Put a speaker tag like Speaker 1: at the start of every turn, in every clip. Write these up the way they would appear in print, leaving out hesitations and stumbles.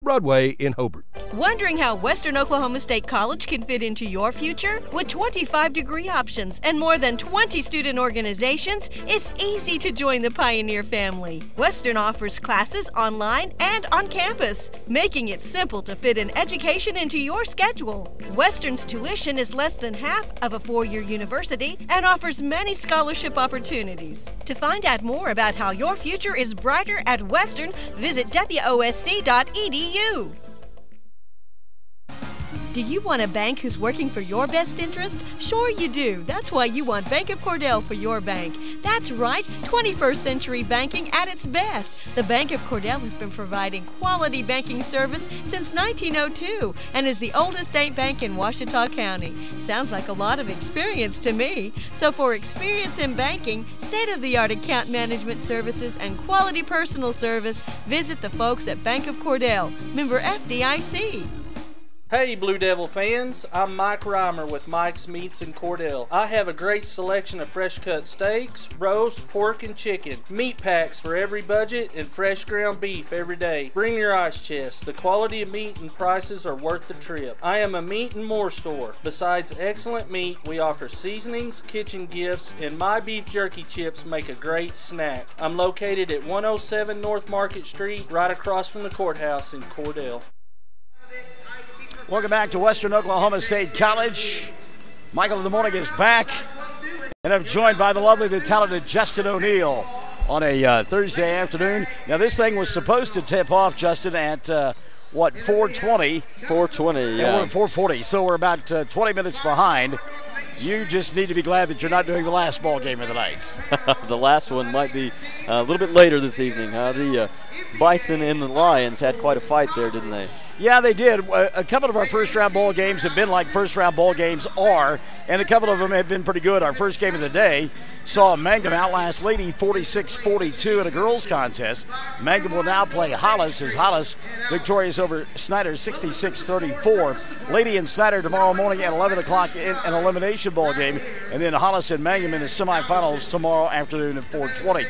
Speaker 1: Broadway in Hobart.
Speaker 2: Wondering how Western Oklahoma State College can fit into your future? With 25 degree options and more than 20 student organizations, it's easy to join the Pioneer family. Western offers classes online and on campus, making it simple to fit an education into your schedule. Western's tuition is less than half of a four-year university and offers many scholarship opportunities. To find out more about how your future is brighter at Western, visit wosc.edu. Do you want a bank who's working for your best interest? Sure you do. That's why you want Bank of Cordell for your bank. That's right, 21st century banking at its best. The Bank of Cordell has been providing quality banking service since 1902 and is the oldest state bank in Ouachita County. Sounds like a lot of experience to me. So for experience in banking, state-of-the-art account management services, and quality personal service, visit the folks at Bank of Cordell, member FDIC.
Speaker 3: Hey Blue Devil fans, I'm Mike Reimer with Mike's Meats in Cordell. I have a great selection of fresh cut steaks, roast, pork, and chicken. Meat packs for every budget and fresh ground beef every day. Bring your ice chest. The quality of meat and prices are worth the trip. I am a meat and more store. Besides excellent meat, we offer seasonings, kitchen gifts, and my beef jerky chips make a great snack. I'm located at 107 North Market Street, right across from the courthouse in Cordell.
Speaker 4: Welcome back to Western Oklahoma State College. Michael in the Morning is back, and I'm joined by the lovely, the talented Justin O'Neill on a Thursday afternoon. Now, this thing was supposed to tip off, Justin, at 4:20?
Speaker 5: 4:20, yeah.
Speaker 4: We're at 4:40, so we're about 20 minutes behind. You just need to be glad that you're not doing the last ball game of the night.
Speaker 5: The last one might be a little bit later this evening. The Bison and the Lions had quite a fight there, didn't they?
Speaker 4: Yeah, they did. A couple of our first-round ball games have been like first-round ball games are, and a couple of them have been pretty good. Our first game of the day saw Mangum outlast Lady 46-42 in a girls' contest. Mangum will now play Hollis, as Hollis victorious over Snyder 66-34. Lady and Snyder tomorrow morning at 11 o'clock in an elimination ball game, and then Hollis and Mangum in the semifinals tomorrow afternoon at 4:20.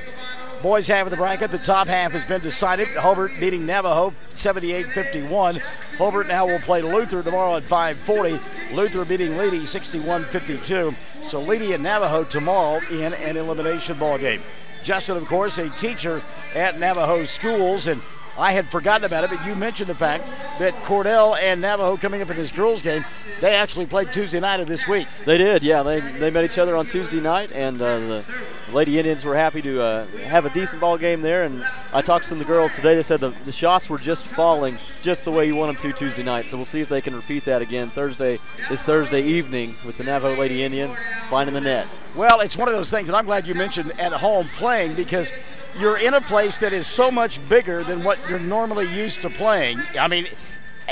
Speaker 4: Boys half of the bracket, the top half has been decided. Hobart beating Navajo 78-51. Hobart now will play Luther tomorrow at 5:40. Luther beating Lady 61-52. So Lady and Navajo tomorrow in an elimination ball game. Justin, of course, a teacher at Navajo schools, and I had forgotten about it, but you mentioned the fact that Cordell and Navajo coming up in this girls game, they actually played Tuesday night of this week.
Speaker 5: They did, yeah. They met each other on Tuesday night, and the Lady Indians were happy to have a decent ball game there. And I talked to some of the girls today. They said the shots were just falling just the way you want them to Tuesday night. So we'll see if they can repeat that again this Thursday evening with the Navajo Lady Indians finding the net.
Speaker 4: Well, it's one of those things, and I'm glad you mentioned at home playing, because you're in a place that is so much bigger than what you're normally used to playing. I mean,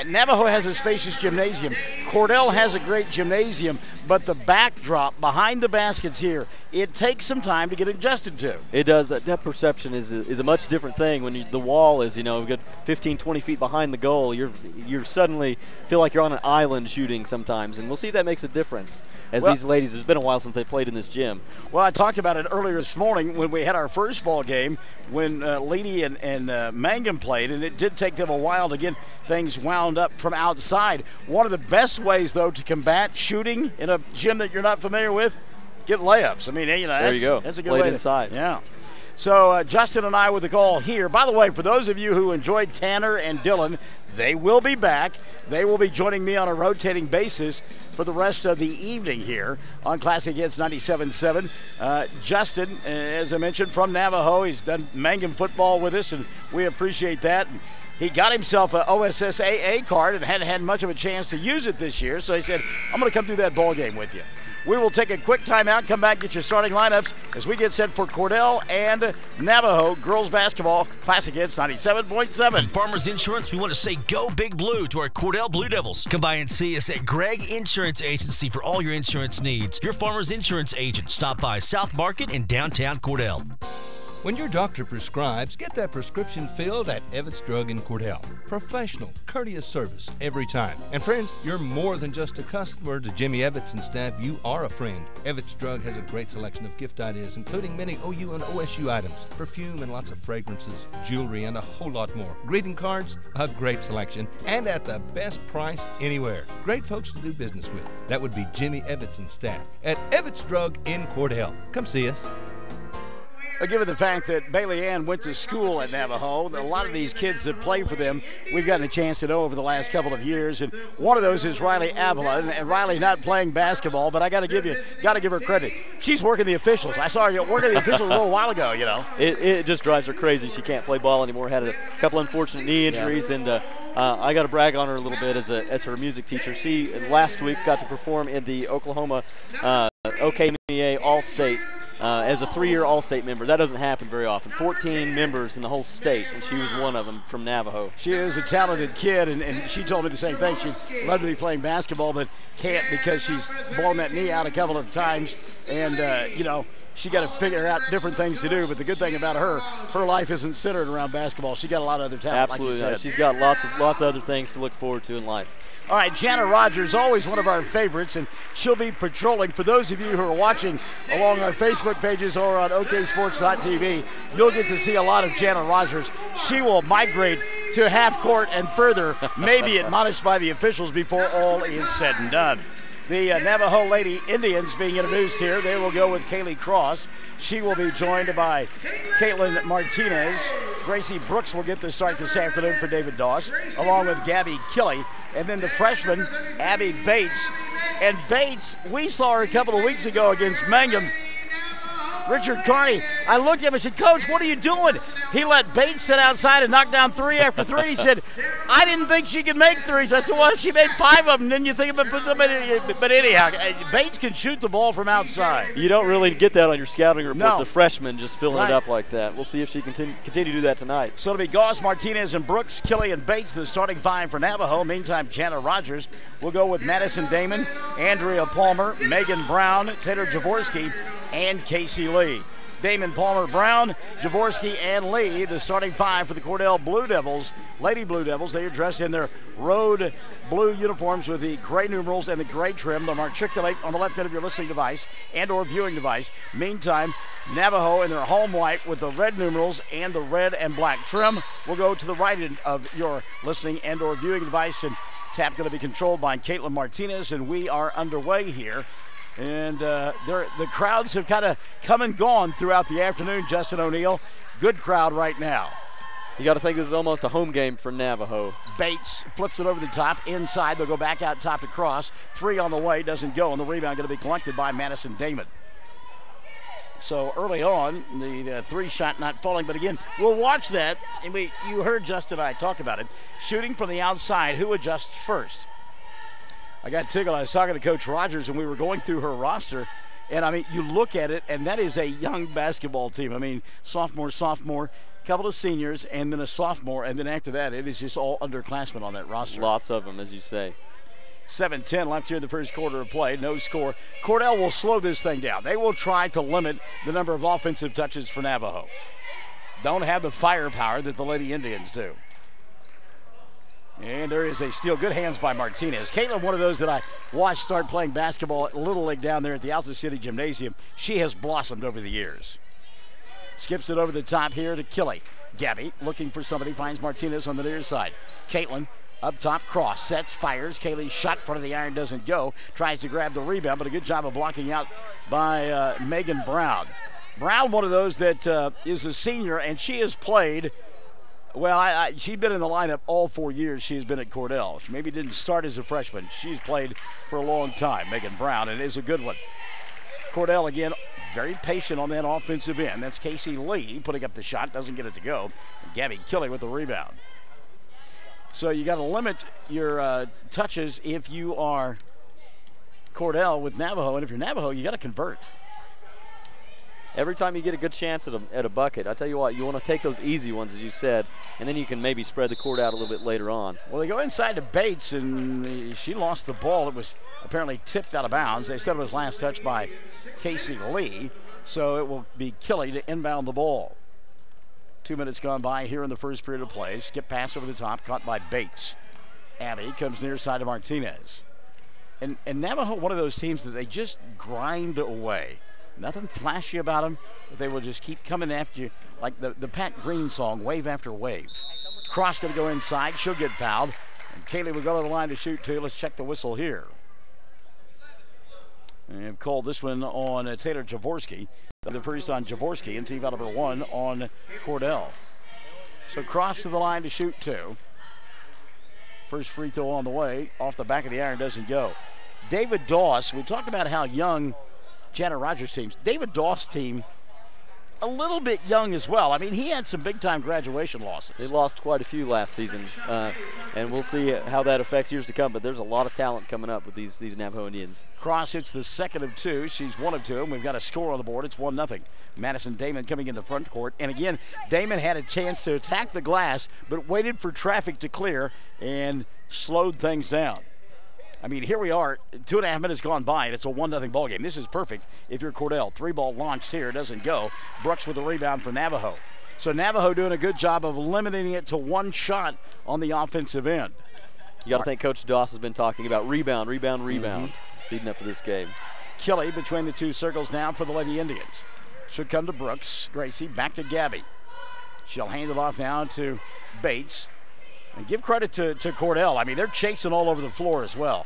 Speaker 4: Navajo has a spacious gymnasium. Cordell has a great gymnasium, but the backdrop behind the baskets here, it takes some time to get adjusted to.
Speaker 5: It does. That depth perception is a much different thing when the wall is, good 15, 20 feet behind the goal. You're suddenly feel like you're on an island shooting sometimes, and we'll see if that makes a difference. As these ladies, it's been a while since they played in this gym. Well,
Speaker 4: I talked about it earlier this morning when we had our first ball game when Lady and Mangum played, and it did take them a while to get things wound up from outside. One of the best ways, though, to combat shooting in a gym that you're not familiar with, get layups. I mean,
Speaker 5: there you go.
Speaker 4: That's a good
Speaker 5: way.
Speaker 4: Play
Speaker 5: inside.
Speaker 4: Yeah. So Justin and I with the call here. By the way, for those of you who enjoyed Tanner and Dylan, they will be back. They will be joining me on a rotating basis for the rest of the evening here on Classic Hits 97.7. Justin, as I mentioned, from Navajo. He's done Mangum football with us, and we appreciate that. He got himself an OSSAA card and hadn't had much of a chance to use it this year, so he said, I'm going to come do that ball game with you. We will take a quick timeout, come back, get your starting lineups as we get set for Cordell and Navajo girls basketball. Classic Hits 97.7.
Speaker 6: From Farmers Insurance, we want to say go Big Blue to our Cordell Blue Devils. Come by and see us at Gregg Insurance Agency for all your insurance needs. Your Farmers Insurance agent. Stop by South Market in downtown Cordell.
Speaker 1: When your doctor prescribes, get that prescription filled at Evetts Drug in Cordell. Professional, courteous service every time. And friends, you're more than just a customer to Jimmy Evetts and staff. You are a friend. Evetts Drug has a great selection of gift ideas, including many OU and OSU items, perfume and lots of fragrances, jewelry, and a whole lot more. Greeting cards, a great selection, and at the best price anywhere. Great folks to do business with. That would be Jimmy Evetts and staff at Evetts Drug in Cordell. Come see us.
Speaker 4: Given the fact that Bailey Ann went to school at Navajo, a lot of these kids that play for them, we've gotten a chance to know over the last couple of years. And one of those is Riley Avila. And Riley not playing basketball, but I got to give her credit. She's working the officials. I saw her working the officials a little while ago.
Speaker 5: It just drives her crazy. She can't play ball anymore. Had a couple unfortunate knee injuries, and I got to brag on her a little bit as her music teacher. She last week got to perform in the Oklahoma OKMEA All-State. As a 3-year All-State member. That doesn't happen very often. 14 members in the whole state, and she was one of them from Navajo.
Speaker 4: She is a talented kid, and she told me the same thing. She'd love to be playing basketball, but can't because she's blown that knee out a couple of times. And, she got to figure out different things to do. But the good thing about her life isn't centered around basketball. She got a lot of other talent.
Speaker 5: Absolutely.
Speaker 4: Like you said.
Speaker 5: She's got lots of other things to look forward to in life.
Speaker 4: All right, Jana Rogers, always one of our favorites, and she'll be patrolling. For those of you who are watching along our Facebook pages or on oksports.tv, you'll get to see a lot of Jana Rogers. She will migrate to half court and further, maybe admonished by the officials before all is said and done. The Navajo Lady Indians being introduced here. They will go with Kaylee Cross. She will be joined by Caitlin Martinez. Gracie Brooks will get the start this afternoon for David Doss, along with Gabby Killey. And then the freshman, Abby Bates. And Bates, we saw her a couple of weeks ago against Mangum. Richard Carney, I looked at him and said, Coach, what are you doing? He let Bates sit outside and knock down 3 after 3. He said, I didn't think she could make threes. I said, well, if she made 5 of them, then you think about putting somebody. But anyhow, Bates can shoot the ball from outside.
Speaker 5: You don't really get that on your scouting reports.
Speaker 4: No.
Speaker 5: A freshman just filling it up like that. We'll see if she can continue to do that tonight.
Speaker 4: So it'll be Goss, Martinez, and Brooks, Killey, and Bates, the starting 5 for Navajo. Meantime, Jana Rogers will go with Madison Damon, Andrea Palmer, Megan Brown, Taylor Jaworski, and Casey Lee. Damon, Palmer, Brown, Jaworski, and Lee, the starting 5 for the Cordell Blue Devils. Lady Blue Devils, they are dressed in their road blue uniforms with the gray numerals and the gray trim. They'll articulate on the left hand of your listening device and or viewing device. Meantime, Navajo in their home white with the red numerals and the red and black trim will go to the right end of your listening and or viewing device. And tap going to be controlled by Caitlin Martinez, and we are underway here. And the crowds have kind of come and gone throughout the afternoon, Justin O'Neill. Good crowd right now.
Speaker 5: You got to think this is almost a home game for Navajo.
Speaker 4: Bates flips it over the top, inside. They'll go back out top to Cross. 3 on the way, doesn't go, and the rebound going to be collected by Madison Damon. So early on, the 3-shot not falling, but again, we'll watch that. And you heard Justin and I talk about it. Shooting from the outside, who adjusts first? I got tickled. I was talking to Coach Rogers, and we were going through her roster. And, I mean, you look at it, and that is a young basketball team. I mean, sophomore, couple of seniors, and then a sophomore. And then after that, it is just all underclassmen on that roster.
Speaker 5: Lots of them, as you say.
Speaker 4: 7:10 left here in the first quarter of play. No score. Cordell will slow this thing down. They will try to limit the number of offensive touches for Navajo. Don't have the firepower that the Lady Indians do. And there is a steal. Good hands by Martinez. Caitlin, one of those that I watched start playing basketball at Little League down there at the Alta City Gymnasium. She has blossomed over the years. Skips it over the top here to Killey. Gabby looking for somebody, finds Martinez on the near side. Caitlin up top, Cross, sets, fires. Kaylee's shot in front of the iron doesn't go. Tries to grab the rebound, but a good job of blocking out by Megan Brown. Brown, one of those that is a senior, and she has played. Well, she's been in the lineup all 4 years she's been at Cordell. She maybe didn't start as a freshman. She's played for a long time, Megan Brown, and is a good one. Cordell, again, very patient on that offensive end. That's Casey Lee putting up the shot, doesn't get it to go. And Gabby Killey with the rebound. So you got to limit your touches if you are Cordell with Navajo, and if you're Navajo, you got to convert.
Speaker 5: Every time you get a good chance at a bucket, I tell you what, you want to take those easy ones, as you said, and then you can maybe spread the court out a little bit later on.
Speaker 4: Well, they go inside to Bates, and she lost the ball. It was apparently tipped out of bounds. They said it was last touched by Casey Lee, so it will be Killey to inbound the ball. 2 minutes gone by here in the first period of play. Skip pass over the top, caught by Bates. Abby comes near side of Martinez. And Navajo, one of those teams that they just grind away. Nothing flashy about them, but they will just keep coming after you like the Pat Green song, wave after wave. Cross going to go inside. She'll get fouled. And Kaylee will go to the line to shoot too. Let's check the whistle here. And have called this one on Taylor Jaworski. The first on Jaworski and team foul number 1 on Cordell. So Cross to the line to shoot 2. First free throw on the way. Off the back of the iron, doesn't go. David Doss, we talked about how young Janet Rogers' teams. David Doss' team, a little bit young as well. I mean, he had some big-time graduation losses.
Speaker 5: They lost quite a few last season, and we'll see how that affects years to come, but there's a lot of talent coming up with these Navajo Indians.
Speaker 4: Cross hits the second of 2. She's 1 of 2, and we've got a score on the board. It's 1-0. Madison Damon coming in the front court. And again, Damon had a chance to attack the glass, but waited for traffic to clear and slowed things down. I mean, here we are, 2.5 minutes gone by, and it's a 1-0 ball game. This is perfect if you're Cordell. 3-ball launched here, doesn't go. Brooks with the rebound for Navajo. So Navajo doing a good job of limiting it to 1 shot on the offensive end.
Speaker 5: You got to think Coach Doss has been talking about rebound, leading up to this game.
Speaker 4: Kelly between the 2 circles now for the Lady Indians. Should come to Brooks. Gracie back to Gabby. She'll hand it off now to Bates. And give credit to Cordell. I mean, they're chasing all over the floor as well.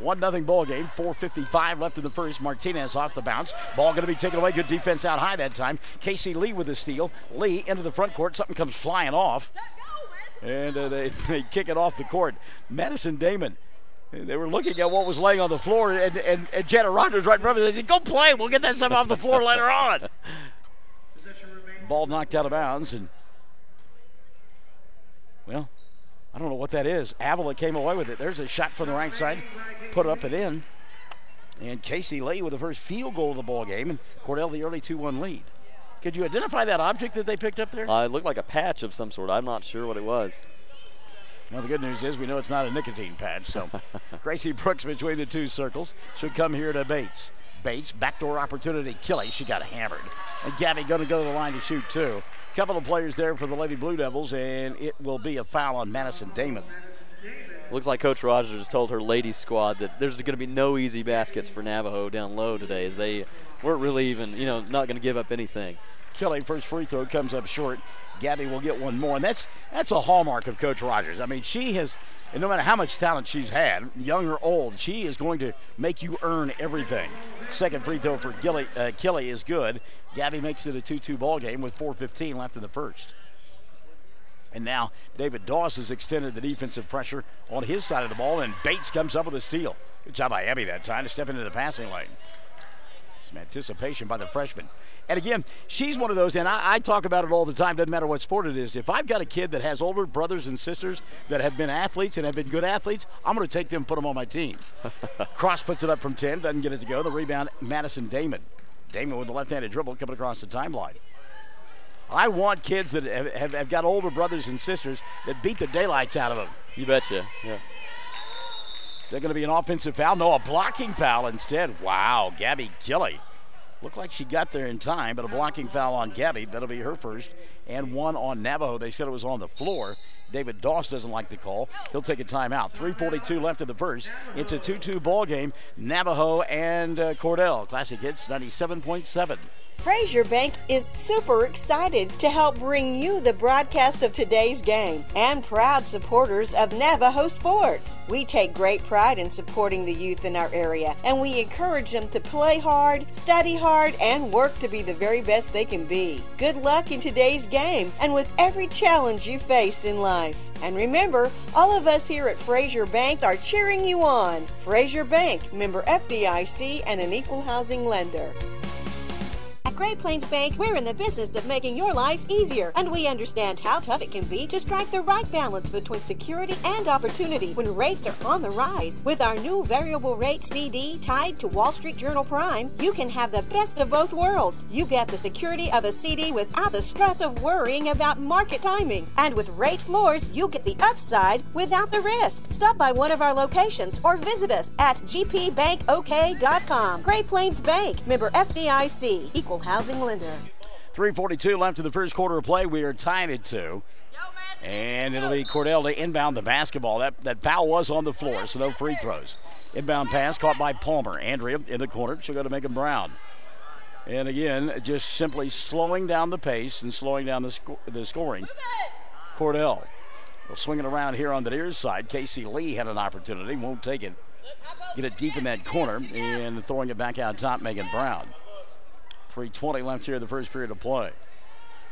Speaker 4: 1-0 ball game. 4:55 left in the first. Martinez off the bounce. Ball going to be taken away. Good defense out high that time. Casey Lee with the steal. Lee into the front court. Something comes flying off. And they kick it off the court. Madison Damon. They were looking at what was laying on the floor, and Janet Rogers right in front of them. They said, go play. We'll get that stuff off the floor later on. Ball knocked out of bounds, and well, I don't know what that is. Avila came away with it. There's a shot from the right side. Put it up and in. And Casey Lee with the first field goal of the ball game, and Cordell the early 2-1 lead. Could you identify that object that they picked up there?
Speaker 5: It looked like a patch of some sort. I'm not sure what it was.
Speaker 4: Well, the good news is we know it's not a nicotine patch. So Gracie Brooks between the 2 circles should come here to Bates. Bates, backdoor opportunity. Kelly, she got hammered. And Gabby going to go to the line to shoot 2. Couple of players there for the Lady Blue Devils, and it will be a foul on Madison Damon.
Speaker 5: Looks like Coach Rogers told her ladies squad that there's going to be no easy baskets for Navajo down low today, as they weren't really even, not going to give up anything.
Speaker 4: Kelly, first free throw comes up short. Gabby will get one more, and that's a hallmark of Coach Rogers. I mean, she has, and no matter how much talent she's had, young or old, she is going to make you earn everything. Second free throw for Kelly is good. Gabby makes it a 2-2 ball game with 4:15 left in the first. And now David Doss has extended the defensive pressure on his side of the ball, and Bates comes up with a steal. Good job by Abby that time to step into the passing lane. Some anticipation by the freshman. And again, she's one of those, and I talk about it all the time, doesn't matter what sport it is. If I've got a kid that has older brothers and sisters that have been athletes and have been good athletes, I'm going to take them and put them on my team. Cross puts it up from 10, doesn't get it to go. The rebound, Madison Damon. Damon with the left-handed dribble coming across the timeline. I want kids that have got older brothers and sisters that beat the daylights out of them.
Speaker 5: You betcha, yeah.
Speaker 4: Is there going to be an offensive foul? No, a blocking foul instead. Wow, Gabby Kelly. Looked like she got there in time, but a blocking foul on Gabby. That'll be her first. And one on Navajo. They said it was on the floor. David Doss doesn't like the call. He'll take a timeout. 3:42 left in the first. It's a 2-2 ball game. Navajo and Cordell. Classic Hits 97.7.
Speaker 2: Fraser Banks is super excited to help bring you the broadcast of today's game and proud supporters of Navajo sports. We take great pride in supporting the youth in our area, and we encourage them to play hard, study hard, and work to be the very best they can be. Good luck in today's game and with every challenge you face in life. And remember, all of us here at Fraser Bank are cheering you on. Fraser Bank, member FDIC and an equal housing lender. At Great Plains Bank, we're in the business of making your life easier, and we understand how tough it can be to strike the right balance between security and opportunity when rates are on the rise. With our new variable rate CD tied to Wall Street Journal Prime, you can have the best of both worlds. You get the security of a CD without the stress of worrying about market timing. And with rate floors, you get the upside without the risk. Stop by one of our locations or visit us at gpbankok.com. Great Plains Bank, member FDIC, equal housing lender.
Speaker 4: 3:42 left in the first quarter of play. We are tied at 2. And it'll be Cordell to inbound the basketball. That foul was on the floor, so no free throws. Inbound pass caught by Palmer. Andrea in the corner. She'll go to Megan Brown. And again, just simply slowing down the pace and slowing down the scoring. Cordell will swing it around here on the near side. Casey Lee had an opportunity, won't take it. Get it deep in that corner and throwing it back out top, Megan Brown. 3:20 left here in the first period of play.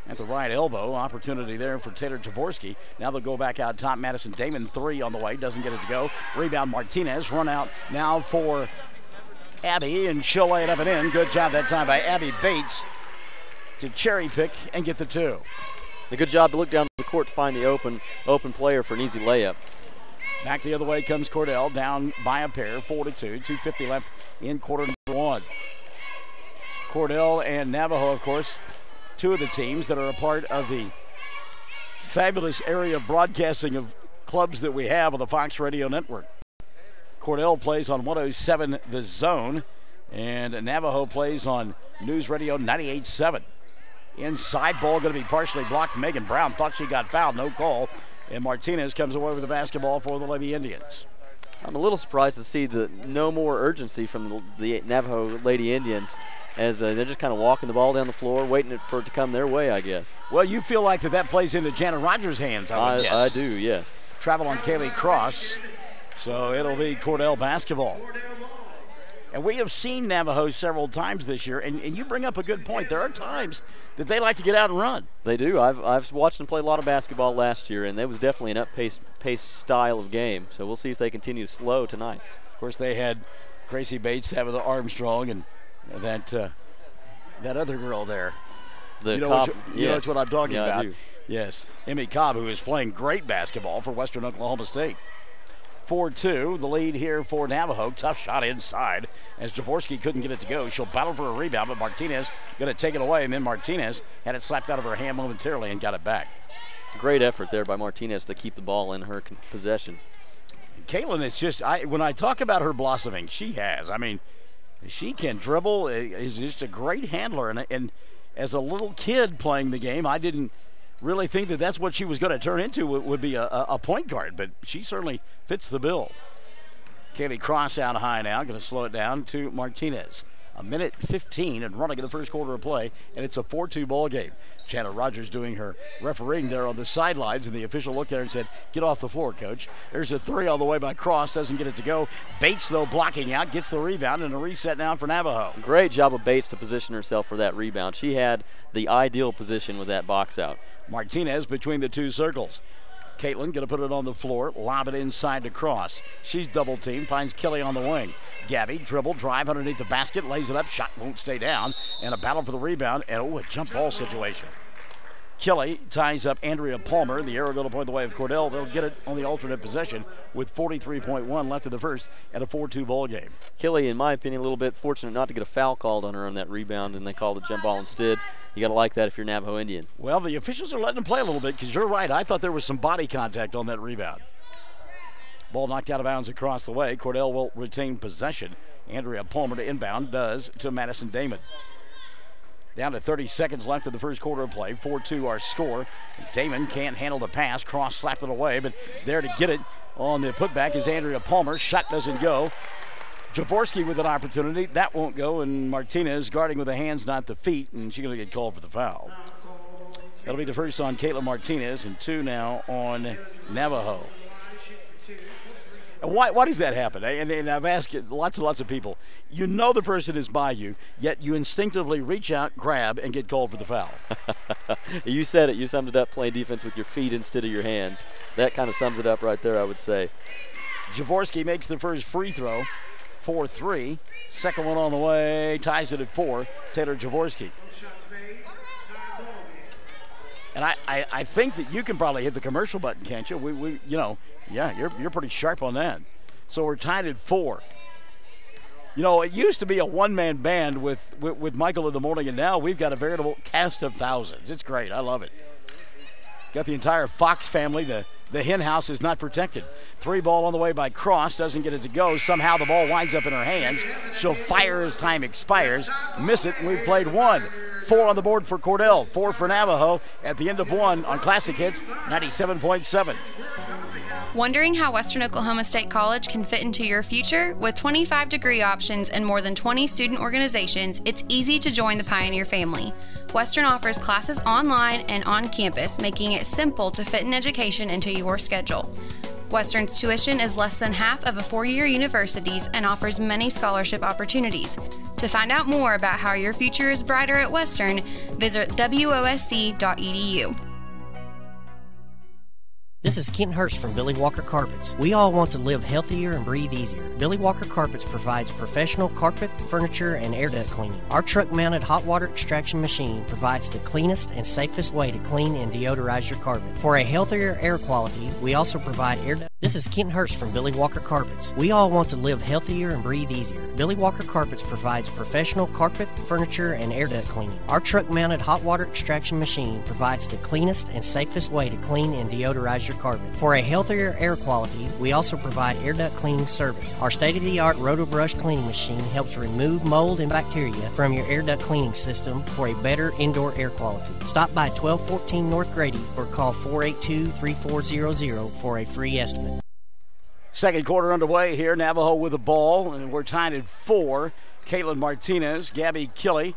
Speaker 4: At the right elbow, opportunity there for Taylor Jaworski. Now they'll go back out top. Madison Damon, 3 on the way, doesn't get it to go. Rebound Martinez, run out now for Abby, and she'll lay it up and in. Good job that time by Abby Bates to cherry pick and get the 2.
Speaker 5: A good job to look down the court to find the open player for an easy layup.
Speaker 4: Back the other way comes Cordell, down by a pair, 4-2, 2:50 left in quarter number 1. Cordell and Navajo, of course, 2 of the teams that are a part of the fabulous area of broadcasting of clubs that we have on the Fox Radio Network. Cordell plays on 107 The Zone, and Navajo plays on News Radio 98.7. Inside ball going to be partially blocked. Megan Brown thought she got fouled, no call, and Martinez comes away with the basketball for the Lady Indians.
Speaker 5: I'm a little surprised to see no more urgency from the Navajo Lady Indians, as they're just kind of walking the ball down the floor, waiting for it to come their way, I guess.
Speaker 4: Well, you feel like that plays into Janet Rogers' hands, I would guess.
Speaker 5: I do, yes.
Speaker 4: Travel on Kaylee Cross, so it'll be Cordell basketball. And we have seen Navajo several times this year, and you bring up a good point. There are times that they like to get out and run.
Speaker 5: They do. I've watched them play a lot of basketball last year, and it was definitely an up-paced style of game. So we'll see if they continue slow tonight.
Speaker 4: Of course, they had Gracie Bates, Tabitha Armstrong, and that other girl there. You know what I'm talking about.
Speaker 5: I do.
Speaker 4: Yes, Emmy Cobb, who is playing great basketball for Western Oklahoma State. 4-2, the lead here for Navajo. Tough shot inside as Jaworski couldn't get it to go. She'll battle for a rebound, but Martinez going to take it away, and then Martinez had it slapped out of her hand momentarily and got it back.
Speaker 5: Great effort there by Martinez to keep the ball in her possession.
Speaker 4: Caitlin is just, when I talk about her blossoming, she has. I mean, she can dribble, is just a great handler, and as a little kid playing the game, I didn't really think that's what she was going to turn into, would be a point guard, but she certainly fits the bill. Kaylee Cross out high now, going to slow it down to Martinez. 1:15 and running in the first quarter of play, and it's a 4-2 ball game. Janet Rogers doing her refereeing there on the sidelines, and the official looked at her and said, "Get off the floor, coach." There's a 3 all the way by Cross, doesn't get it to go. Bates, though, blocking out, gets the rebound, and a reset now for Navajo.
Speaker 5: Great job of Bates to position herself for that rebound. She had the ideal position with that box out.
Speaker 4: Martinez between the 2 circles. Caitlin going to put it on the floor, lob it inside to Cross. She's double teamed, finds Kelly on the wing. Gabby, dribble, drive underneath the basket, lays it up, shot won't stay down, and a battle for the rebound, and a jump ball situation. Kelly ties up Andrea Palmer. The arrow going to point the way of Cordell. They'll get it on the alternate possession with 43.1 left in the first and a 4-2 ball game.
Speaker 5: Kelly, in my opinion, a little bit fortunate not to get a foul called on her on that rebound, and they called a jump ball instead. You got to like that if you're Navajo Indian.
Speaker 4: Well, the officials are letting them play a little bit because you're right. I thought there was some body contact on that rebound. Ball knocked out of bounds across the way. Cordell will retain possession. Andrea Palmer to inbound, does to Madison Damon. Down to 30 seconds left in the first quarter of play. 4-2 our score. Damon can't handle the pass. Cross slapped it away, but there to get it on the putback is Andrea Palmer. Shot doesn't go. Jaworski with an opportunity. That won't go, and Martinez guarding with the hands, not the feet, and she's going to get called for the foul. That'll be the first on Caitlin Martinez, and 2 now on Navajo. And why does that happen? And I've asked lots and lots of people. You know the person is by you, yet you instinctively reach out, grab, and get called for the foul.
Speaker 5: You said it. You summed it up, playing defense with your feet instead of your hands. That kind of sums it up right there, I would say.
Speaker 4: Jaworski makes the first free throw, 4-3. Second one on the way, ties it at 4. Taylor Jaworski. And I think that you can probably hit the commercial button, can't you? You're pretty sharp on that. So we're tied at 4. You know, it used to be a one-man band with Michael in the morning, and now we've got a veritable cast of thousands. It's great. I love it. Got the entire Fox family. The hen house is not protected. 3 ball on the way by Cross. Doesn't get it to go. Somehow the ball winds up in her hands. She'll fire as time expires. Miss it, and we've played 1. 4 on the board for Cordell, 4 for Navajo at the end of 1 on Classic Hits 97.7.
Speaker 7: Wondering how Western Oklahoma State College can fit into your future? With 25 degree options and more than 20 student organizations, it's easy to join the Pioneer family. Western offers classes online and on campus, making it simple to fit an education into your schedule. Western's tuition is less than half of a four-year university's and offers many scholarship opportunities. To find out more about how your future is brighter at Western, visit wosc.edu.
Speaker 8: This is Ken Hurst from Billy Walker Carpets. We all want to live healthier and breathe easier. Billy Walker Carpets provides professional carpet, furniture, and air duct cleaning. Our truck-mounted hot water extraction machine provides the cleanest and safest way to clean and deodorize your carpet. For a healthier air quality, we also provide air duct. This is Ken Hurst from Billy Walker Carpets. We all want to live healthier and breathe easier. Billy Walker Carpets provides professional carpet, furniture, and air duct cleaning. Our truck-mounted hot water extraction machine provides the cleanest and safest way to clean and deodorize your carpet. For a healthier air quality, we also provide air duct cleaning service. Our state-of-the-art Roto-Brush cleaning machine helps remove mold and bacteria from your air duct cleaning system for a better indoor air quality. Stop by 1214 North Grady or call 482-3400 for a free estimate.
Speaker 4: Second quarter underway here. Navajo with the ball, and we're tied at 4. Caitlin Martinez, Gabby Killey,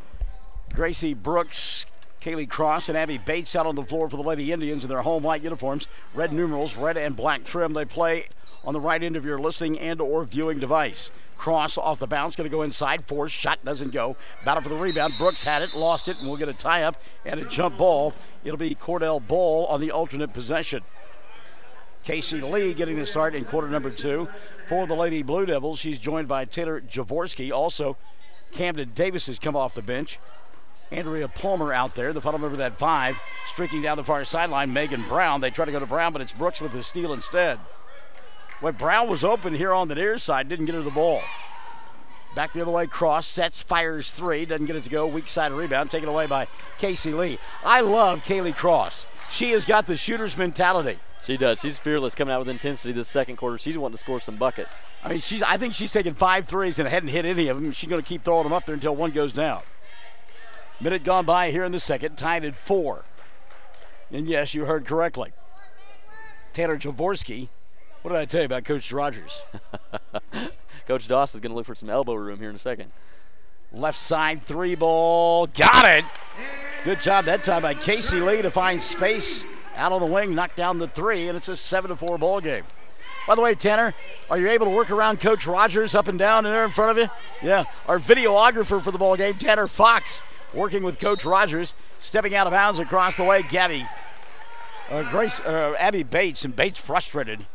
Speaker 4: Gracie Brooks, Kaylee Cross, and Abby Bates out on the floor for the Lady Indians in their home white uniforms. Red numerals, red and black trim. They play on the right end of your listening and or viewing device. Cross off the bounce, going to go inside. Force, shot doesn't go. Battle for the rebound. Brooks had it, lost it, and we'll get a tie-up and a jump ball. It'll be Cordell ball on the alternate possession. Casey Lee getting the start in quarter number 2 for the Lady Blue Devils. She's joined by Taylor Jaworski. Also, Camden Davis has come off the bench. Andrea Palmer out there, the final member of that 5, streaking down the far sideline. Megan Brown. They try to go to Brown, but it's Brooks with the steal instead. When Brown was open here on the near side, didn't get her the ball. Back the other way, Cross sets, fires 3, doesn't get it to go. Weak side rebound, taken away by Casey Lee. I love Kaylee Cross. She has got the shooter's mentality.
Speaker 5: She does. She's fearless, coming out with intensity this second quarter. She's wanting to score some buckets.
Speaker 4: I mean, I think she's taken 5 threes and hadn't hit any of them. She's going to keep throwing them up there until one goes down. Minute gone by here in the second, tied at 4. And yes, you heard correctly. Taylor Jaworski. What did I tell you about Coach Rogers?
Speaker 5: Coach Doss is going to look for some elbow room here in a second.
Speaker 4: Left side 3 ball. Got it. Good job that time by Casey Lee to find space out on the wing, knock down the 3, and it's a 7-4 ball game. By the way, Tanner, are you able to work around Coach Rogers up and down in there in front of you? Yeah. Our videographer for the ball game, Tanner Fox, working with Coach Rogers, stepping out of bounds across the way. Abby Bates, and Bates frustrated.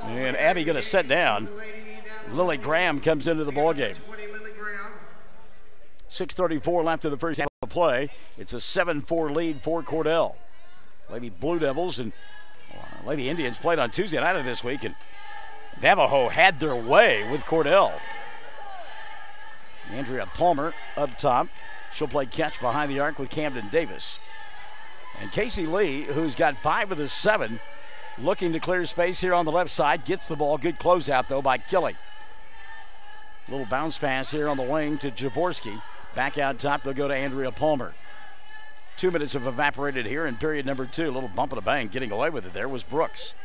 Speaker 4: And Abby going to set down. Lily Graham comes into the ball game. 6:34 left in the first half of play. It's a 7-4 lead for Cordell. Lady Blue Devils and Lady Indians played on Tuesday night of this week, and Navajo had their way with Cordell. Andrea Palmer up top. She'll play catch behind the arc with Camden Davis. And Casey Lee, who's got 5 of the 7, looking to clear space here on the left side, gets the ball. Good closeout, though, by Killey. Little bounce pass here on the wing to Jaworski. Back out top, they'll go to Andrea Palmer. 2 minutes have evaporated here in period number 2. A little bump and a bang. Getting away with it there was Brooks.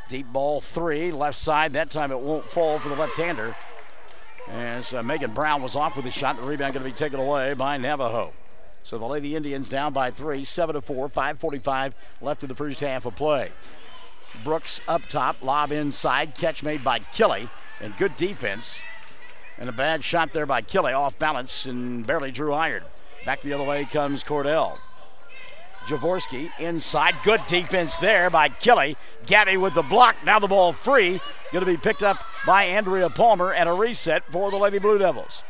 Speaker 4: Deep ball 3, left side. That time it won't fall for the left-hander. As Megan Brown was off with the shot, the rebound going to be taken away by Navajo. So the Lady Indians down by 3, 7-4, 5:45 left in the first half of play. Brooks up top, lob inside, catch made by Killey, and good defense. And a bad shot there by Killey, off balance and barely drew iron. Back the other way comes Cordell. Jaworski inside, good defense there by Killey. Gabby with the block, now the ball free. Going to be picked up by Andrea Palmer, and a reset for the Lady Blue Devils.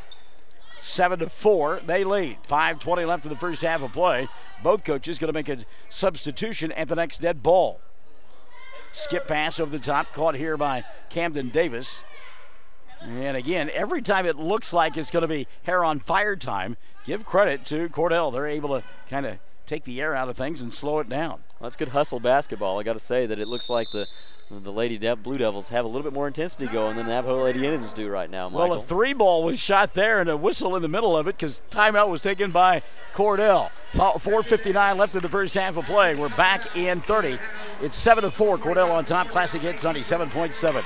Speaker 4: 7-4, they lead. 5:20 left in the first half of play. Both coaches going to make a substitution at the next dead ball. Skip pass over the top, caught here by Camden Davis. And again, every time it looks like it's going to be hair on fire time, give credit to Cordell. They're able to kind of take the air out of things and slow it down.
Speaker 5: Well, that's good hustle basketball. I got to say that it looks like the Lady Blue Devils have a little bit more intensity going than the Navajo Lady Indians do right now, Michael.
Speaker 4: Well, a 3-ball was shot there and a whistle in the middle of it because timeout was taken by Cordell. 4:59 left in the first half of play. We're back in 30. It's 7-4. Cordell on top. Classic Hits 97.7.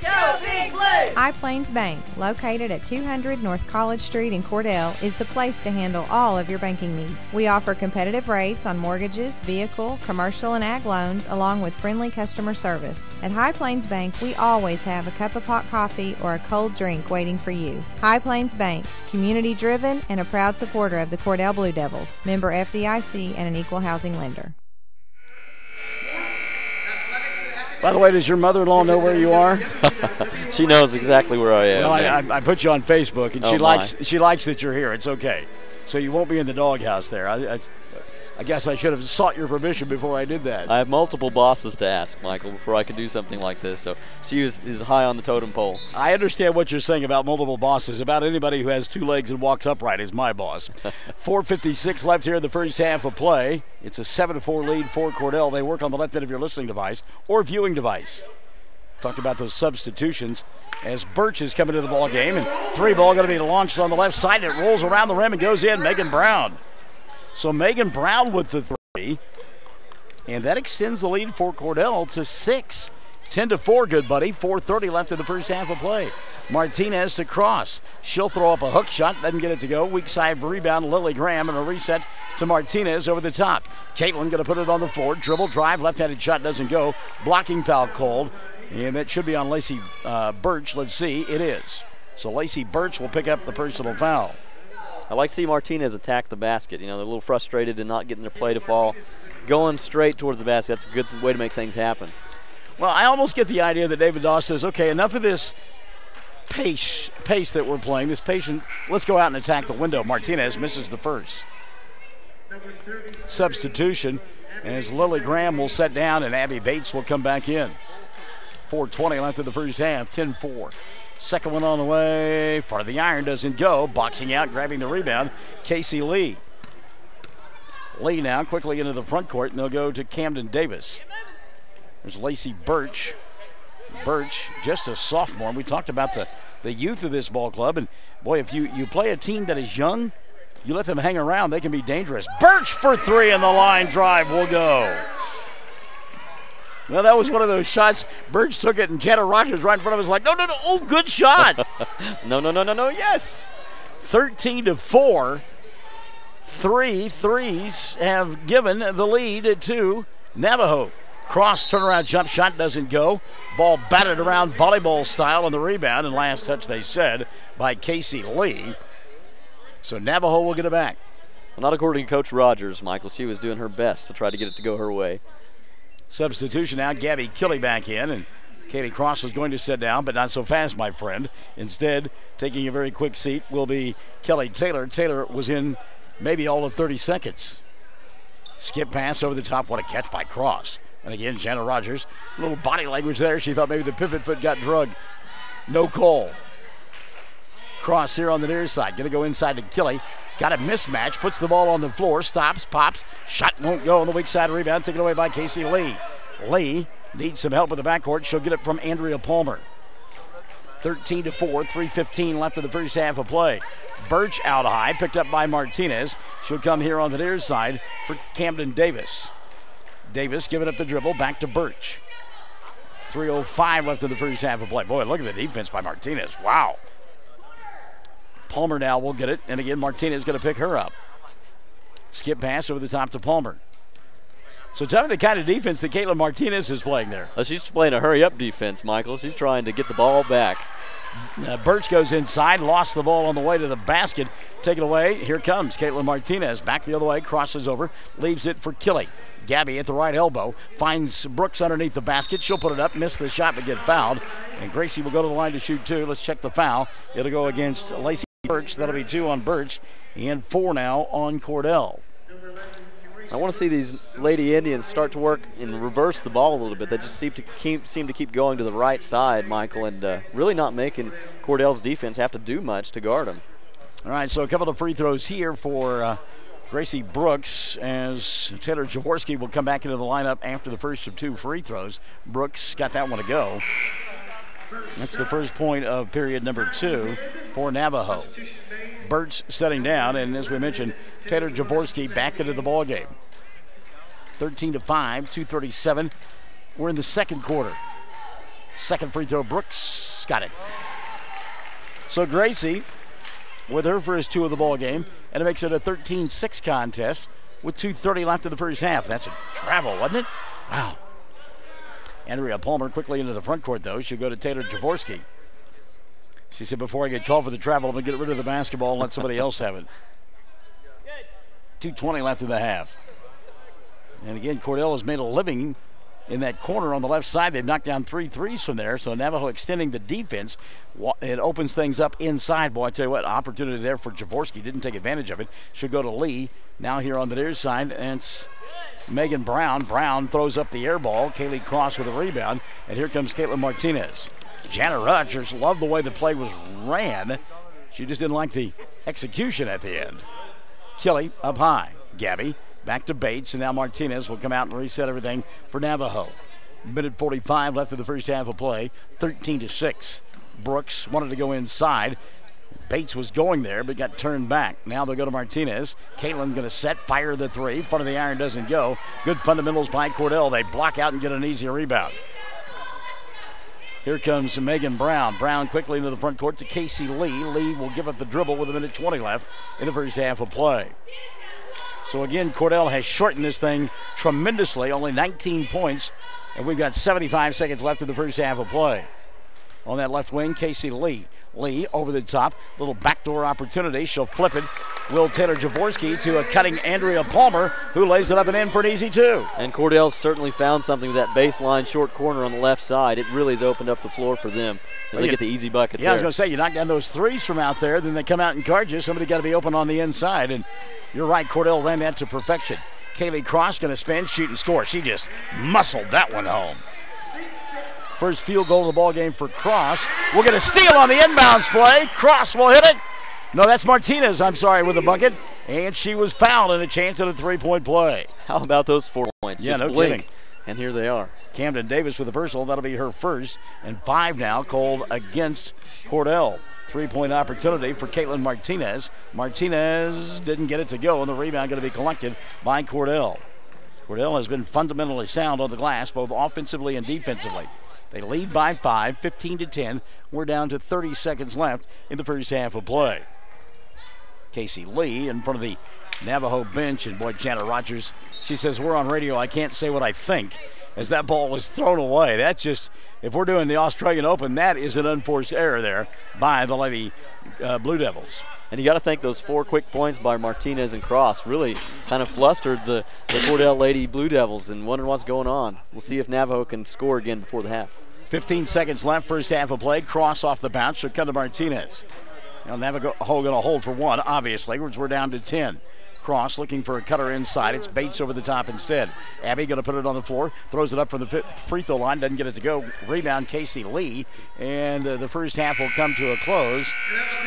Speaker 9: Go Big Blue! High Plains Bank, located at 200 North College Street in Cordell, is the place to handle all of your banking needs. We offer competitive rates on mortgages, vehicle, commercial, and ag loans, along with friendly customer service. At High Plains Bank, we always have a cup of hot coffee or a cold drink waiting for you. High Plains Bank, community-driven and a proud supporter of the Cordell Blue Devils, member FDIC and an equal housing lender.
Speaker 4: By the way, does your mother-in-law know where you are?
Speaker 5: She knows exactly where I am.
Speaker 4: Well, I put you on Facebook, and she likes that you're here. It's okay. So you won't be in the doghouse there. I guess I should have sought your permission before I did that.
Speaker 5: I have multiple bosses to ask, Michael, before I can do something like this. So she is high on the totem pole.
Speaker 4: I understand what you're saying about multiple bosses. About anybody who has 2 legs and walks upright is my boss. 4:56 left here in the first half of play. It's a 7-4 lead for Cordell. They work on the left end of your listening device or viewing device. Talked about those substitutions as Birch is coming to the ball game, and 3-ball going to be launched on the left side. It rolls around the rim and goes in. Megan Brown. So Megan Brown with the 3, and that extends the lead for Cordell to 6. 10-4, good buddy. 4:30 left in the first half of play. Martinez to Cross. She'll throw up a hook shot, doesn't get it to go. Weak side rebound, Lily Graham, and a reset to Martinez over the top. Caitlin going to put it on the floor. Dribble, drive, left-handed shot doesn't go. Blocking foul called, and that should be on Lacey Birch. Let's see, it is. So Lacey Birch will pick up the personal foul.
Speaker 5: I like to see Martinez attack the basket. You know, they're a little frustrated and not getting their play to fall. Going straight towards the basket, that's a good way to make things happen.
Speaker 4: Well, I almost get the idea that David Doss says, okay, enough of this pace that we're playing, this patient, let's go out and attack the window. Martinez misses the first. Substitution, as Lily Graham will set down and Abby Bates will come back in. 4:20 left in the first half, 10-4. Second one on the way. Part of the iron doesn't go. Boxing out, grabbing the rebound, Casey Lee. Lee now quickly into the front court, and they'll go to Camden Davis. There's Lacey Birch. Birch, just a sophomore. We talked about the youth of this ball club, and boy, if you play a team that is young, you let them hang around, they can be dangerous. Birch for 3, and the line drive will go. Well, that was one of those shots. Birch took it, and Jana Rogers right in front of us like, no. Oh, good shot.
Speaker 5: No, yes.
Speaker 4: 13-4. 3 threes have given the lead to Navajo. Cross turnaround jump shot doesn't go. Ball batted around volleyball style on the rebound, and last touch, they said, by Casey Lee. So Navajo will get it back.
Speaker 5: Well, not according to Coach Rogers, Michael. She was doing her best to try to get it to go her way.
Speaker 4: Substitution now, Gabby Killey back in, and Katie Cross was going to sit down, but not so fast, my friend. Instead, taking a very quick seat will be Kelly Taylor. Taylor was in maybe all of 30 seconds. Skip pass over the top. What a catch by Cross. And again, Jana Rogers, a little body language there. She thought maybe the pivot foot got drugged. No call. Cross here on the near side. Going to go inside to Killey. Got a mismatch, puts the ball on the floor, stops, pops, shot won't go on the weak side rebound, taken away by Casey Lee. Lee needs some help in the backcourt. She'll get it from Andrea Palmer. 13-4, 3:15 left in the first half of play. Birch out high, picked up by Martinez. She'll come here on the near side for Camden Davis. Davis giving up the dribble, back to Birch. 3:05 left in the first half of play. Boy, look at the defense by Martinez. Wow. Palmer now will get it, and again, Martinez going to pick her up. Skip pass over the top to Palmer. So tell me the kind of defense that Caitlin Martinez is playing there.
Speaker 5: She's playing a hurry-up defense, Michael. She's trying to get the ball back.
Speaker 4: Birch goes inside, lost the ball on the way to the basket. Take it away. Here comes Caitlin Martinez. Back the other way, crosses over, leaves it for Killey. Gabby at the right elbow, finds Brooks underneath the basket. She'll put it up, miss the shot, but get fouled. And Gracie will go to the line to shoot 2. Let's check the foul. It'll go against Lacey Birch. That'll be 2 on Birch and 4 now on Cordell.
Speaker 5: I want to see these Lady Indians start to work and reverse the ball a little bit. They just seem to keep going to the right side, Michael, and really not making Cordell's defense have to do much to guard them.
Speaker 4: All right, so a couple of free throws here for Gracie Brooks, as Taylor Jaworski will come back into the lineup after the first of 2 free throws. Brooks got that one to go. That's the first point of period number 2 for Navajo. Burt's setting down, and as we mentioned, Taylor Jaworski back into the ball game. 13-5, 2:37. We're in the second quarter. Second free throw, Brooks got it. So Gracie with her first 2 of the ball game, and it makes it a 13-6 contest with 2:30 left in the first half. That's a travel, wasn't it? Wow. Andrea Palmer quickly into the front court, though. She'll go to Taylor Jaworski. She said, before I get called for the travel, I'm going to get rid of the basketball and let somebody else have it. 2:20 left in the half. And again, Cordell has made a living in that corner on the left side. They've knocked down 3 threes from there, so Navajo extending the defense. It opens things up inside. Boy, I tell you what, opportunity there for Jaworski. Didn't take advantage of it. Should go to Lee. Now here on the near side, and it's Megan Brown. Brown throws up the air ball. Kaylee Cross with a rebound, and here comes Caitlin Martinez. Jana Rogers loved the way the play was ran. She just didn't like the execution at the end. Kelly up high. Gabby back to Bates, and now Martinez will come out and reset everything for Navajo. Minute 45 left in the first half of play. 13-6. Brooks wanted to go inside. Bates was going there, but got turned back. Now they'll go to Martinez. Caitlin going to set, fire the 3. Front of the iron doesn't go. Good fundamentals by Cordell. They block out and get an easy rebound. Here comes Megan Brown. Brown quickly into the front court to Casey Lee. Lee will give up the dribble with 1:20 left in the first half of play. So again, Cordell has shortened this thing tremendously, only 19 points, and we've got 75 seconds left in the first half of play. On that left wing, Casey Lee. Lee over the top, little backdoor opportunity. She'll flip it. Will Taylor Jaworski to a cutting Andrea Palmer, who lays it up and in for an easy 2.
Speaker 5: And Cordell's certainly found something with that baseline short corner on the left side. It really has opened up the floor for them as they get the easy bucket there.
Speaker 4: I was going to say, you knock down those 3s from out there, then they come out and guard you. Somebody got to be open on the inside, and you're right, Cordell ran that to perfection. Kaylee Cross going to spin, shoot, and score. She just muscled that one home. First field goal of the ball game for Cross. We'll get a steal on the inbounds play. Cross will hit it. No, that's Martinez, I'm sorry, with the bucket. And she was fouled and a chance at a 3-point play.
Speaker 5: How about those 4 points?
Speaker 4: Yeah,
Speaker 5: just
Speaker 4: no
Speaker 5: blink,
Speaker 4: kidding.
Speaker 5: and here they are.
Speaker 4: Camden Davis with the personal. That'll be her first. And 5 now called against Cordell. 3-point opportunity for Caitlin Martinez. Martinez didn't get it to go, and the rebound going to be collected by Cordell. Cordell has been fundamentally sound on the glass, both offensively and defensively. They lead by 5, 15-10. We're down to 30 seconds left in the first half of play. Casey Lee in front of the Navajo bench, and boy, Jana Rogers, she says, we're on radio, I can't say what I think, as that ball was thrown away. That's just, if we're doing the Australian Open, that is an unforced error there by the Lady Blue Devils.
Speaker 5: And you got to think those 4 quick points by Martinez and Cross really kind of flustered the Cordell Lady Blue Devils and wondering what's going on. We'll see if Navajo can score again before the half.
Speaker 4: 15 seconds left, first half of play. Cross off the bounce, should come to Martinez. Now Navajo going to hold for 1, obviously. We're down to 10. Cross looking for a cutter inside. It's Bates over the top instead. Abby going to put it on the floor, throws it up from the free throw line, doesn't get it to go. Rebound Casey Lee, and the first half will come to a close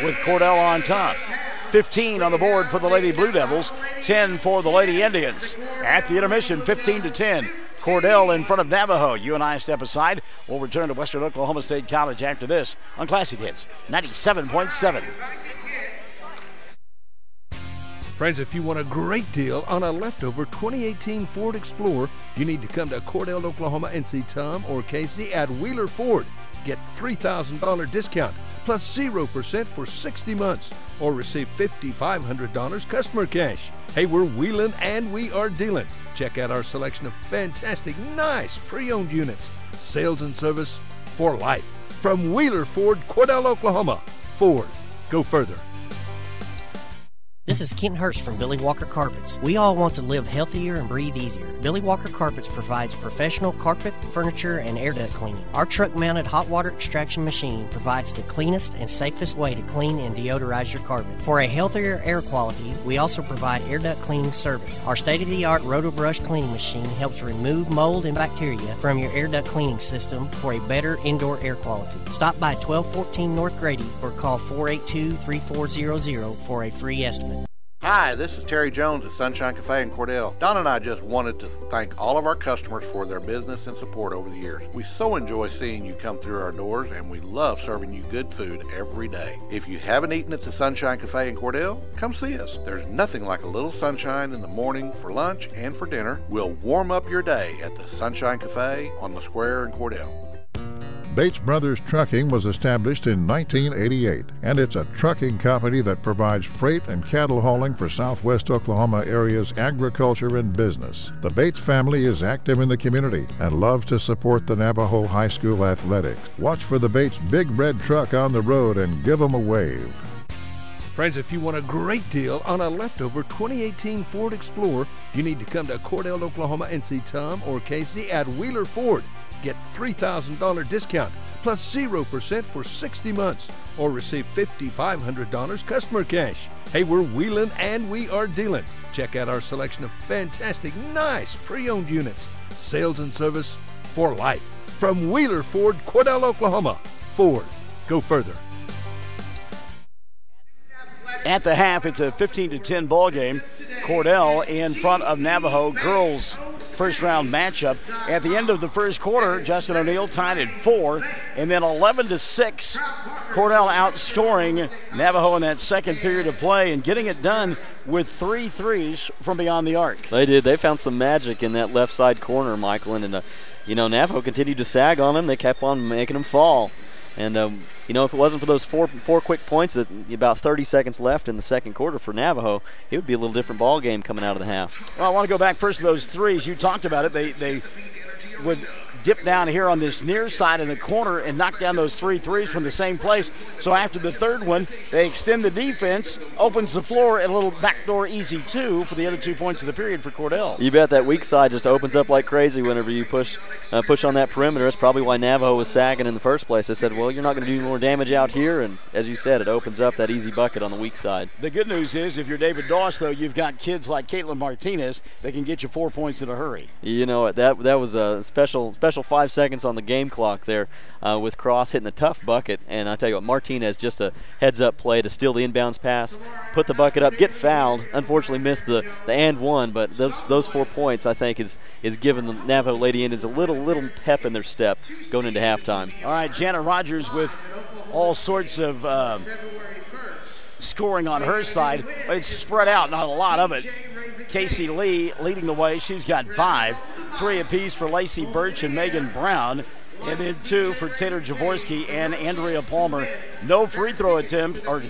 Speaker 4: with Cordell on top. 15 on the board for the Lady Blue Devils, 10 for the Lady Indians. At the intermission, 15-10. Cordell in front of Navajo. You and I step aside. We'll return to Western Oklahoma State College after this on Classic Hits 97.7.
Speaker 1: Friends, if you want a great deal on a leftover 2018 Ford Explorer, you need to come to Cordell, Oklahoma and see Tom or Casey at Wheeler Ford. Get $3,000 discount plus 0% for 60 months or receive $5,500 customer cash. Hey, we're wheeling and we are dealing. Check out our selection of fantastic, nice pre-owned units. Sales and service for life. From Wheeler Ford, Cordell, Oklahoma. Ford, go further.
Speaker 8: This is Kent Hurst from Billy Walker Carpets. We all want to live healthier and breathe easier. Billy Walker Carpets provides professional carpet, furniture, and air duct cleaning. Our truck-mounted hot water extraction machine provides the cleanest and safest way to clean and deodorize your carpet. For a healthier air quality, we also provide air duct cleaning service. Our state-of-the-art RotoBrush cleaning machine helps remove mold and bacteria from your air duct cleaning system for a better indoor air quality. Stop by 1214 North Grady or call 482-3400 for a free estimate.
Speaker 10: Hi, this is Terry Jones at Sunshine Cafe in Cordell. Don and I just wanted to thank all of our customers for their business and support over the years. We so enjoy seeing you come through our doors, and we love serving you good food every day. If you haven't eaten at the Sunshine Cafe in Cordell, come see us. There's nothing like a little sunshine in the morning for lunch and for dinner. We'll warm up your day at the Sunshine Cafe on the square in Cordell.
Speaker 11: Bates Brothers Trucking was established in 1988, and it's a trucking company that provides freight and cattle hauling for southwest Oklahoma area's agriculture and business. The Bates family is active in the community and loves to support the Navajo High School athletics. Watch for the Bates big red truck on the road and give them a wave.
Speaker 1: Friends, if you want a great deal on a leftover 2018 Ford Explorer, you need to come to Cordell, Oklahoma and see Tom or Casey at Wheeler Ford. Get $3,000 discount plus 0% for 60 months or receive $5,500 customer cash. Hey, we're wheeling and we are dealing. Check out our selection of fantastic, nice pre-owned units. Sales and service for life. From Wheeler Ford, Cordell, Oklahoma. Ford, go further.
Speaker 4: At the half, it's a 15-10 ball game. Cordell in front of Navajo girls first-round matchup. At the end of the first quarter, Justin O'Neill tied at 4, and then 11-6. Cordell outscoring Navajo in that second period of play and getting it done with 3 threes from beyond the arc.
Speaker 5: They did. They found some magic in that left side corner, Michael, and Navajo continued to sag on them. They kept on making them fall. And, if it wasn't for those four quick points, about 30 seconds left in the second quarter for Navajo, it would be a little different ball game coming out of the half.
Speaker 4: Well, I want to go back first to those threes. You talked about it. They would dip down here on this near side in the corner and knock down those 3 threes from the same place. So after the third one, they extend the defense, opens the floor, and a little backdoor easy 2 for the other 2 points of the period for Cordell.
Speaker 5: You bet that weak side just opens up like crazy whenever you push on that perimeter. That's probably why Navajo was sagging in the first place. They said, well, you're not going to do more damage out here, and as you said, it opens up that easy bucket on the weak side.
Speaker 4: The good news is if you're David Doss, though, you've got kids like Caitlin Martinez that can get you 4 points in a hurry.
Speaker 5: You know what, that was a special 5 seconds on the game clock there with Cross hitting a tough bucket, and I tell you what, Martinez just a heads-up play to steal the inbounds pass, put the bucket up, get fouled, unfortunately missed the and one, but those 4 points I think is giving the Navajo Lady Indians a little pep in their step going into halftime.
Speaker 4: All right, Janet Rogers with all sorts of scoring on her side. It's spread out, not a lot of it. Casey Lee leading the way. She's got 5. 3 apiece for Lacey Birch and Megan Brown. And then 2 for Taylor Jaworski and Andrea Palmer. No free throw attempt, or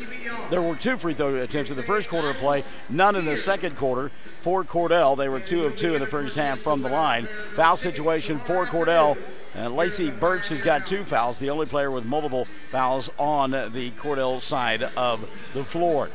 Speaker 4: there were 2 free throw attempts in the first quarter of play, none in the second quarter for Cordell. They were 2 of 2 in the first half from the line. Foul situation for Cordell. Lacey Birch has got 2 fouls, the only player with multiple fouls on the Cordell side of the floor.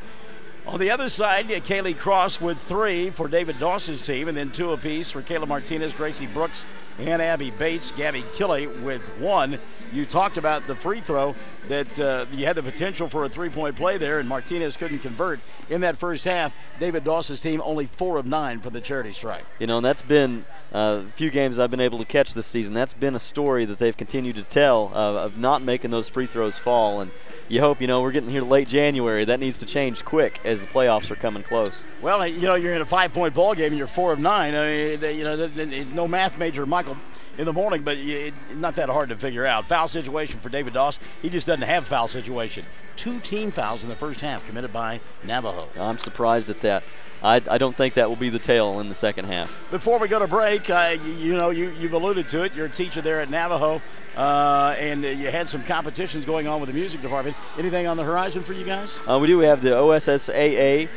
Speaker 4: On the other side, Kaylee Cross with 3 for David Dawson's team, and then 2 apiece for Kayla Martinez, Gracie Brooks, and Abby Bates. Gabby Killey with 1. You talked about the free throw that you had the potential for a 3-point play there, and Martinez couldn't convert in that first half. David Dawson's team only 4 of 9 for the charity stripe.
Speaker 5: And that's been a few games I've been able to catch this season. That's been a story that they've continued to tell of not making those free throws fall. And you hope, we're getting here late January. That needs to change quick as the playoffs are coming close.
Speaker 4: Well, you're in a 5-point ball game and you're 4 of 9. I mean, no math major, Michael, in the morning, but not that hard to figure out. Foul situation for David Doss. He just doesn't have a foul situation. 2 team fouls in the first half committed by Navajo.
Speaker 5: I'm surprised at that. I don't think that will be the tale in the second half.
Speaker 4: Before we go to break, you've alluded to it. You're a teacher there at Navajo, and you had some competitions going on with the music department. Anything on the horizon for you guys?
Speaker 5: We do. We have the OSSAA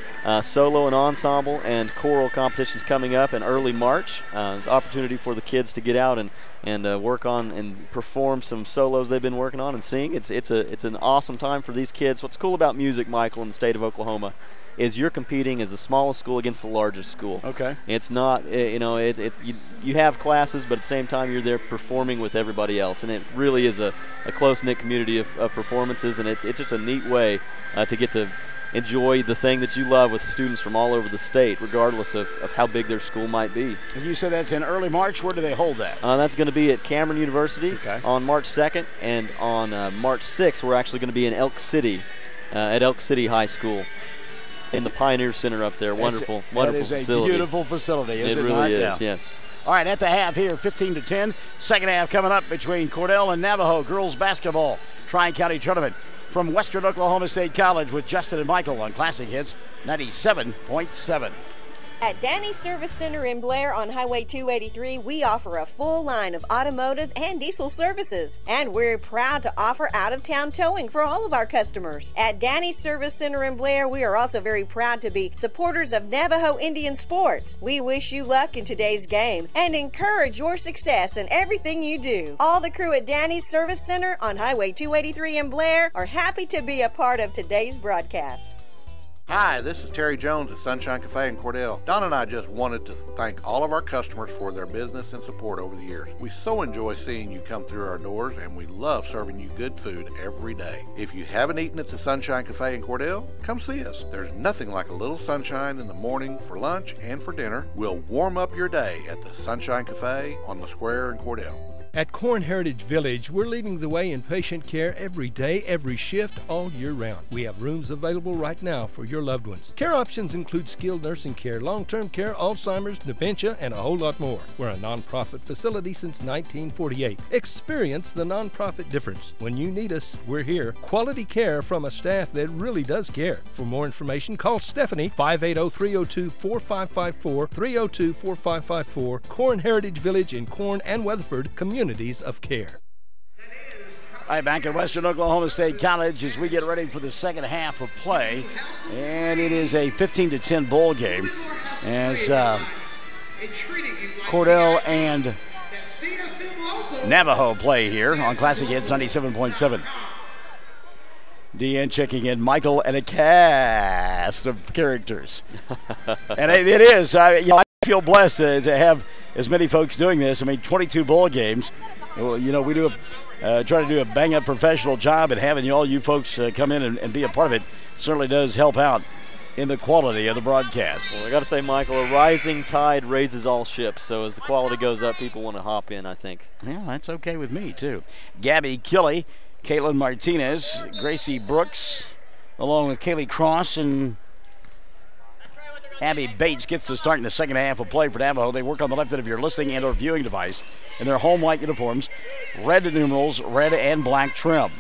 Speaker 5: solo and ensemble and choral competitions coming up in early March. There's an opportunity for the kids to get out and work on and perform some solos they've been working on and sing. It's an awesome time for these kids. What's cool about music, Michael, in the state of Oklahoma is you're competing as the smallest school against the largest school.
Speaker 4: Okay.
Speaker 5: It's not, you have classes, but at the same time you're there performing with everybody else, and it really is a close-knit community of performances, and it's just a neat way to get to enjoy the thing that you love with students from all over the state, regardless of how big their school might be.
Speaker 4: And you said that's in early March. Where do they hold that?
Speaker 5: That's going to be at Cameron University on March 2nd, and on March 6th we're actually going to be in Elk City, at Elk City High School. in the Pioneer Center up there. Wonderful facility.
Speaker 4: That is a beautiful facility, is it
Speaker 5: really
Speaker 4: not?
Speaker 5: is, yes.
Speaker 4: All right, at the half here, 15-10. Second half coming up between Cordell and Navajo girls basketball Tri-County Tournament from Western Oklahoma State College with Justin and Michael on Classic Hits 97.7.
Speaker 2: At Danny's Service Center in Blair on Highway 283, we offer a full line of automotive and diesel services. And we're proud to offer out-of-town towing for all of our customers. At Danny's Service Center in Blair, we are also very proud to be supporters of Navajo Indian sports. We wish you luck in today's game and encourage your success in everything you do. All the crew at Danny's Service Center on Highway 283 in Blair are happy to be a part of today's broadcast.
Speaker 10: Hi, this is Terry Jones at Sunshine Cafe in Cordell. Don and I just wanted to thank all of our customers for their business and support over the years. We so enjoy seeing you come through our doors, and we love serving you good food every day. If you haven't eaten at the Sunshine Cafe in Cordell, come see us. There's nothing like a little sunshine in the morning for lunch and for dinner. We'll warm up your day at the Sunshine Cafe on the square in Cordell.
Speaker 1: At Corn Heritage Village, we're leading the way in patient care every day, every shift, all year round. We have rooms available right now for your loved ones. Care options include skilled nursing care, long-term care, Alzheimer's, dementia, and a whole lot more. We're a nonprofit facility since 1948. Experience the nonprofit difference. When you need us, we're here. Quality care from a staff that really does care. For more information, call Stephanie, 580-302-4554, 302-4554, Corn Heritage Village in Corn and Weatherford, communities of care.
Speaker 4: All right, back at Western Oklahoma State College as we get ready for the second half of play. And it is a 15-10 bowl game as Cordell and Navajo play here on Classic Hits 97.7. DN checking in, Michael, and a cast of characters. And it is. I feel blessed to have as many folks doing this. I mean, 22 bowl games. Well, you know, we do try to do a bang-up professional job, and having all you folks come in and be a part of it certainly does help out in the quality of the broadcast.
Speaker 5: Well, I got to say, Michael, a rising tide raises all ships. So as the quality goes up, people want to hop in, I think.
Speaker 4: Yeah, that's okay with me, too. Gabby Killey, Caitlin Martinez, Gracie Brooks, along with Kaylee Cross and Abby Bates gets to start in the second half of play for Navajo. They work on the left end of your listening and or viewing device in their home white uniforms, red numerals, red and black trim.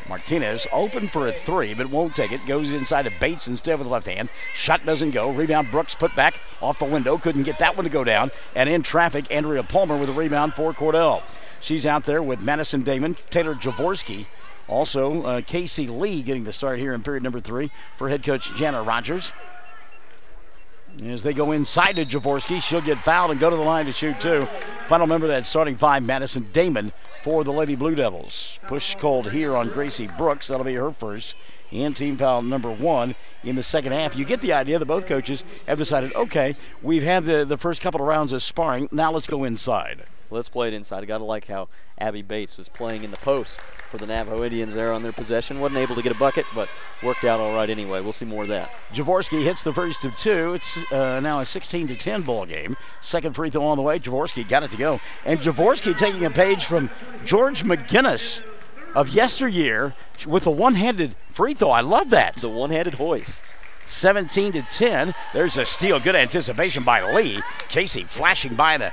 Speaker 4: Martinez open for a three, but won't take it. Goes inside to Bates instead with the left hand. Shot doesn't go. Rebound Brooks put back off the window. Couldn't get that one to go down. And in traffic, Andrea Palmer with a rebound for Cordell. She's out there with Madison Damon, Taylor Jaworski. Also, Casey Lee getting the start here in period number 3 for head coach Jana Rogers. As they go inside to Jaworski, she'll get fouled and go to the line to shoot two. Final member of that starting five, Madison Damon for the Lady Blue Devils. Push cold here on Gracie Brooks. That'll be her first. And team foul number 1 in the second half. You get the idea that both coaches have decided, okay, we've had the first couple of rounds of sparring. Now let's go inside.
Speaker 5: Let's play it inside. I got to like how Abby Bates was playing in the post for the Navajo Indians there on their possession. Wasn't able to get a bucket, but worked out all right anyway. We'll see more of that.
Speaker 4: Jaworski hits the first of two. It's now a 16-10 ball game. Second free throw on the way. Jaworski got it to go. And Jaworski taking a page from George McGinnis of yesteryear with a one-handed free throw. I love that.
Speaker 5: The one-handed hoist.
Speaker 4: 17-10. There's a steal. Good anticipation by Lee. Casey flashing by the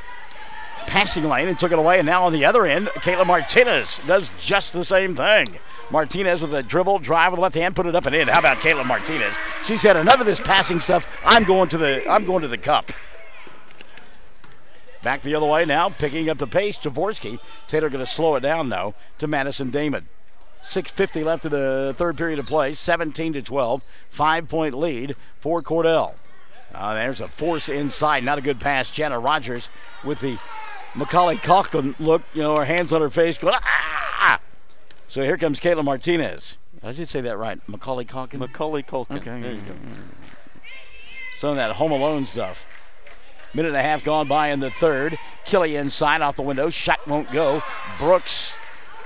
Speaker 4: passing lane and took it away, and now on the other end, Caitlin Martinez does just the same thing. Martinez with a dribble, drive with the left hand, put it up and in. How about Caitlin Martinez? She said, enough of this passing stuff. I'm going to the cup. Back the other way now, picking up the pace. Jaworski. Taylor going to slow it down though to Madison Damon. 6:50 left in the third period of play. 17-12, 5-point lead for Cordell. There's a force inside. Not a good pass. Jana Rogers with the Macaulay Culkin look, her hands on her face going, ah! So here comes Caitlin Martinez. I did say that right. Macaulay Culkin?
Speaker 5: Macaulay Culkin.
Speaker 4: Okay.
Speaker 5: There you go.
Speaker 4: Some of that Home Alone stuff. Minute and a half gone by in the third. Killey inside off the window. Shot won't go. Brooks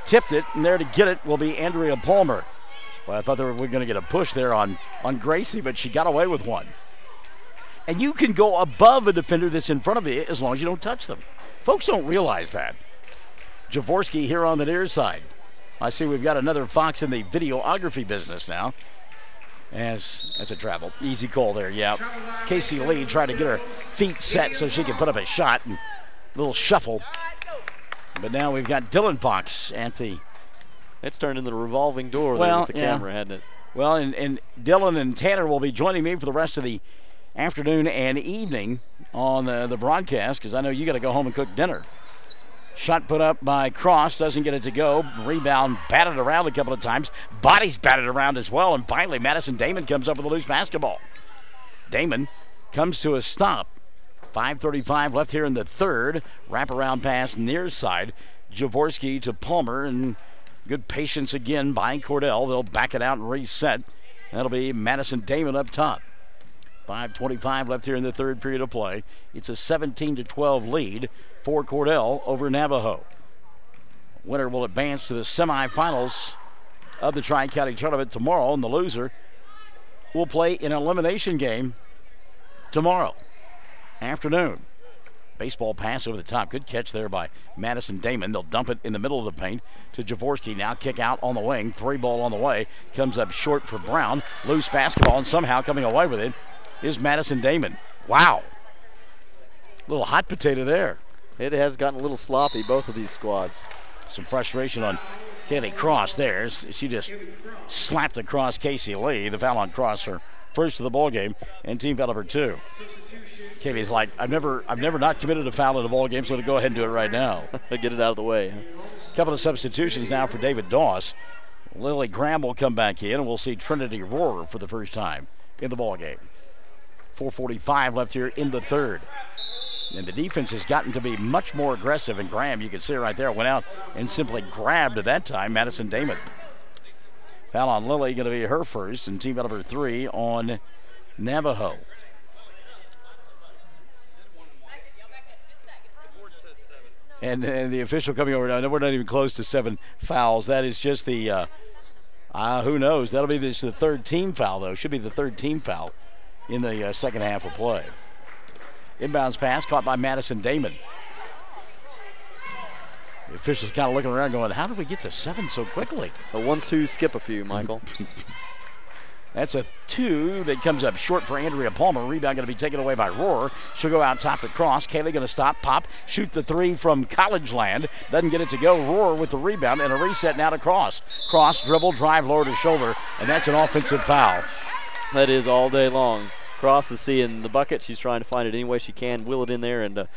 Speaker 4: tipped it, and there to get it will be Andrea Palmer. Well, I thought we were going to get a push there on Gracie, but she got away with one. And you can go above a defender that's in front of you as long as you don't touch them. Folks don't realize that. Jaworski here on the near side. I see we've got another fox in the videography business now. That's a travel. Easy call there, yeah. Casey Lee tried to get her feet set so she could put up a shot. And a little shuffle. But now we've got Dylan Fox at the...
Speaker 5: It's turned into the revolving door there with the camera, hadn't it?
Speaker 4: Well, and Dylan and Tanner will be joining me for the rest of the afternoon and evening on the broadcast, because I know you got to go home and cook dinner. Shot put up by Cross, doesn't get it to go. Rebound batted around a couple of times. Bodies batted around as well, and finally Madison Damon comes up with a loose basketball. Damon comes to a stop. 5:35 left here in the third. Wraparound pass near side. Jaworski to Palmer, and good patience again by Cordell. They'll back it out and reset. That'll be Madison Damon up top. 5:25 left here in the third period of play. It's a 17-12 lead for Cordell over Navajo. Winner will advance to the semifinals of the Tri-County Tournament tomorrow, and the loser will play an elimination game tomorrow afternoon. Baseball pass over the top. Good catch there by Madison Damon. They'll dump it in the middle of the paint to Jaworski. Now kick out on the wing. 3-ball on the way. Comes up short for Brown. Loose basketball, and somehow coming away with it is Madison Damon. Wow. Little hot potato there.
Speaker 5: It has gotten a little sloppy, both of these squads.
Speaker 4: Some frustration on Kaylee Cross there. She just slapped across Casey Lee. The foul on Cross, her first of the ball game, and team foul number 2. Kaylee's like, I've never not committed a foul in a ball game, so to go ahead and do it right now.
Speaker 5: Get it out of the way.
Speaker 4: Couple of substitutions now for David Doss. Lily Graham will come back in, and we'll see Trinity Rohrer for the first time in the ball game. 4:45 left here in the third. And the defense has gotten to be much more aggressive, and Graham, you can see right there, went out and simply grabbed at that time Madison Damon. Foul on Lily, going to be her first, and team foul number 3 on Navajo. And the official coming over now, we're not even close to 7 fouls. That is just the, who knows? That'll be the third team foul, though. Should be the third team foul in the second half of play. Inbounds pass caught by Madison Damon. The officials kind of looking around going, how did we get to 7 so quickly?
Speaker 5: The 1-2 skip a few, Michael.
Speaker 4: That's a 2 that comes up short for Andrea Palmer. Rebound going to be taken away by Rohrer. She'll go out top to Cross. Kaylee going to stop, pop, shoot the 3 from College Land. Doesn't get it to go. Rohrer with the rebound and a reset now to Cross. Cross, dribble, drive, lower to shoulder, and that's an offensive foul.
Speaker 5: That is all day long. Cross is seeing the bucket. She's trying to find it any way she can, wheel it in there, and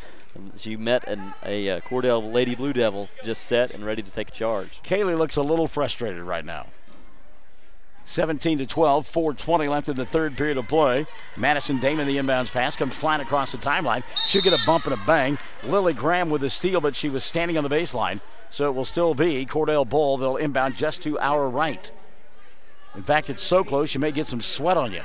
Speaker 5: she met a Cordell Lady Blue Devil just set and ready to take a charge.
Speaker 4: Kaylee looks a little frustrated right now. 17-12, 4:20 left in the third period of play. Madison Damon, the inbounds pass, comes flying across the timeline. She'll get a bump and a bang. Lily Graham with the steal, but she was standing on the baseline, so it will still be Cordell Bull. They'll inbound just to our right. In fact, it's so close you may get some sweat on you.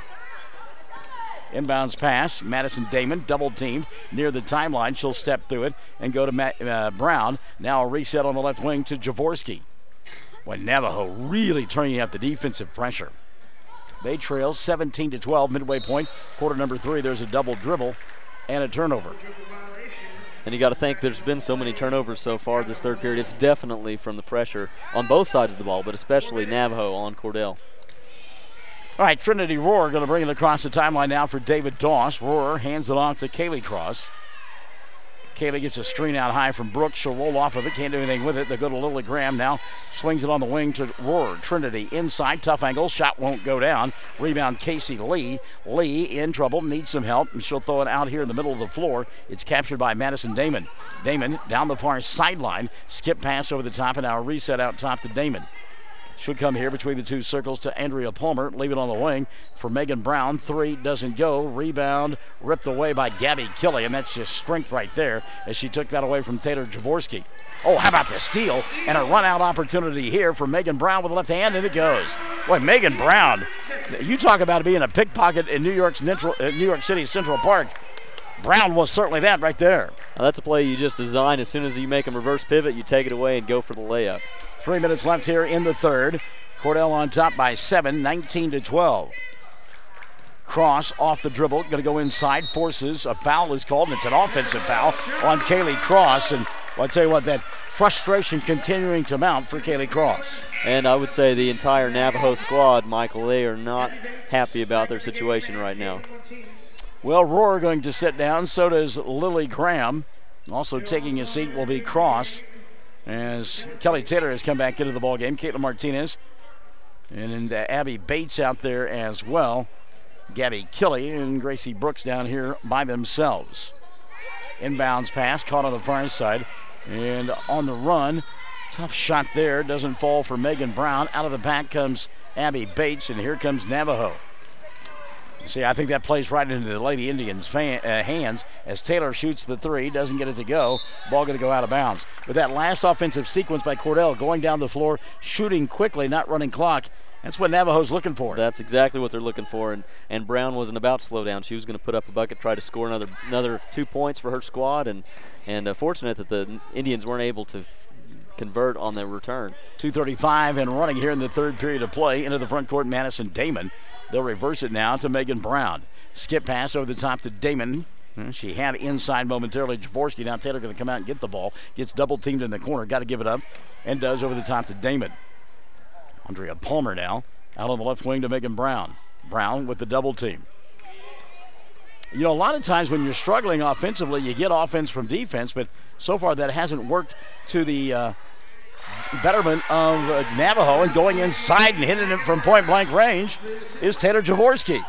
Speaker 4: Inbounds pass, Madison Damon, double teamed near the timeline. She'll step through it and go to Brown. Now a reset on the left wing to Jaworski. When Navajo really turning up the defensive pressure. They trail 17-12, midway point. Quarter number 3, there's a double dribble and a turnover.
Speaker 5: And you got to think there's been so many turnovers so far this third period. It's definitely from the pressure on both sides of the ball, but especially Navajo on Cordell.
Speaker 4: All right, Trinity Rohrer going to bring it across the timeline now for David Doss. Rohrer hands it off to Kaylee Cross. Kaylee gets a screen out high from Brooks. She'll roll off of it. Can't do anything with it. They go to Lily Graham now. Swings it on the wing to Rohrer. Trinity inside. Tough angle. Shot won't go down. Rebound Casey Lee. Lee in trouble. Needs some help. And she'll throw it out here in the middle of the floor. It's captured by Madison Damon. Damon down the far sideline. Skip pass over the top and now a reset out top to Damon. Should come here between the two circles to Andrea Palmer. Leave it on the wing for Megan Brown. 3 doesn't go. Rebound ripped away by Gabby Killian. That's just strength right there as she took that away from Taylor Jaworski. Oh, how about the steal and a run-out opportunity here for Megan Brown with the left hand, and it goes. Boy, Megan Brown, you talk about being a pickpocket in New York City Central Park. Brown was certainly that right there.
Speaker 5: Now that's a play you just design. As soon as you make a reverse pivot, you take it away and go for the layup.
Speaker 4: 3 minutes left here in the third. Cordell on top by 7, 19-12. Cross off the dribble, going to go inside, forces, a foul is called, and it's an offensive foul on Kaylee Cross. And I'll tell you what, that frustration continuing to mount for Kaylee Cross.
Speaker 5: And I would say the entire Navajo squad, Michael, they are not happy about their situation right now.
Speaker 4: Well, Rohr going to sit down. So does Lily Graham. Also taking a seat will be Cross, as Kelly Taylor has come back into the ball game. Caitlin Martinez and Abby Bates out there as well. Gabby Killey and Gracie Brooks down here by themselves. Inbounds pass caught on the far side and on the run. Tough shot there. Doesn't fall for Megan Brown. Out of the pack comes Abby Bates, and here comes Navajo. See, I think that plays right into the Lady Indians' hands as Taylor shoots the three, doesn't get it to go. Ball going to go out of bounds. But that last offensive sequence by Cordell, going down the floor, shooting quickly, not running clock, that's what Navajo's looking for.
Speaker 5: That's exactly what they're looking for, and Brown wasn't about to slow down. She was going to put up a bucket, try to score another 2 points for her squad, and fortunate that the Indians weren't able to convert on their return.
Speaker 4: 2:35 and running here in the third period of play. Into the front court, Madison Damon. They'll reverse it now to Megan Brown. Skip pass over the top to Damon. She had inside momentarily. Jaworski. Now Taylor going to come out and get the ball. Gets double teamed in the corner. Got to give it up. And does over the top to Damon. Andrea Palmer now out on the left wing to Megan Brown. Brown with the double team. You know, a lot of times when you're struggling offensively, you get offense from defense, but so far that hasn't worked to the betterment of Navajo, and going inside and hitting it from point-blank range is Taylor Jaworski.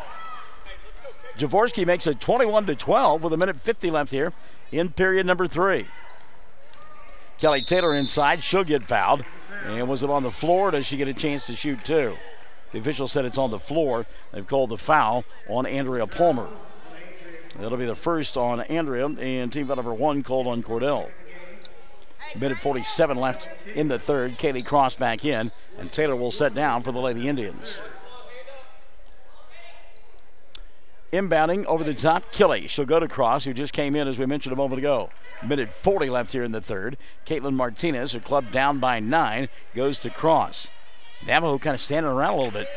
Speaker 4: Jaworski makes it 21-12 with 1:50 left here in period number 3. Kelly Taylor inside. She'll get fouled. And was it on the floor, or does she get a chance to shoot too? The official said it's on the floor. They've called the foul on Andrea Palmer. That'll be the first on Andrea, and team foul number 1 called on Cordell. 1:47 left in the third. Kaylee Cross back in, and Taylor will set down for the Lady Indians. Inbounding over the top, Killey. She'll go to Cross, who just came in as we mentioned a moment ago. 1:40 left here in the third. Caitlin Martinez, her club down by 9, goes to Cross. Navajo kind of standing around a little bit.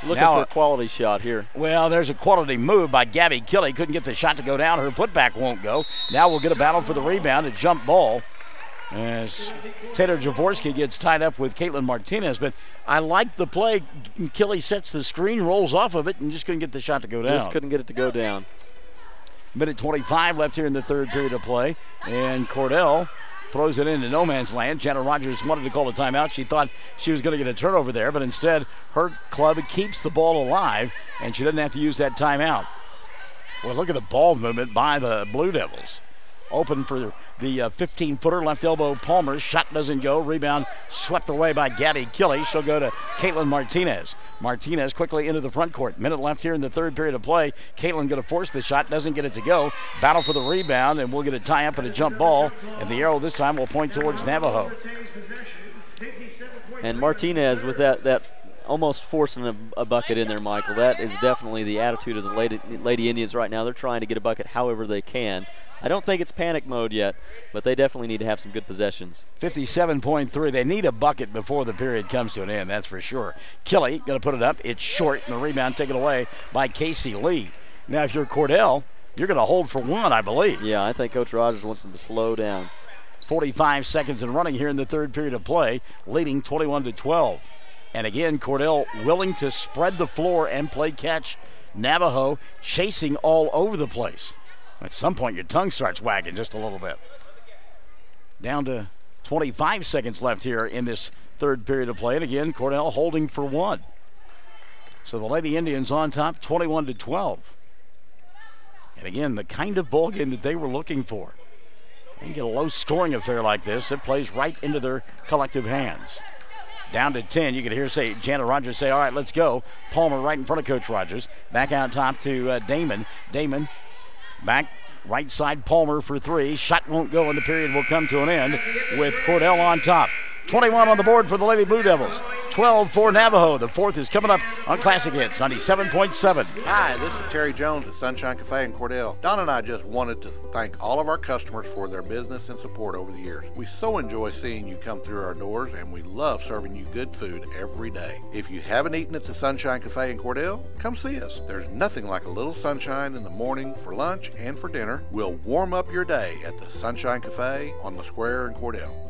Speaker 5: Looking for a quality shot here.
Speaker 4: Well, there's a quality move by Gabby Killey. Couldn't get the shot to go down. Her putback won't go. Now we'll get a battle for the rebound, a jump ball, as Taylor Jaworski gets tied up with Caitlin Martinez. But I like the play. Killey sets the screen, rolls off of it, and just couldn't get the shot to go down.
Speaker 5: Just couldn't get it to go down.
Speaker 4: 1:25 left here in the third period of play. And Cordell throws it into no man's land. Jenna Rogers wanted to call a timeout. She thought she was going to get a turnover there, but instead her club keeps the ball alive, and she doesn't have to use that timeout. Well, look at the ball movement by the Blue Devils. Open for the 15-footer, left elbow Palmer. Shot doesn't go. Rebound swept away by Gabby Killey. She'll go to Caitlin Martinez. Martinez quickly into the front court. Minute left here in the third period of play. Caitlin going to force the shot. Doesn't get it to go. Battle for the rebound, and we'll get a tie-up and a jump ball. And the arrow this time will point towards Navajo.
Speaker 5: And Martinez with that almost forcing a bucket in there, Michael. That is definitely the attitude of the Lady Indians right now. They're trying to get a bucket however they can. I don't think it's panic mode yet, but they definitely need to have some good possessions.
Speaker 4: 57.3. They need a bucket before the period comes to an end, that's for sure. Killey going to put it up. It's short, and the rebound taken away by Casey Lee. Now, if you're Cordell, you're going to hold for 1, I believe.
Speaker 5: Yeah, I think Coach Rogers wants them to slow down.
Speaker 4: 45 seconds and running here in the third period of play, leading 21-12. And again, Cordell willing to spread the floor and play catch. Navajo chasing all over the place. At some point, your tongue starts wagging just a little bit. Down to 25 seconds left here in this third period of play. And again, Cordell holding for 1. So the Lady Indians on top, 21-12. And again, the kind of ball game that they were looking for. They can get a low-scoring affair like this. It plays right into their collective hands. Down to 10. You can hear Jana Rogers say, all right, let's go. Palmer right in front of Coach Rogers. Back out top to Damon. Damon back right side, Palmer for 3. Shot won't go, and the period will come to an end with Cordell on top. 21 on the board for the Lady Blue Devils. 12 for Navajo. The fourth is coming up on Classic Hits 97.7.
Speaker 10: Hi, this is Terry Jones at Sunshine Cafe in Cordell. Don and I just wanted to thank all of our customers for their business and support over the years. We so enjoy seeing you come through our doors, and we love serving you good food every day. If you haven't eaten at the Sunshine Cafe in Cordell, come see us. There's nothing like a little sunshine in the morning for lunch and for dinner. We'll warm up your day at the Sunshine Cafe on the square in Cordell.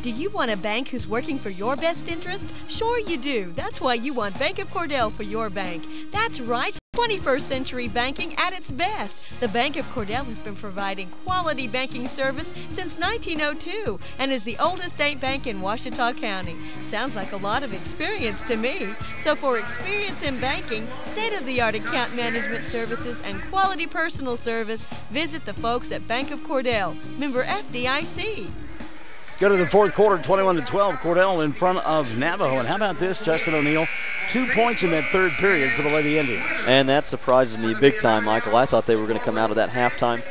Speaker 2: Do you want a bank who's working for your best interest? Sure you do. That's why you want Bank of Cordell for your bank. That's right. 21st century banking at its best. The Bank of Cordell has been providing quality banking service since 1902 and is the oldest state bank in Ouachita County. Sounds like a lot of experience to me. So for experience in banking, state-of-the-art account management services, and quality personal service, visit the folks at Bank of Cordell, member FDIC.
Speaker 4: Go to the fourth quarter, 21-12. Cordell in front of Navajo. And how about this, Justin O'Neill? 2 points in that third period for the Lady Indians.
Speaker 5: And that surprises me big time, Michael. I thought they were going to come out of that halftime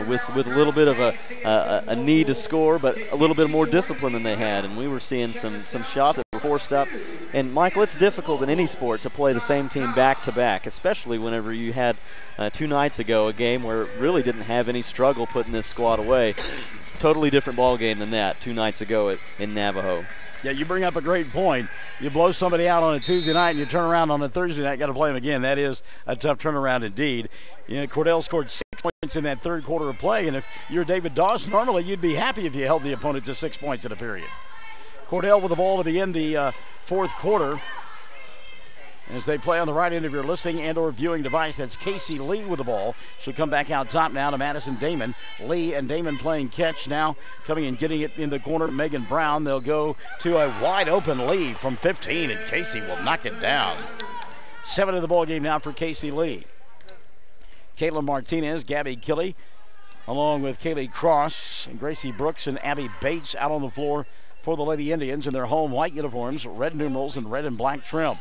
Speaker 5: with a little bit of a need to score, but a little bit more discipline than they had. And we were seeing some shots that were forced up. And, Michael, it's difficult in any sport to play the same team back-to-back, especially whenever you had 2 nights ago a game where it really didn't have any struggle putting this squad away. Totally different ball game than that 2 nights ago in Navajo.
Speaker 4: Yeah, you bring up a great point. You blow somebody out on a Tuesday night and you turn around on a Thursday night, got to play them again. That is a tough turnaround indeed. You know, Cordell scored 6 points in that third quarter of play, and if you're David Dawson, normally you'd be happy if you held the opponent to 6 points in a period. Cordell with the ball to begin the fourth quarter. As they play on the right end of your listening and or viewing device, that's Casey Lee with the ball. She'll come back out top now to Madison Damon. Lee and Damon playing catch now, coming and getting it in the corner. Megan Brown, they'll go to a wide open Lee from 15, and Casey will knock it down. 7 in the ball game now for Casey Lee. Caitlin Martinez, Gabby Killey, along with Kaylee Cross and Gracie Brooks and Abby Bates out on the floor for the Lady Indians in their home white uniforms, red numerals and red and black trim.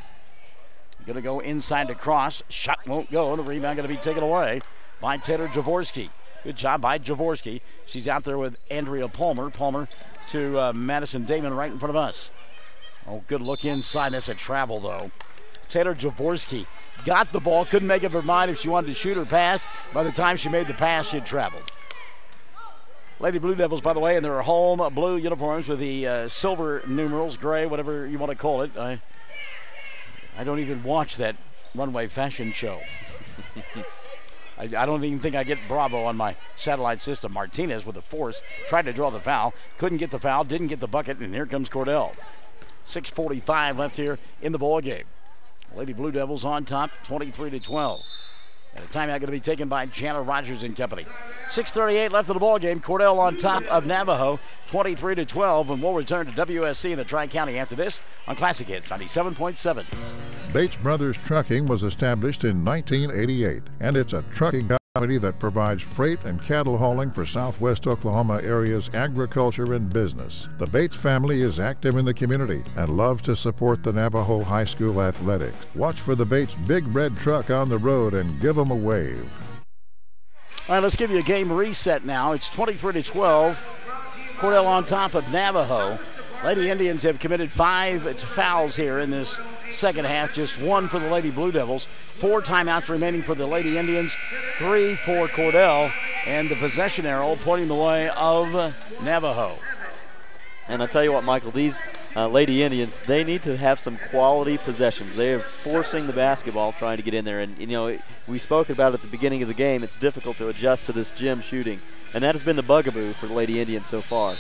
Speaker 4: Going to go inside to Cross. Shot won't go. The rebound going to be taken away by Taylor Jaworski. Good job by Jaworski. She's out there with Andrea Palmer. Palmer to Madison Damon right in front of us. Oh, good look inside. That's a travel, though. Taylor Jaworski got the ball. Couldn't make up her mind if she wanted to shoot or pass. By the time she made the pass, she had traveled. Lady Blue Devils, by the way, in their home blue uniforms with the silver numerals, gray, whatever you want to call it. I don't even watch that runway fashion show. I don't even think I get Bravo on my satellite system. Martinez with the force, tried to draw the foul, couldn't get the foul, didn't get the bucket, and here comes Cordell. 6:45 left here in the ball game. Lady Blue Devils on top, 23-12. And a timeout going to be taken by Jana Rogers and company. 6:38 left in the ball game. Cordell on top of Navajo, 23-12, and we'll return to WSC in the Tri-County after this on Classic Hits 97.7.
Speaker 11: Bates Brothers Trucking was established in 1988, and it's a trucking company that provides freight and cattle hauling for Southwest Oklahoma area's agriculture and business. The Bates family is active in the community and loves to support the Navajo High School athletics. Watch for the Bates big red truck on the road and give them a wave.
Speaker 4: All right, let's give you a game reset now. It's 23-12. Cordell on top of Navajo. Lady Indians have committed 5 fouls here in this second half, just 1 for the Lady Blue Devils. 4 timeouts remaining for the Lady Indians, 3 for Cordell, and the possession arrow pointing the way of Navajo.
Speaker 5: And I tell you what, Michael, these Lady Indians, they need to have some quality possessions. They are forcing the basketball, trying to get in there. And, you know, we spoke about at the beginning of the game, it's difficult to adjust to this gym shooting. And that has been the bugaboo for the Lady Indians so far.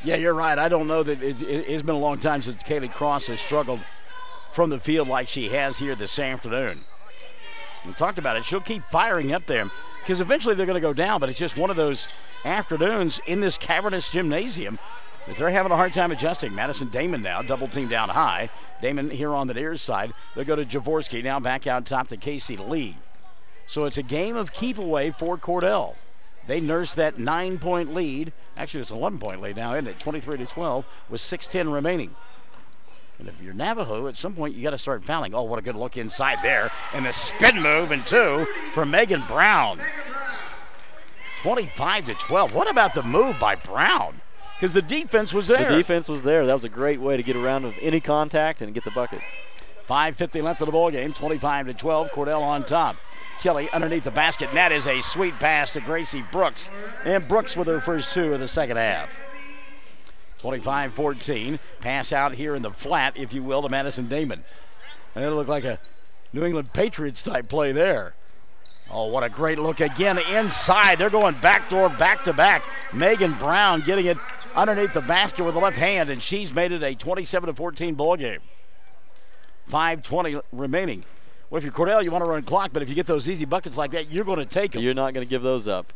Speaker 4: Yeah, you're right. I don't know that it's been a long time since Kaylee Cross has struggled from the field like she has here this afternoon. We talked about it. She'll keep firing up there because eventually they're going to go down, but it's just one of those afternoons in this cavernous gymnasium that they're having a hard time adjusting. Madison Damon now, double team down high. Damon here on the near side. They'll go to Jaworski, now back out top to Casey Lee. So it's a game of keep away for Cordell. They nursed that 9-point lead. Actually, it's an 11-point lead now, isn't it? 23-12 with 6:10 remaining. And if you're Navajo, at some point you got to start fouling. Oh, what a good look inside there. And the spin move and 2 for Megan Brown. 25-12. What about the move by Brown? because the defense was there.
Speaker 5: The defense was there. That was a great way to get around of any contact and get the bucket.
Speaker 4: 5:50 left of the ball game, 25-12. Cordell on top. Kelly underneath the basket, and that is a sweet pass to Gracie Brooks. And Brooks with her first 2 of the second half. 25-14. Pass out here in the flat, if you will, to Madison Damon. And it looked like a New England Patriots type play there. Oh, what a great look again inside. They're going backdoor back-to-back. Megan Brown getting it underneath the basket with the left hand, and she's made it a 27-14 ball game. 5:20 remaining. Well, if you're Cordell, you want to run clock, but if you get those easy buckets like that, you're going to take them.
Speaker 5: You're not going to give those up.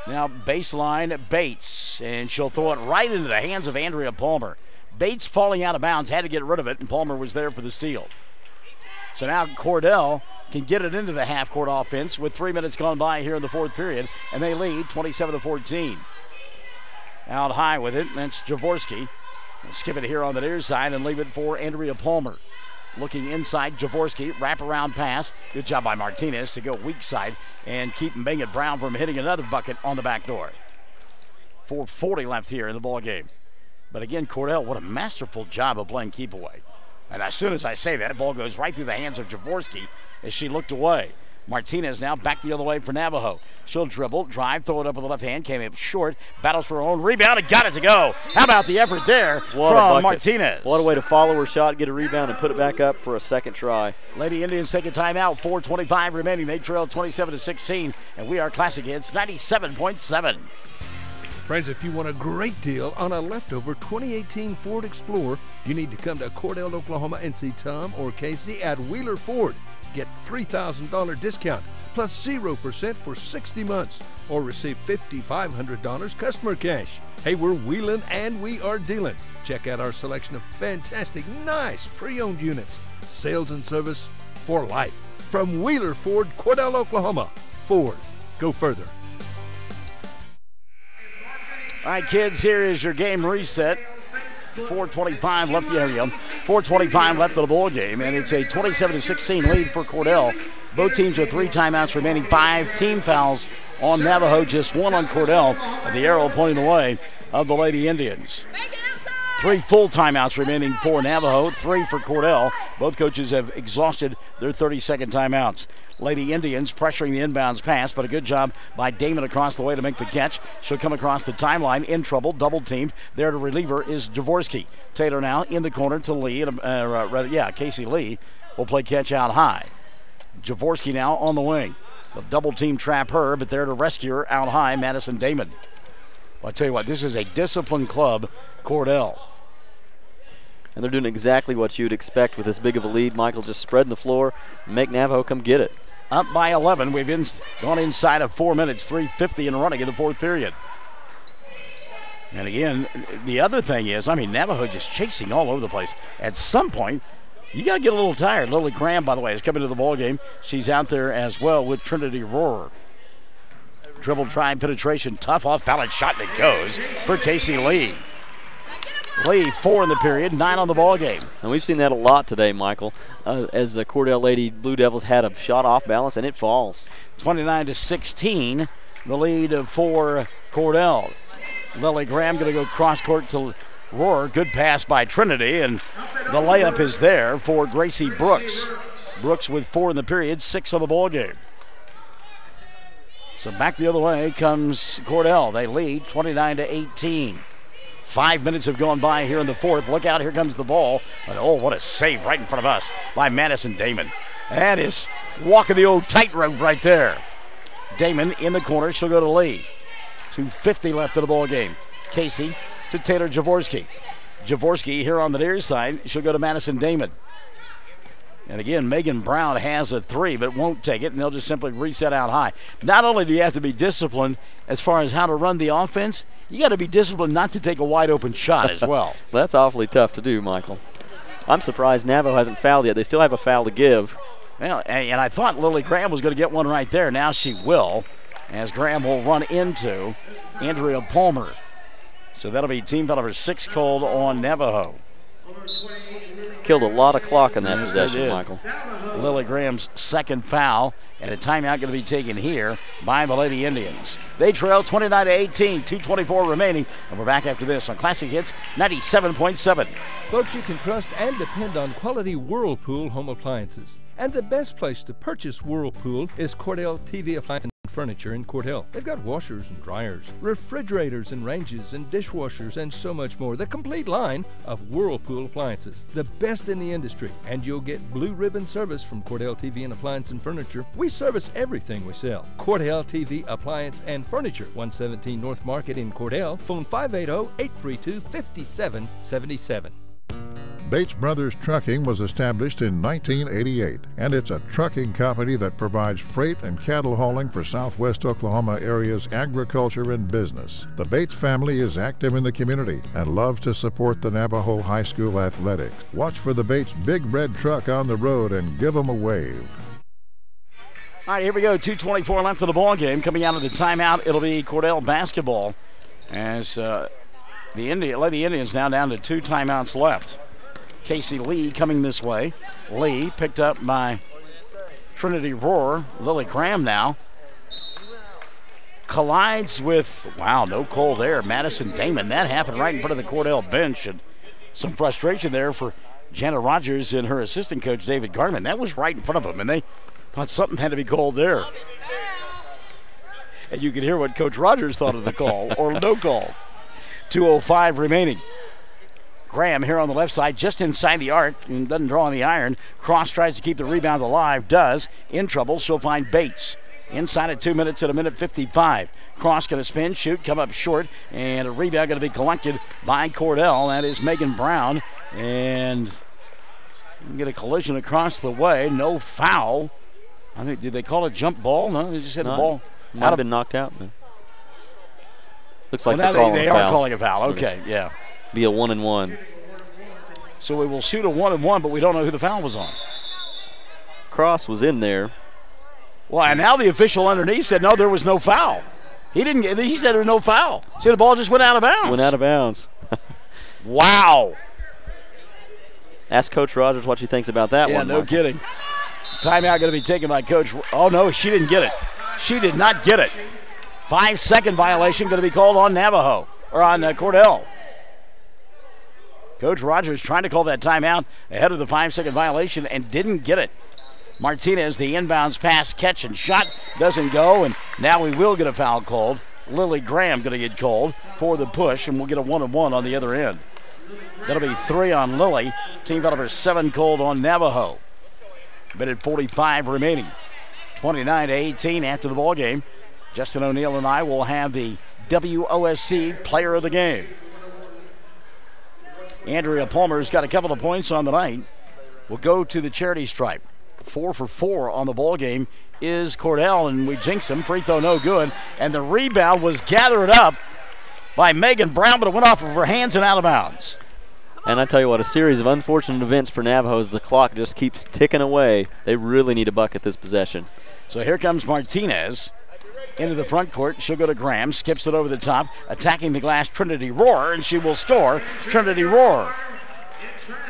Speaker 4: Now baseline Bates, and she'll throw it right into the hands of Andrea Palmer. Bates falling out of bounds, had to get rid of it, and Palmer was there for the steal. So now Cordell can get it into the half-court offense with 3 minutes gone by here in the fourth period, and they lead 27-14. Out high with it, that's Jaworski. We'll skip it here on the near side and leave it for Andrea Palmer. Looking inside, Jaworski, wraparound pass. Good job by Martinez to go weak side and keep Megan Brown from hitting another bucket on the back door. 4:40 left here in the ball game. But again, Cordell, what a masterful job of playing keep away. And as soon as I say that, the ball goes right through the hands of Jaworski as she looked away. Martinez now back the other way for Navajo. She'll dribble, drive, throw it up with the left hand, came up short, battles for her own rebound, and got it to go. How about the effort there from Martinez?
Speaker 5: What a way to follow her shot, get a rebound, and put it back up for a second try.
Speaker 4: Lady Indians take a timeout, 4:25 remaining. They trail 27-16, and we are Classic Hits 97.7.
Speaker 1: Friends, if you want a great deal on a leftover 2018 Ford Explorer, you need to come to Cordell, Oklahoma and see Tom or Casey at Wheeler Ford. Get $3,000 discount plus 0% for 60 months or receive $5,500 customer cash. Hey, we're wheeling and we are dealing. Check out our selection of fantastic, nice pre-owned units. Sales and service for life. From Wheeler Ford, Cordell, Oklahoma. Ford, go further.
Speaker 4: All right, kids, here is your game reset. 4:25 left the area. 4:25 left of the ball game, and it's a 27-16 lead for Cordell. Both teams with 3 timeouts remaining, 5 team fouls on Navajo, just 1 on Cordell, and the arrow pointing the way of the Lady Indians. 3 full timeouts remaining for Navajo, 3 for Cordell. Both coaches have exhausted their 30-second timeouts. Lady Indians pressuring the inbounds pass, but a good job by Damon across the way to make the catch. She'll come across the timeline in trouble, double-teamed. There to relieve her is Jaworski. Taylor now in the corner to Lee, Casey Lee will play catch out high. Jaworski now on the wing. The double-team trap her, but there to rescue her out high, Madison Damon. Well, I tell you what, this is a disciplined club, Cordell.
Speaker 5: And they're doing exactly what you'd expect with this big of a lead. Michael just spreading the floor, make Navajo come get it.
Speaker 4: Up by 11. We've gone inside of 4 minutes, 3:50 and running in the fourth period. And again, the other thing is, Navajo just chasing all over the place. At some point, you got to get a little tired. Lily Graham, by the way, is coming to the ball game. She's out there as well with Trinity Rohrer. Dribble, try, penetration, tough off-balance shot, and it goes for Casey Lee. Lee, 4 in the period, 9 on the ball game.
Speaker 5: And we've seen that a lot today, Michael, as the Cordell Lady Blue Devils had a shot off balance, and it falls.
Speaker 4: 29-16, the lead for Cordell. Lily Graham going to go cross-court to Rohrer. Good pass by Trinity, and the layup is there for Gracie Brooks. Brooks with 4 in the period, 6 on the ball game. So back the other way comes Cordell. They lead 29-18. 5 minutes have gone by here in the fourth. Look out, here comes the ball. And oh, what a save right in front of us by Madison Damon. That is walking the old tightrope right there. Damon in the corner, she'll go to Lee. 2:50 left of the ball game. Casey to Taylor Jaworski. Jaworski here on the near side, she'll go to Madison Damon. And again, Megan Brown has a 3, but won't take it, and they'll just simply reset out high. Not only do you have to be disciplined as far as how to run the offense, you got to be disciplined not to take a wide-open shot as well.
Speaker 5: That's awfully tough to do, Michael. I'm surprised Navajo hasn't fouled yet. They still have a foul to give.
Speaker 4: Well, and I thought Lily Graham was going to get one right there. Now she will, as Graham will run into Andrea Palmer. So that'll be team foul number 6 called on Navajo.
Speaker 5: killed a lot of clock in that
Speaker 4: Yes,
Speaker 5: possession, Michael.
Speaker 4: Lily Graham's second foul, and a timeout going to be taken here by the Lady Indians. They trail 29-18, 2:24 remaining, and we're back after this on Classic Hits 97.7.
Speaker 1: Folks, you can trust and depend on quality Whirlpool home appliances. And the best place to purchase Whirlpool is Cordell TV Appliance and Furniture in Cordell. They've got washers and dryers, refrigerators and ranges and dishwashers and so much more. The complete line of Whirlpool appliances. The best in the industry. And you'll get blue ribbon service from Cordell TV and Appliance and Furniture. We service everything we sell. Cordell TV Appliance and Furniture, 117 North Market in Cordell. Phone 580-832-5777.
Speaker 11: Bates Brothers Trucking was established in 1988, and it's a trucking company that provides freight and cattle hauling for Southwest Oklahoma area's agriculture and business. The Bates family is active in the community and loves to support the Navajo High School athletics. Watch for the Bates big red truck on the road and give them a wave.
Speaker 4: All right, here we go. 2:24 left of the ball game. Coming out of the timeout, it'll be Cordell basketball as the Lady Indians now down to 2 timeouts left. Casey Lee coming this way. Lee picked up by Trinity Rohr. Lily Graham now collides with, wow, no call there, Madison Damon. That happened right in front of the Cordell bench, and some frustration there for Jana Rogers and her assistant coach David Garman. That was right in front of them, and they thought something had to be called there. And you could hear what Coach Rogers thought of the call, or no call. 2:05 remaining. Graham here on the left side, just inside the arc, and doesn't draw on the iron. Cross tries to keep the rebound alive, does. In trouble, she'll find Bates. Inside at 2 minutes at a minute 55. Cross going to spin, shoot, come up short, and a rebound going to be collected by Cordell. That is Megan Brown, and get a collision across the way. No foul. I think, did they call it jump ball? No, they just hit the ball.
Speaker 5: Might have been knocked out. Looks like
Speaker 4: well,
Speaker 5: they
Speaker 4: are calling a foul. Okay, yeah.
Speaker 5: Be a 1-and-1.
Speaker 4: So we will shoot a 1-and-1, but we don't know who the foul was on.
Speaker 5: Cross was in there.
Speaker 4: Well, and now the official underneath said no, there was no foul. He said there was no foul. See, the ball just went out of bounds.
Speaker 5: Went out of bounds.
Speaker 4: Wow.
Speaker 5: Ask Coach Rogers what she thinks about that one.
Speaker 4: Yeah, no kidding. Timeout going to be taken by Coach. Oh, no, she didn't get it. She did not get it. 5-second violation going to be called on Navajo, or on Cordell. Coach Rogers trying to call that timeout ahead of the 5-second violation and didn't get it. Martinez, the inbounds pass, catch, and shot doesn't go, and now we will get a foul called. Lily Graham going to get called for the push, and we'll get a 1-and-1 on the other end. That'll be 3 on Lily. Team foul number 7 called on Navajo. Minute 45 remaining. 29-18 after the ball game. Justin O'Neill and I will have the WOSC Player of the Game. Andrea Palmer's got a couple of points on the night. We'll go to the charity stripe. 4 for 4 on the ball game is Cordell, and we jinxed him. Free throw no good. And the rebound was gathered up by Megan Brown, but it went off of her hands and out of bounds.
Speaker 5: And I tell you what, a series of unfortunate events for Navajo as the clock just keeps ticking away. They really need a bucket this possession.
Speaker 4: So here comes Martinez into the front court. She'll go to Graham, skips it over the top, attacking the glass, Trinity Rohr, and she will score. Trinity Rohr.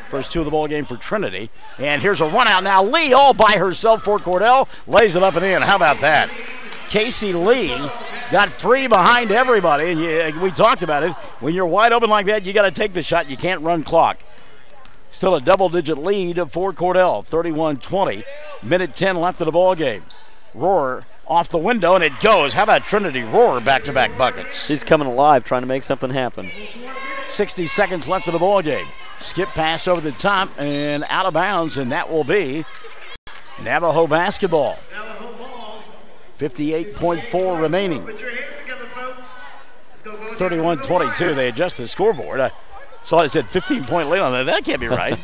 Speaker 4: First 2 of the ball game for Trinity. And here's a run out now. Lee all by herself for Cordell. Lays it up and in. How about that? Casey Lee got 3 behind everybody. And we talked about it. When you're wide open like that, you got to take the shot. You can't run clock. Still a double-digit lead for Cordell. 31-20. Minute 10 left of the ball game. Rohr off the window, and it goes. How about Trinity Rohr back-to-back buckets?
Speaker 5: She's coming alive, trying to make something happen.
Speaker 4: 60 seconds left of the ball game. Skip pass over the top and out of bounds, and that will be Navajo basketball. 58.4 remaining. 31-22. They adjust the scoreboard. I saw it said 15-point lead on that. That can't be right.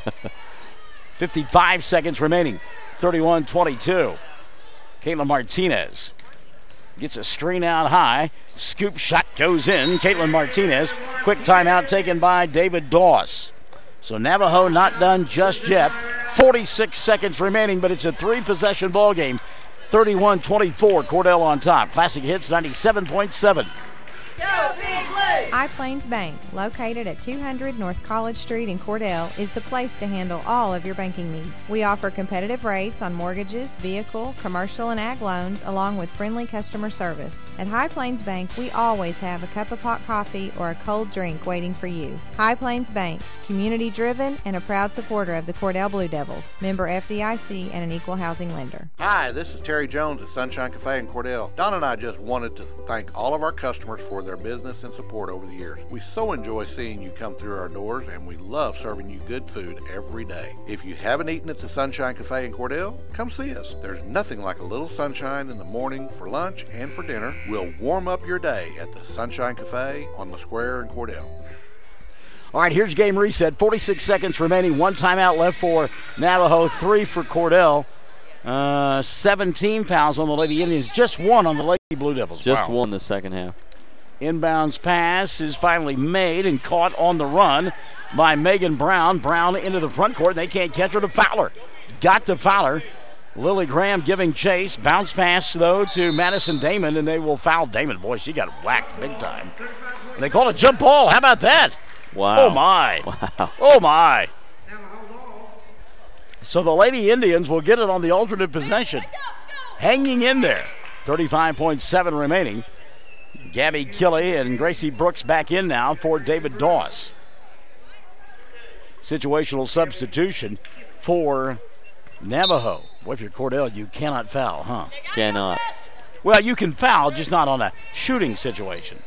Speaker 4: 55 seconds remaining. 31-22. Caitlin Martinez gets a screen out high. Scoop shot goes in. Caitlin Martinez. Quick timeout taken by David Doss. So Navajo not done just yet. 46 seconds remaining, but it's a 3-possession ball game. 31-24, Cordell on top. Classic Hits 97.7.
Speaker 12: Go Big Blue!
Speaker 9: High Plains Bank, located at 200 North College Street in Cordell, is the place to handle all of your banking needs. We offer competitive rates on mortgages, vehicle, commercial, and ag loans, along with friendly customer service. At High Plains Bank, we always have a cup of hot coffee or a cold drink waiting for you. High Plains Bank, community-driven and a proud supporter of the Cordell Blue Devils, member FDIC and an equal housing lender.
Speaker 10: Hi, this is Terry Jones at Sunshine Cafe in Cordell. Don and I just wanted to thank all of our customers for their business and support over the years. We so enjoy seeing you come through our doors, and we love serving you good food every day. If you haven't eaten at the Sunshine Cafe in Cordell, come see us. There's nothing like a little sunshine in the morning for lunch and for dinner. We'll warm up your day at the Sunshine Cafe on the square in Cordell.
Speaker 4: All right, here's game reset. 46 seconds remaining. One timeout left for Navajo, 3 for Cordell. 17 fouls on the Lady Indians, just 1 on the Lady Blue Devils.
Speaker 5: Just 1 the second half.
Speaker 4: Inbounds pass is finally made and caught on the run by Megan Brown. Brown into the front court. They can't catch her to Fowler. Got to Fowler. Lily Graham giving chase. Bounce pass, though, to Madison Damon, and they will foul Damon. Boy, she got whacked big time. And they call it jump ball. How about that?
Speaker 5: Wow.
Speaker 4: Oh, my.
Speaker 5: Wow.
Speaker 4: Oh, my. So the Lady Indians will get it on the alternate possession. Hanging in there. 35.7 remaining. Gabby Killey and Gracie Brooks back in now for David Doss. Situational substitution for Navajo. Boy, if you're Cordell, you cannot foul, huh?
Speaker 5: Cannot.
Speaker 4: Well, you can foul, just not on a shooting situation.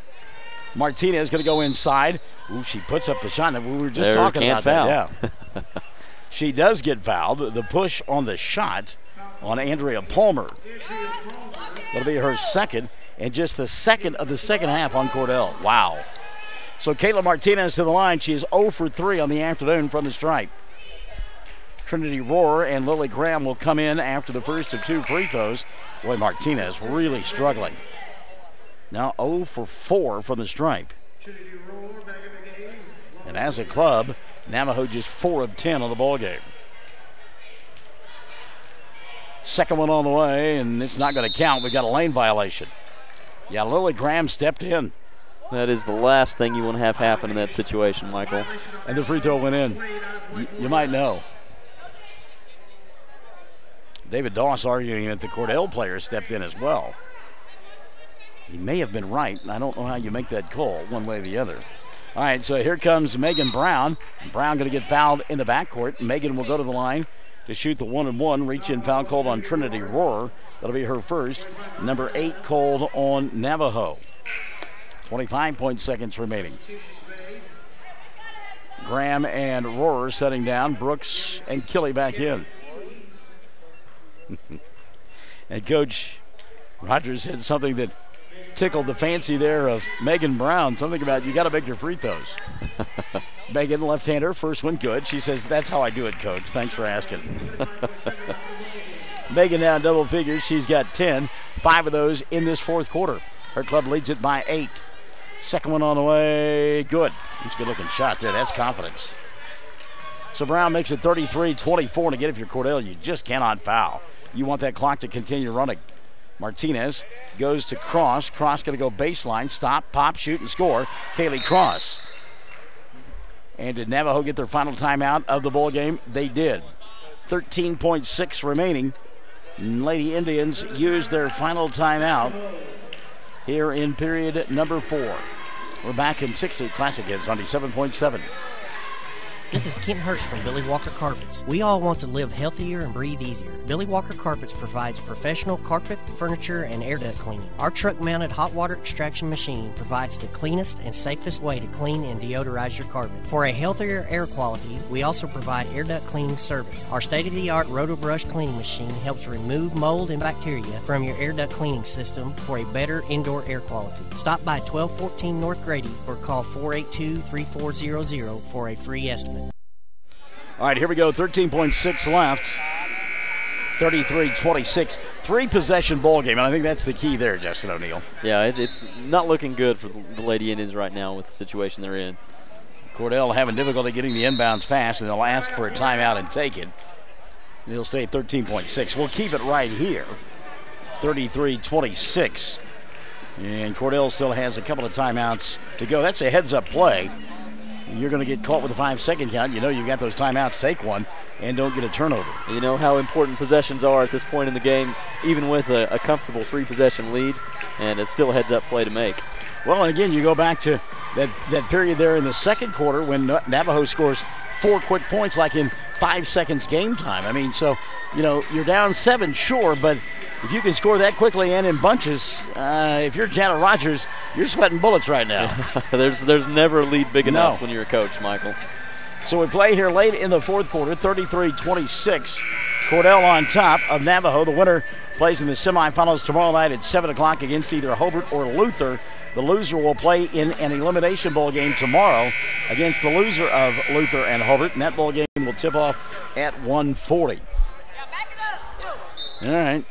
Speaker 4: Martinez going to go inside. Ooh, she puts up the shot. We were just talking about
Speaker 5: foul.
Speaker 4: that. Yeah. She does get fouled. The push on the shot on Andrea Palmer. That'll be her second, and just the second of the second half on Cordell. Wow. So Kayla Martinez to the line. She is 0 for 3 on the afternoon from the stripe. Trinity Rohr and Lily Graham will come in after the first of 2 free throws. Boy, Martinez really struggling. Now 0 for 4 from the stripe. And as a club, Navajo just 4 of 10 on the ball game. Second one on the way, and it's not going to count. We got a lane violation. Yeah, Lily Graham stepped in.
Speaker 5: That is the last thing you want to have happen in that situation, Michael.
Speaker 4: And the free throw went in. You might know. David Doss arguing that the Cordell player stepped in as well. He may have been right. I don't know how you make that call one way or the other. All right, so here comes Megan Brown. Brown going to get fouled in the backcourt. Megan will go to the line to shoot the 1-and-1. Reach-in foul called on Trinity Rohr. That'll be her first. Number 8 called on Navajo. 25 seconds remaining. Graham and Rohr setting down. Brooks and Killey back in. And Coach Rogers said something that tickled the fancy there of Megan Brown. Something about you got to make your free throws. Megan, left-hander, first one good. She says, that's how I do it, Coach. Thanks for asking. Megan now in double figures. She's got 10, 5 of those in this fourth quarter. Her club leads it by 8. Second one on the way, good. It's a good-looking shot there. That's confidence. So Brown makes it 33-24. And again, if you're Cordell, you just cannot foul. You want that clock to continue running. Martinez goes to Cross. Cross going to go baseline, stop, pop, shoot, and score. Kaylee Cross. And did Navajo get their final timeout of the ball game? They did. 13.6 remaining. Lady Indians use their final timeout here in period number 4. We're back in 60 Classic Kids 97.7.
Speaker 8: This is Kent Hurst from Billy Walker Carpets. We all want to live healthier and breathe easier. Billy Walker Carpets provides professional carpet, furniture, and air duct cleaning. Our truck-mounted hot water extraction machine provides the cleanest and safest way to clean and deodorize your carpet. For a healthier air quality, we also provide air duct cleaning service. Our state-of-the-art RotoBrush cleaning machine helps remove mold and bacteria from your air duct cleaning system for a better indoor air quality. Stop by 1214 North Grady or call 482-3400 for a free estimate.
Speaker 4: All right, here we go. 13.6 left. 33-26. 3-possession ball game, and I think that's the key there, Justin O'Neill.
Speaker 5: Yeah, it's not looking good for the Lady Indians right now with the situation they're in.
Speaker 4: Cordell having difficulty getting the inbounds pass, and they'll ask for a timeout and take it. They'll stay at 13.6. We'll keep it right here. 33-26. And Cordell still has a couple of timeouts to go. That's a heads-up play. You're going to get caught with a 5-second count. You know you got those timeouts. Take one and don't get a turnover.
Speaker 5: You know how important possessions are at this point in the game, even with a comfortable 3-possession lead, and it's still a heads-up play to make.
Speaker 4: Well, and again, you go back to that period there in the second quarter when Navajo scores 4 quick points like in 5 seconds game time. I mean, so, you know, you're down 7, sure, but if you can score that quickly and in bunches, if you're Janet Rogers, you're sweating bullets right now.
Speaker 5: There's never a lead big enough when you're a coach, Michael.
Speaker 4: So we play here late in the fourth quarter, 33-26. Cordell on top of Navajo. The winner plays in the semifinals tomorrow night at 7 o'clock against either Hobart or Luther. The loser will play in an elimination bowl game tomorrow against the loser of Luther and Hobart, and that bowl game will tip off at 1:40. All right.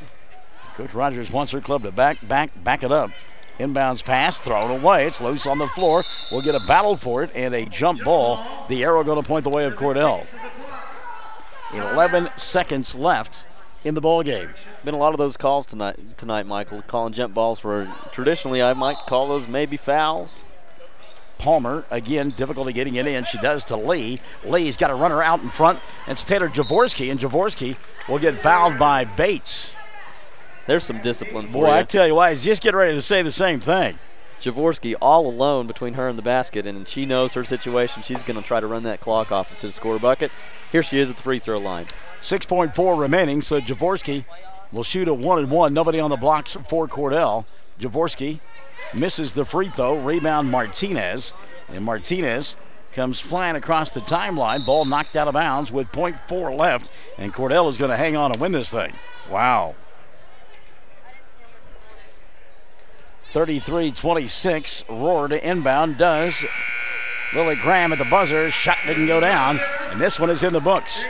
Speaker 4: Coach Rogers wants her club to back it up. Inbounds pass, thrown away. It's loose on the floor. We'll get a battle for it and a jump ball. The arrow going to point the way of Cordell. 11 seconds left in the ball game.
Speaker 5: Been a lot of those calls tonight, Michael. Calling jump balls where traditionally I might call those maybe fouls.
Speaker 4: Palmer, again, difficulty getting it in. She does to Lee. Lee's got a runner out in front. It's Taylor Jaworski, and Jaworski will get fouled by Bates.
Speaker 5: There's some discipline for
Speaker 4: you. Boy, I tell you what, I was just getting ready to say the same thing.
Speaker 5: Jaworski all alone between her and the basket, and she knows her situation. She's going to try to run that clock off instead of score a bucket. Here she is at the free throw line.
Speaker 4: 6.4 remaining, so Jaworski will shoot a 1-and-1. Nobody on the blocks for Cordell. Jaworski misses the free throw. Rebound Martinez, and Martinez comes flying across the timeline. Ball knocked out of bounds with 0.4 left, and Cordell is going to hang on and win this thing. Wow. 33-26, Roar to inbound does. Lily Graham at the buzzer, shot didn't go down, and this one is in the books.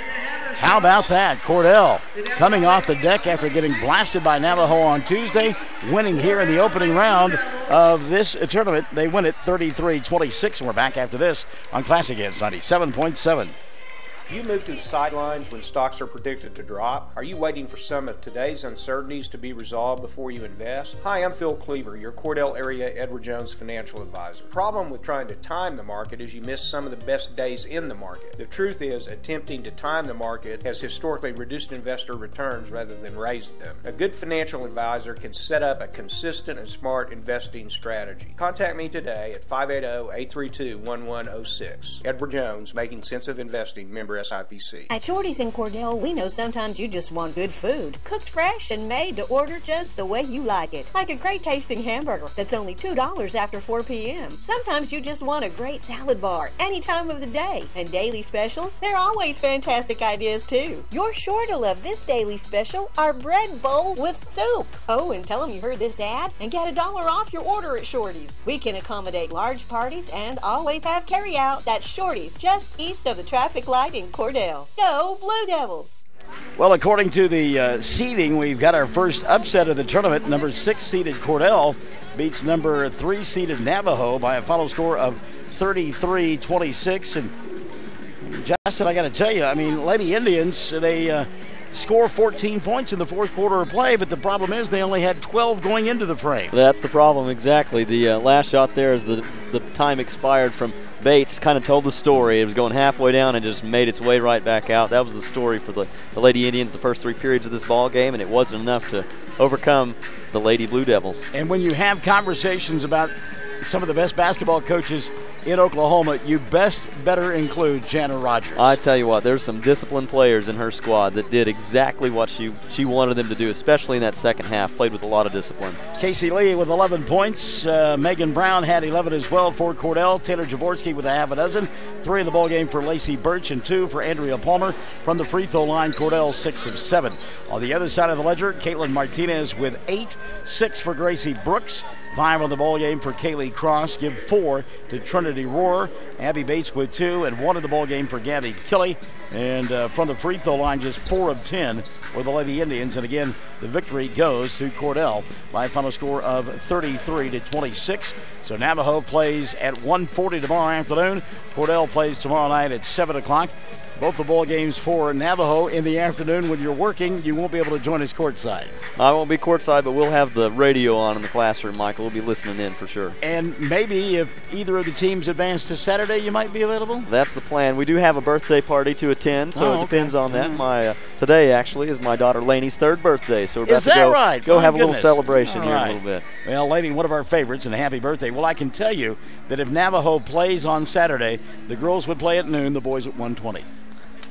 Speaker 4: How about that? Cordell coming off the deck after getting blasted by Navajo on Tuesday, winning here in the opening round of this tournament. They win it 33-26, and we're back after this on Classic Hits 97.7.
Speaker 12: You move to the sidelines when stocks are predicted to drop? Are you waiting for some of today's uncertainties to be resolved before you invest? Hi, I'm Phil Cleaver, your Cordell area Edward Jones financial advisor. The problem with trying to time the market is you miss some of the best days in the market. The truth is, attempting to time the market has historically reduced investor returns rather than raised them. A good financial advisor can set up a consistent and smart investing strategy. Contact me today at 580-832-1106. Edward Jones, Making Sense of Investing, member SIPC.
Speaker 2: At Shorty's in Cordell, we know sometimes you just want good food, cooked fresh and made to order just the way you like it. Like a great tasting hamburger that's only $2 after 4 p.m. Sometimes you just want a great salad bar any time of the day. And daily specials, they're always fantastic ideas too. You're sure to love this daily special, our bread bowl with soup. Oh, and tell them you heard this ad and get $1 off your order at Shorty's. We can accommodate large parties and always have carry out. That's Shorty's, just east of the traffic light in Cordell. Go Blue Devils!
Speaker 4: Well, according to the seeding, we've got our first upset of the tournament. Number 6 seeded Cordell beats number 3 seeded Navajo by a final score of 33-26. And Justin, I got to tell you, I mean, Lady Indians, they score 14 points in the fourth quarter of play, but the problem is they only had 12 going into the frame.
Speaker 5: That's the problem, exactly. The last shot there as the time expired from Bates kind of told the story. It was going halfway down and just made its way right back out. That was the story for the Lady Indians the first 3 periods of this ball game, and it wasn't enough to overcome the Lady Blue Devils.
Speaker 4: And when you have conversations about some of the best basketball coaches in Oklahoma, you better include Jana Rogers.
Speaker 5: I tell you what, there's some disciplined players in her squad that did exactly what she wanted them to do, especially in that second half, played with a lot of discipline.
Speaker 4: Casey Lee with 11 points. Megan Brown had 11 as well for Cordell. Taylor Jaworski with a half a dozen. 3 in the ball game for Lacey Birch and 2 for Andrea Palmer. From the free throw line, Cordell 6 of 7. On the other side of the ledger, Caitlin Martinez with 8, 6 for Gracie Brooks. 5 on the ball game for Kaylee Cross. Give 4 to Trinity Roar. Abby Bates with 2 and 1 in the ball game for Gabby Killey. And from the free throw line, just 4 of 10 for the Lady Indians. And again, the victory goes to Cordell by a final score of 33-26. So Navajo plays at 1:40 tomorrow afternoon. Cordell plays tomorrow night at 7 o'clock. Both the ball games for Navajo in the afternoon. When you're working, you won't be able to join us courtside.
Speaker 5: I won't be courtside, but we'll have the radio on in the classroom, Michael. we'll be listening in for sure.
Speaker 4: And maybe if either of the teams advance to Saturday, you might be available?
Speaker 5: That's the plan. We do have a birthday party to attend, so it depends on that. Today, actually, is my daughter Lainey's 3rd birthday, so we're about to go have a little celebration here in a little bit.
Speaker 4: Well, Lainey, one of our favorites, and happy birthday. Well, I can tell you that if Navajo plays on Saturday, the girls would play at noon, the boys at 1:20.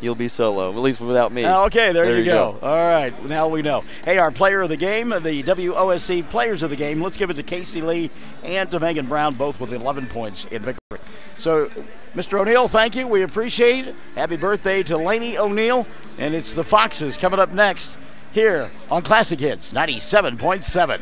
Speaker 5: You'll be solo, at least without me.
Speaker 4: Okay, there you go. All right, now we know. Hey, our player of the game, the WOSC players of the game, let's give it to Casey Lee and to Megan Brown, both with 11 points in victory. So, Mr. O'Neill, thank you. We appreciate it. Happy birthday to Lainey O'Neill. And it's the Foxes coming up next here on Classic Hits 97.7.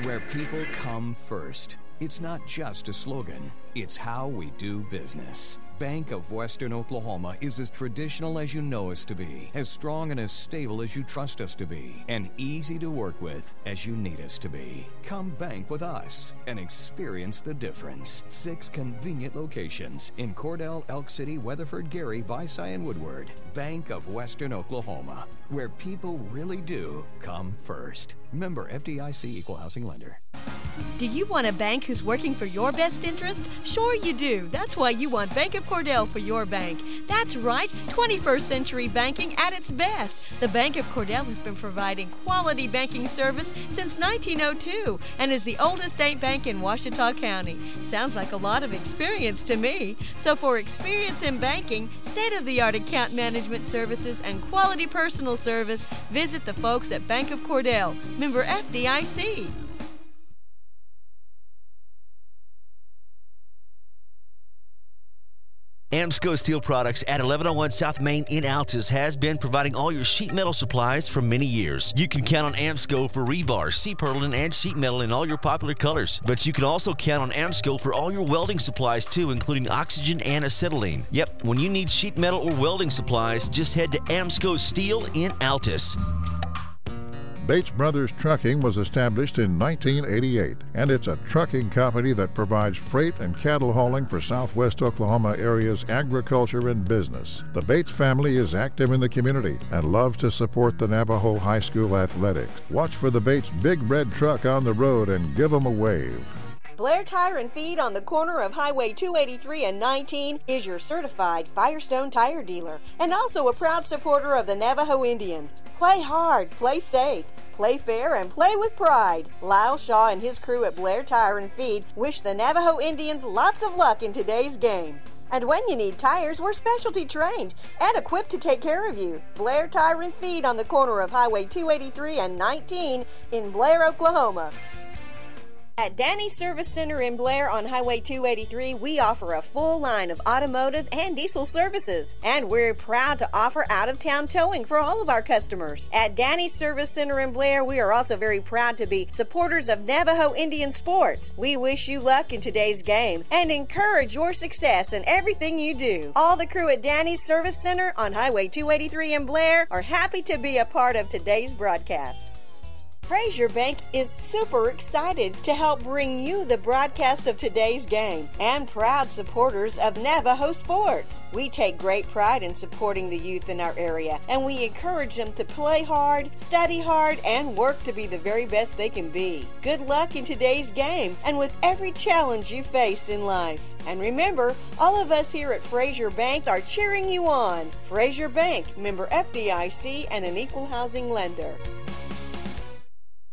Speaker 13: Where people come first. It's not just a slogan, it's how we do business. Bank of Western Oklahoma is as traditional as you know us to be, as strong and as stable as you trust us to be, and easy to work with as you need us to be. Come bank with us and experience the difference. 6 convenient locations in Cordell, Elk City, Weatherford, Gary, Visay, and Woodward. Bank of Western Oklahoma, where people really do come first. Member FDIC Equal Housing Lender.
Speaker 2: Do you want a bank who's working for your best interest? Sure you do. That's why you want Bank of Cordell for your bank. That's right, 21st century banking at its best. The Bank of Cordell has been providing quality banking service since 1902 and is the oldest state bank in Ouachita County. Sounds like a lot of experience to me. So for experience in banking, state-of-the-art account management services, and quality personal service, visit the folks at Bank of Cordell, member FDIC.
Speaker 6: Amsco Steel Products at 1101 South Main in Altus has been providing all your sheet metal supplies for many years. You can count on Amsco for rebar, C-purlin, and sheet metal in all your popular colors. But you can also count on Amsco for all your welding supplies too, including oxygen and acetylene. Yep, when you need sheet metal or welding supplies, just head to Amsco Steel in Altus.
Speaker 11: Bates Brothers Trucking was established in 1988, and it's a trucking company that provides freight and cattle hauling for southwest Oklahoma area's agriculture and business. The Bates family is active in the community and loves to support the Navajo High School athletics. Watch for the Bates big red truck on the road and give them a wave.
Speaker 2: Blair Tire and Feed on the corner of Highway 283 and 19 is your certified Firestone tire dealer and also a proud supporter of the Navajo Indians. Play hard, play safe, play fair, and play with pride. Lyle Shaw and his crew at Blair Tire and Feed wish the Navajo Indians lots of luck in today's game. And when you need tires, we're specialty trained and equipped to take care of you. Blair Tire and Feed on the corner of Highway 283 and 19 in Blair, Oklahoma. At Danny's Service Center in Blair on Highway 283, we offer a full line of automotive and diesel services. And we're proud to offer out-of-town towing for all of our customers. At Danny's Service Center in Blair, we are also very proud to be supporters of Navajo Indian sports. We wish you luck in today's game and encourage your success in everything you do. All the crew at Danny's Service Center on Highway 283 in Blair are happy to be a part of today's broadcast. Frazier Bank is super excited to help bring you the broadcast of today's game and proud supporters of Navajo sports. We take great pride in supporting the youth in our area, and we encourage them to play hard, study hard, and work to be the very best they can be. Good luck in today's game and with every challenge you face in life. And remember, all of us here at Frazier Bank are cheering you on. Frazier Bank, member FDIC and an equal housing lender.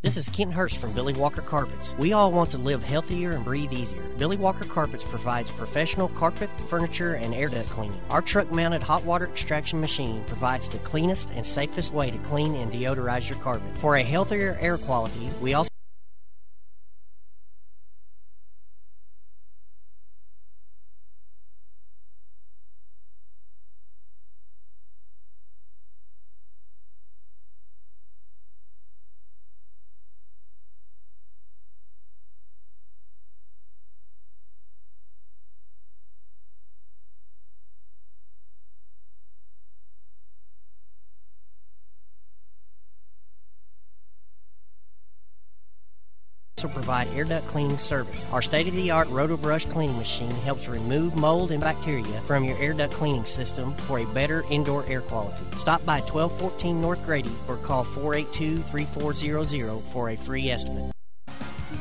Speaker 8: This is Kent Hurst from Billy Walker Carpets. We all want to live healthier and breathe easier. Billy Walker Carpets provides professional carpet, furniture, and air duct cleaning. Our truck-mounted hot water extraction machine provides the cleanest and safest way to clean and deodorize your carpet. For a healthier air quality, we also also provide air duct cleaning service. Our state-of-the-art RotoBrush cleaning machine helps remove mold and bacteria from your air duct cleaning system for a better indoor air quality. Stop by 1214 North Grady or call 482-3400 for a free estimate.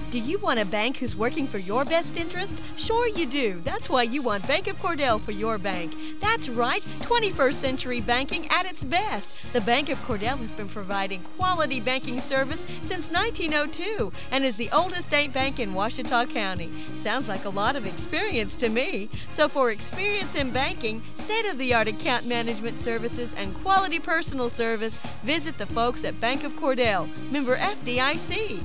Speaker 2: Do you want a bank who's working for your best interest? Sure you do. That's why you want Bank of Cordell for your bank. That's right, 21st century banking at its best. The Bank of Cordell has been providing quality banking service since 1902 and is the oldest state bank in Ouachita County. Sounds like a lot of experience to me. So for experience in banking, state-of-the-art account management services, and quality personal service, visit the folks at Bank of Cordell, member FDIC.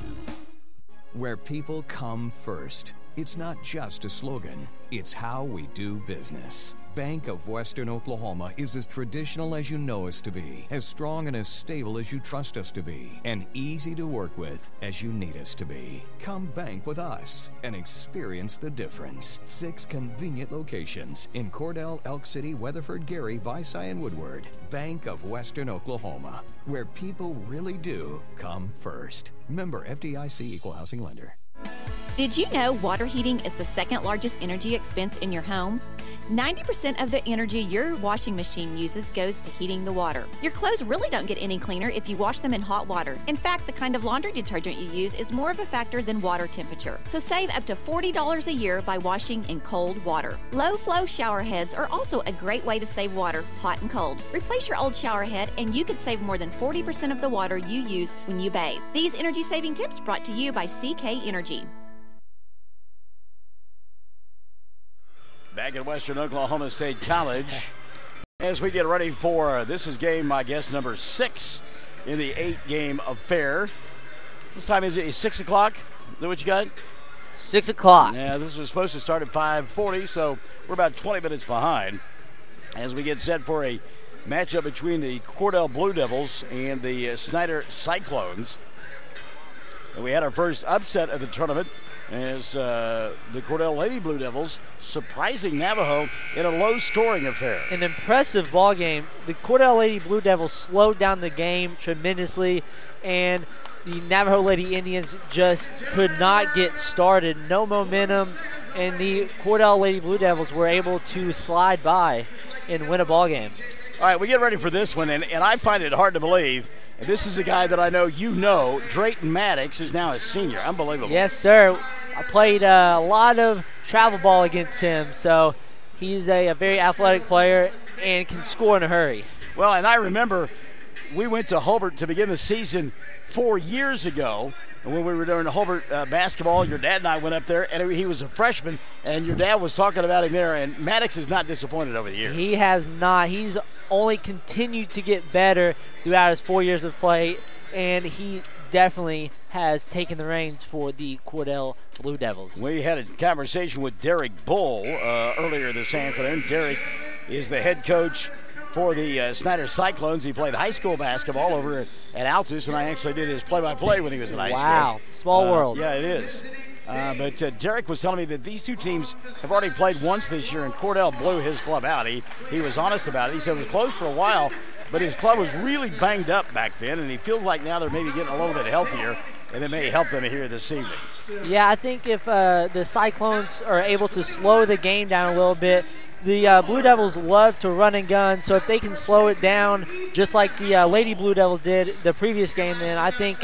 Speaker 13: Where people come first. It's not just a slogan, it's how we do business. Bank of Western Oklahoma is as traditional as you know us to be, as strong and as stable as you trust us to be, and easy to work with as you need us to be. Come bank with us and experience the difference. 6 convenient locations in Cordell, Elk City, Weatherford, Gary, Visay, and Woodward. Bank of Western Oklahoma, where people really do come first. Member FDIC Equal Housing Lender.
Speaker 14: Did you know water heating is the second largest energy expense in your home? 90% of the energy your washing machine uses goes to heating the water. Your clothes really don't get any cleaner if you wash them in hot water. In fact, the kind of laundry detergent you use is more of a factor than water temperature. So save up to $40 a year by washing in cold water. Low-flow shower heads are also a great way to save water, hot and cold. Replace your old shower head and you could save more than 40% of the water you use when you bathe. These energy-saving tips brought to you by CK Energy.
Speaker 4: Back at Western Oklahoma State College, as we get ready for, this is game, I guess, number 6 in the 8-game affair. What time is it? 6 o'clock? Is that what you got?
Speaker 15: 6 o'clock.
Speaker 4: Yeah, this was supposed to start at 5:40, so we're about 20 minutes behind as we get set for a matchup between the Cordell Blue Devils and the Snyder Cyclones. And we had our first upset of the tournament as the Cordell Lady Blue Devils surprising Navajo in a low-scoring affair.
Speaker 15: An impressive ball game. The Cordell Lady Blue Devils slowed down the game tremendously, and the Navajo Lady Indians just could not get started. No momentum, and the Cordell Lady Blue Devils were able to slide by and win a ball game.
Speaker 4: All right, we get ready for this one, and I find it hard to believe. And this is a guy that I know you know, Drayton Maddox, is now a senior. Unbelievable.
Speaker 15: Yes, sir. I played a lot of travel ball against him, so he's a very athletic player and can score in a hurry.
Speaker 4: Well, and I remember we went to Hobart to begin the season 4 years ago, and when we were doing Hobart basketball, your dad and I went up there, and he was a freshman, and your dad was talking about him there, and Maddox has not disappointed over the years.
Speaker 15: He has not. He's only continued to get better throughout his 4 years of play, and he definitely has taken the reins for the Cordell Blue Devils.
Speaker 4: We had a conversation with Derek Bull earlier this afternoon. Derek is the head coach for the Snyder Cyclones. He played high school basketball over at Altus, and I actually did his play-by-play when he was in high school.
Speaker 15: Wow, small world.
Speaker 4: Yeah, it is. But Derek was telling me that these two teams have already played once this year, and Cordell blew his club out. He was honest about it. He said it was close for a while, but his club was really banged up back then, and he feels like now they're maybe getting a little bit healthier, and it may help them here this evening.
Speaker 15: Yeah, I think if the Cyclones are able to slow the game down a little bit, the Blue Devils love to run and gun, so if they can slow it down just like the Lady Blue Devils did the previous game, then I think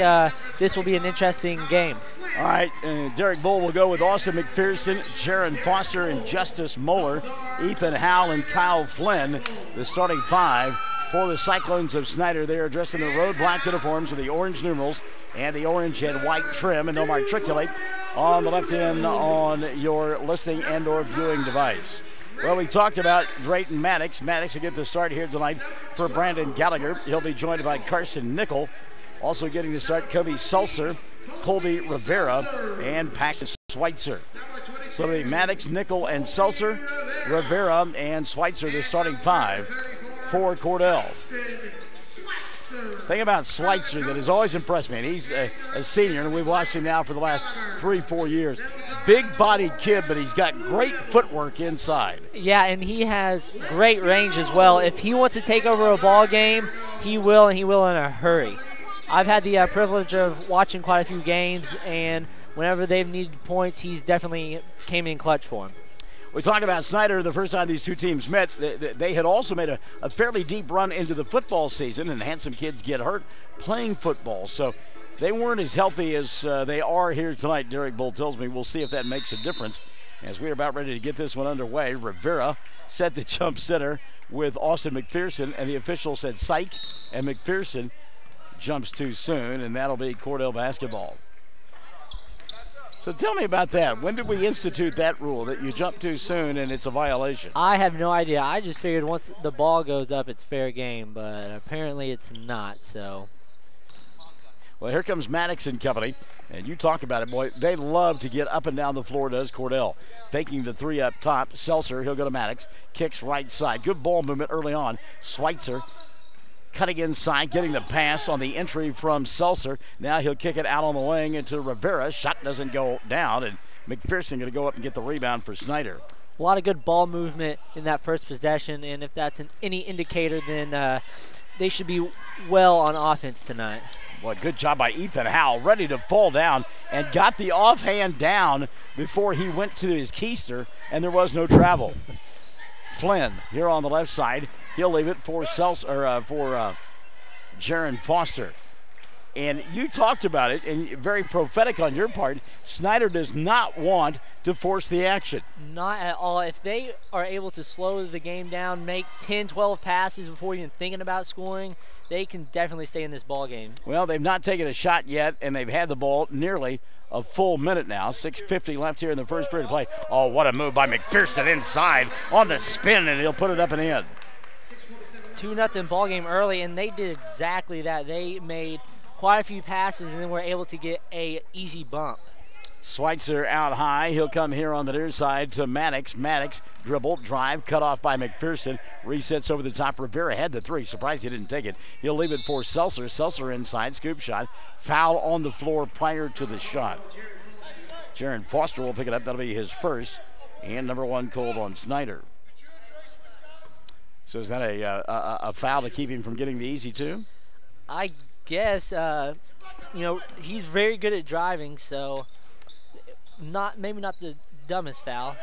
Speaker 15: this will be an interesting game.
Speaker 4: All right, Derek Bull will go with Austin McPherson, Jaron Foster, and Justice Moeller, Ethan Howell, and Kyle Flynn, the starting 5 for the Cyclones of Snyder. They are dressed in their road black uniforms with the orange numerals and the orange and white trim, and they'll matriculate on the left end on your listening and or viewing device. Well, we talked about Drayton Maddox. Maddox will get the start here tonight for Brandon Gallagher. He'll be joined by Carson Nickel. Also getting the start, Kobe Sulzer, Colby Rivera, and Paxton Schweitzer. So the Maddox, Nickel, and Sulzer, Rivera, and Schweitzer, the starting 5 for Cordell. Thing about Schweitzer that has always impressed me, and he's a senior, and we've watched him now for the last 3-4 years. Big-bodied kid, but he's got great footwork inside.
Speaker 15: Yeah, and he has great range as well. If he wants to take over a ball game, he will, and he will in a hurry. I've had the privilege of watching quite a few games, and whenever they've needed points, he's definitely came in clutch for them.
Speaker 4: We talked about Snyder the first time these two teams met. They had also made a fairly deep run into the football season and had some kids get hurt playing football. So they weren't as healthy as they are here tonight, Derek Bull tells me. We'll see if that makes a difference. As we're about ready to get this one underway, Rivera set the jump center with Austin McPherson, and the official said psych, and McPherson jumps too soon, and that'll be Cordell basketball. So tell me about that. When did we institute that rule that you jump too soon and it's a violation?
Speaker 15: I have no idea. I just figured once the ball goes up, it's fair game, but apparently it's not, so.
Speaker 4: Well, here comes Maddox and company, and you talk about it, boy. They love to get up and down the floor, does Cordell. Faking the three up top. Seltzer, he'll go to Maddox. Kicks right side. Good ball movement early on. Schweitzer cutting inside, getting the pass on the entry from Seltzer. Now he'll kick it out on the wing into Rivera. Shot doesn't go down, and McPherson going to go up and get the rebound for Snyder.
Speaker 15: A lot of good ball movement in that first possession, and if that's any indicator, then they should be well on offense tonight.
Speaker 4: Well, good job by Ethan Howell, ready to fall down, and got the offhand down before he went to his keister, and there was no travel. Flynn here on the left side. He'll leave it for Jaron Foster. And you talked about it, and very prophetic on your part. Snyder does not want to force the action.
Speaker 15: Not at all. If they are able to slow the game down, make 10, 12 passes before even thinking about scoring, they can definitely stay in this ball game.
Speaker 4: Well, they've not taken a shot yet, and they've had the ball nearly a full minute now. 6:50 left here in the first period of play. Oh, what a move by McPherson inside on the spin, and he'll put it up and in.
Speaker 15: 2-0 ball game early, and they did exactly that. They made quite a few passes and then were able to get a easy bump.
Speaker 4: Schweitzer out high. He'll come here on the near side to Maddox. Maddox dribble, drive, cut off by McPherson. Resets over the top. Rivera had the three. Surprised he didn't take it. He'll leave it for Seltzer. Seltzer inside, scoop shot. Foul on the floor prior to the shot. Jaron Foster will pick it up. That'll be his first. And number one called on Snyder. So is that a foul to keep him from getting the easy two?
Speaker 15: I guess, he's very good at driving, so maybe not the dumbest foul.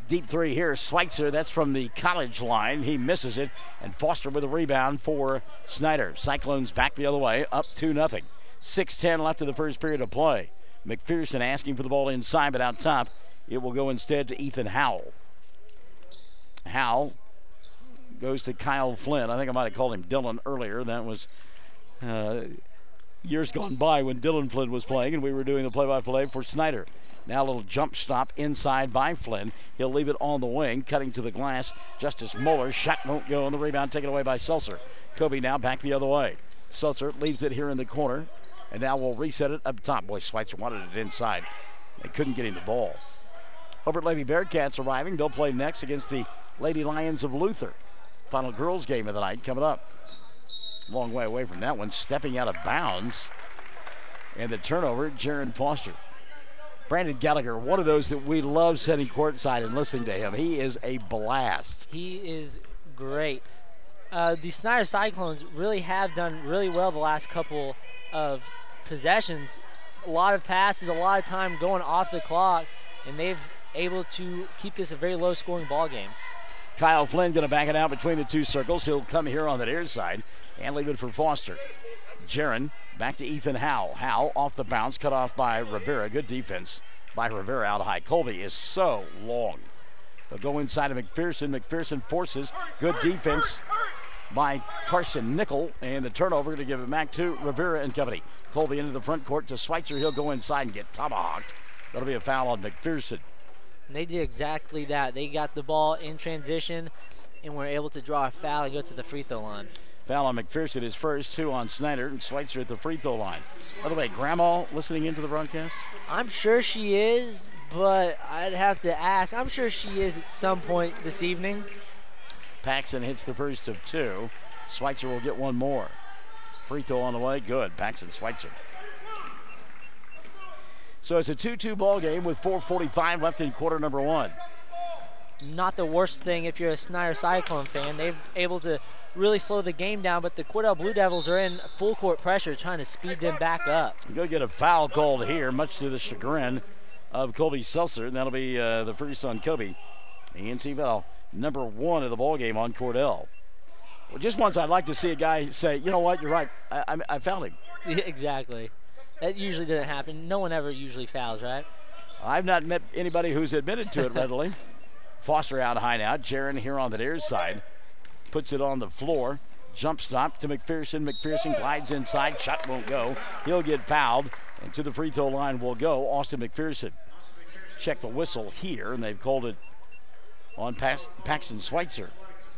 Speaker 4: Deep three here, Schweitzer, that's from the college line. He misses it, and Foster with a rebound for Snyder. Cyclones back the other way, up 2-0. 6:10 left in the first period of play. McPherson asking for the ball inside, but out top, it will go instead to Ethan Howell. Howell goes to Kyle Flynn. I think I might have called him Dylan earlier. That was years gone by when Dylan Flynn was playing and we were doing the play-by-play for Snyder. Now a little jump stop inside by Flynn. He'll leave it on the wing, cutting to the glass. Justice Muller, shot won't go, and the rebound taken away by Seltzer. Kobe now back the other way. Seltzer leaves it here in the corner, and now we'll reset it up top. Boy, Schweitzer wanted it inside. They couldn't get him the ball. Hobart Lady Bearcats arriving. They'll play next against the Lady Lions of Luther. Final girls game of the night coming up. Long way away from that one, stepping out of bounds. And the turnover, Jaron Foster. Brandon Gallagher, one of those that we love sitting courtside and listening to him. He is a blast.
Speaker 15: He is great. The Snyder Cyclones really have done really well the last couple of possessions. A lot of passes, a lot of time going off the clock, and they've able to keep this a very low-scoring ball game.
Speaker 4: Kyle Flynn going to back it out between the two circles. He'll come here on the near side and leave it for Foster. Jaron back to Ethan Howell. Howell off the bounce, cut off by Rivera. Good defense by Rivera out high. Colby is so long. They'll go inside of McPherson. McPherson forces. Good defense by Carson Nickel. And the turnover going to give it back to Rivera and company. Colby into the front court to Schweitzer. He'll go inside and get tomahawked. That'll be a foul on McPherson.
Speaker 15: And they did exactly that. They got the ball in transition and were able to draw a foul and go to the free throw line.
Speaker 4: Foul on McPherson is first, 2 on Snyder, and Schweitzer at the free throw line. By the way, Grandma listening into the broadcast?
Speaker 15: I'm sure she is, but I'd have to ask. I'm sure she is at some point this evening.
Speaker 4: Paxson hits the first of 2. Schweitzer will get one more. Free throw on the way, good. Paxson, Schweitzer. So it's a 2-2 ball game with 4:45 left in quarter number 1.
Speaker 15: not the worst thing if you're a Snyder Cyclone fan. They're able to really slow the game down, but the Cordell Blue Devils are in full court pressure trying to speed them back up.
Speaker 4: We're going to get a foul called here, much to the chagrin of Colby Seltzer, and that'll be the first on Kobe. And team foul number 1 of the ball game on Cordell. Well, just once I'd like to see a guy say, you know what, you're right, I fouled him.
Speaker 15: Yeah, exactly. That usually doesn't happen. No one ever usually fouls, right?
Speaker 4: I've not met anybody who's admitted to it readily. Foster out high now. Jaron here on the near side. Puts it on the floor. Jump stop to McPherson. McPherson glides inside. Shot won't go. He'll get fouled. And to the free throw line will go Austin McPherson. Check the whistle here, and they've called it on Paxton Schweitzer.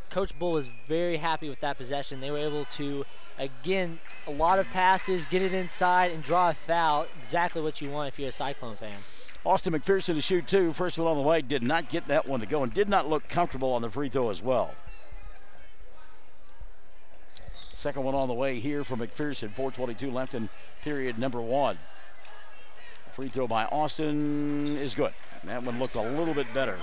Speaker 15: Coach Bull was very happy with that possession. They were able to, again, a lot of passes, get it inside, and draw a foul. Exactly what you want if you're a Cyclone fan.
Speaker 4: Austin McPherson to shoot 2. First one on the way. Did not get that one to go and did not look comfortable on the free throw as well. Second one on the way here for McPherson. 4:22 left in period number 1. Free throw by Austin is good. That one looked a little bit better.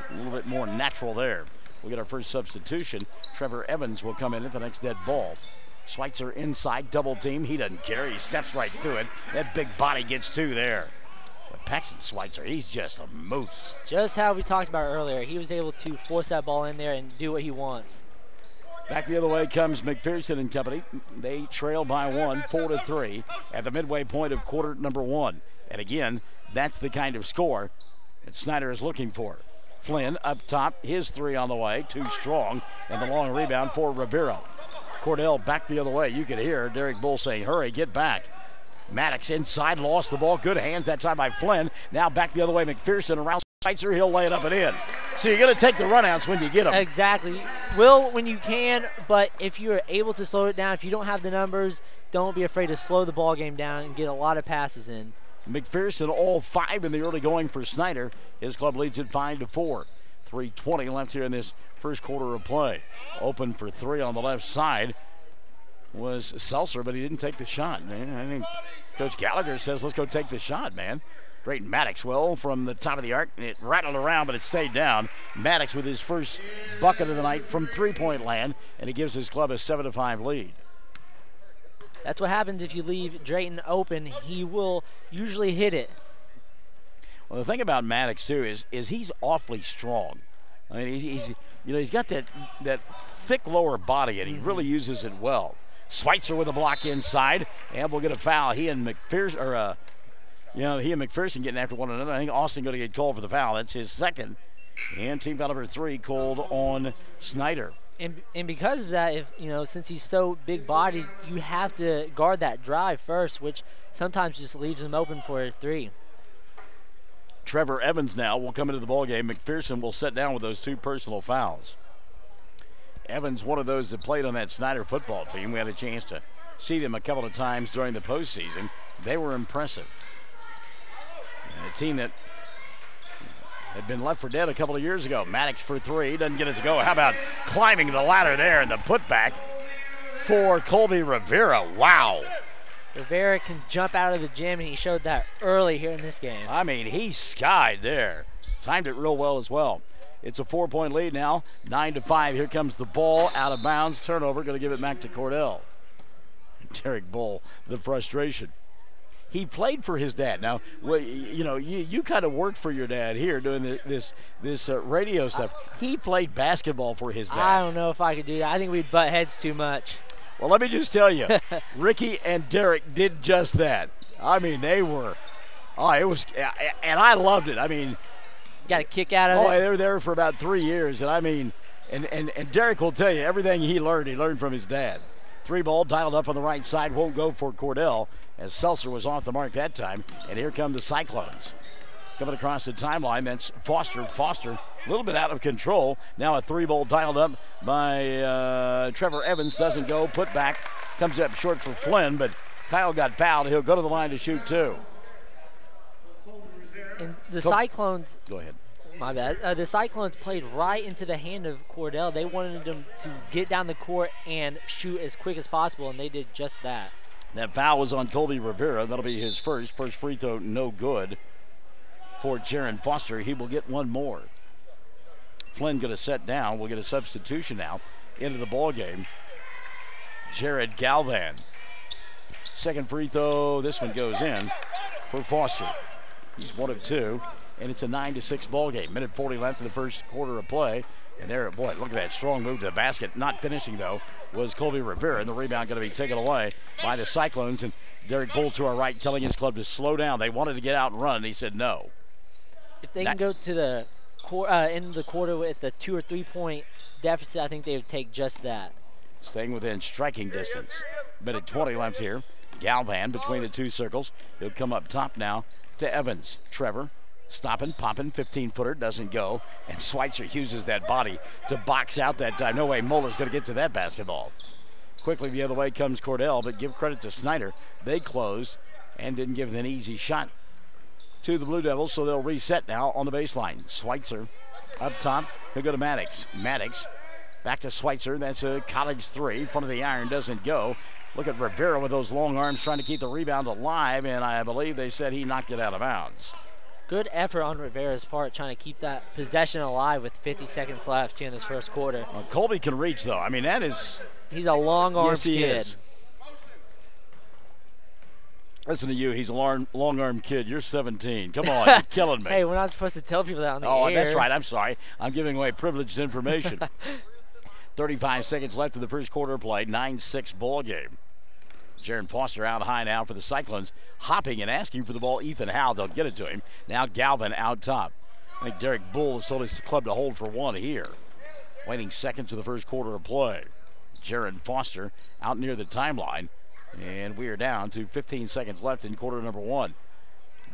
Speaker 4: A little bit more natural there. We'll get our first substitution. Trevor Evans will come in at the next dead ball. Schweitzer inside, double team. He doesn't care. He steps right through it. That big body gets 2 there. But Paxton Schweitzer, he's just a moose.
Speaker 15: Just how we talked about earlier. He was able to force that ball in there and do what he wants.
Speaker 4: Back the other way comes McPherson and company. They trail by 1, 4-3 at the midway point of quarter number 1. And again, that's the kind of score that Snyder is looking for. Flynn up top, his 3 on the way, too strong, and the long rebound for Rivera. Cordell back the other way. You could hear Derek Bull saying, hurry, get back. Maddox inside, lost the ball. Good hands that time by Flynn. Now back the other way, McPherson around Schweitzer. He'll lay it up and in. So you're going to take the runouts when you get them.
Speaker 15: Exactly. Will when you can, but if you're able to slow it down, if you don't have the numbers, don't be afraid to slow the ball game down and get a lot of passes in.
Speaker 4: McPherson all 5 in the early going for Snyder. His club leads it 5-4. 3:20 left here in this first quarter of play. Open for 3 on the left side was Seltzer, but he didn't take the shot. Man, I think Coach Gallagher says, let's go take the shot, man. Drayton Maddox, well, from the top of the arc, and it rattled around, but it stayed down. Maddox with his first bucket of the night from three-point land, and he gives his club a 7-5 lead.
Speaker 15: That's what happens if you leave Drayton open. He will usually hit it.
Speaker 4: Well, the thing about Maddox, too, is he's awfully strong. I mean, he's got that thick lower body, and he really uses it well. Schweitzer with a block inside, and we'll get a foul. He and McPherson, getting after one another. I think Austin going to get called for the foul. That's his second. And team foul number 3 called on Snyder.
Speaker 15: And because of that, since he's so big-bodied, you have to guard that drive first, which sometimes just leaves him open for a 3.
Speaker 4: Trevor Evans now will come into the ballgame. McPherson will sit down with those 2 personal fouls. Evans, one of those that played on that Snyder football team. We had a chance to see them a couple of times during the postseason. They were impressive. And a team that had been left for dead a couple of years ago. Maddox for 3, doesn't get it to go. How about climbing the ladder there and the putback for Colby Rivera? Wow.
Speaker 15: Rivera can jump out of the gym, and he showed that early here in this game.
Speaker 4: I mean, he skied there. Timed it real well as well. It's a 4-point lead now, 9-5. Here comes the ball out of bounds. Turnover, going to give it back to Cordell. Derek Bull, the frustration. He played for his dad. Now, you kind of worked for your dad here doing this radio stuff. He played basketball for his dad.
Speaker 15: I don't know if I could do that. I think we'd butt heads too much.
Speaker 4: Well, let me just tell you, Ricky and Derek did just that. I mean, it was, and I loved it. I mean,
Speaker 15: got a kick out of it.
Speaker 4: They were there for about 3 years, and I mean, and Derek will tell you everything he learned from his dad. 3 ball dialed up on the right side, won't go for Cordell as Seltzer was off the mark that time. And here come the Cyclones. Coming across the timeline, that's Foster. Foster, a little bit out of control. Now a 3 ball dialed up by Trevor Evans, doesn't go. Put back, comes up short for Flynn, but Kyle got fouled. He'll go to the line to shoot 2.
Speaker 15: And the Cyclones.
Speaker 4: Go ahead.
Speaker 15: My bad. The Cyclones played right into the hand of Cordell. They wanted him to get down the court and shoot as quick as possible, and they did just that.
Speaker 4: That foul was on Colby Rivera. That'll be his first. First free throw, no good for Jaron Foster. He will get 1 more. Flynn going to set down. We'll get a substitution now into the ball game. Jared Galvan. Second free throw. This one goes in for Foster. He's 1 of 2, and it's a 9-6 ball game. Minute 40 left in the first quarter of play. And there, boy, look at that strong move to the basket. Not finishing, though, was Colby Rivera. And the rebound going to be taken away by the Cyclones. And Derek Bull to our right telling his club to slow down. They wanted to get out and run, and he said no.
Speaker 15: If they can go to the end of the quarter with a 2 or 3 point deficit, I think they would take just that.
Speaker 4: Staying within striking distance. Minute 20 left here. Galvan between the two circles. He'll come up top now to Evans. Trevor stopping, popping, 15-footer, doesn't go. And Schweitzer uses that body to box out that time. No way Muller's going to get to that basketball. Quickly the other way comes Cordell, but give credit to Snyder. They closed and didn't give an easy shot to the Blue Devils, so they'll reset now on the baseline. Schweitzer up top. He'll go to Maddox. Maddox back to Schweitzer. That's a college three. Front of the iron doesn't go. Look at Rivera with those long arms trying to keep the rebound alive, and I believe they said he knocked it out of bounds.
Speaker 15: Good effort on Rivera's part trying to keep that possession alive with 50 seconds left here in this first quarter.
Speaker 4: Well, Colby can reach, though. I mean, that is...
Speaker 15: He's a long-armed kid.
Speaker 4: Is. Listen to you. He's a long-armed kid. You're 17. Come on. You're killing me.
Speaker 15: Hey, we're not supposed to tell people that on the air.
Speaker 4: Oh, that's right. I'm sorry. I'm giving away privileged information. 35 seconds left in the first quarter of play. 9-6 ball game. Jaron Foster out high now for the Cyclones. Hopping and asking for the ball. Ethan Howe, they'll get it to him. Now Galvan out top. I think Derek Bull has told his club to hold for one here. Waiting seconds of the first quarter of play. Jaron Foster out near the timeline. And we are down to 15 seconds left in quarter number 1.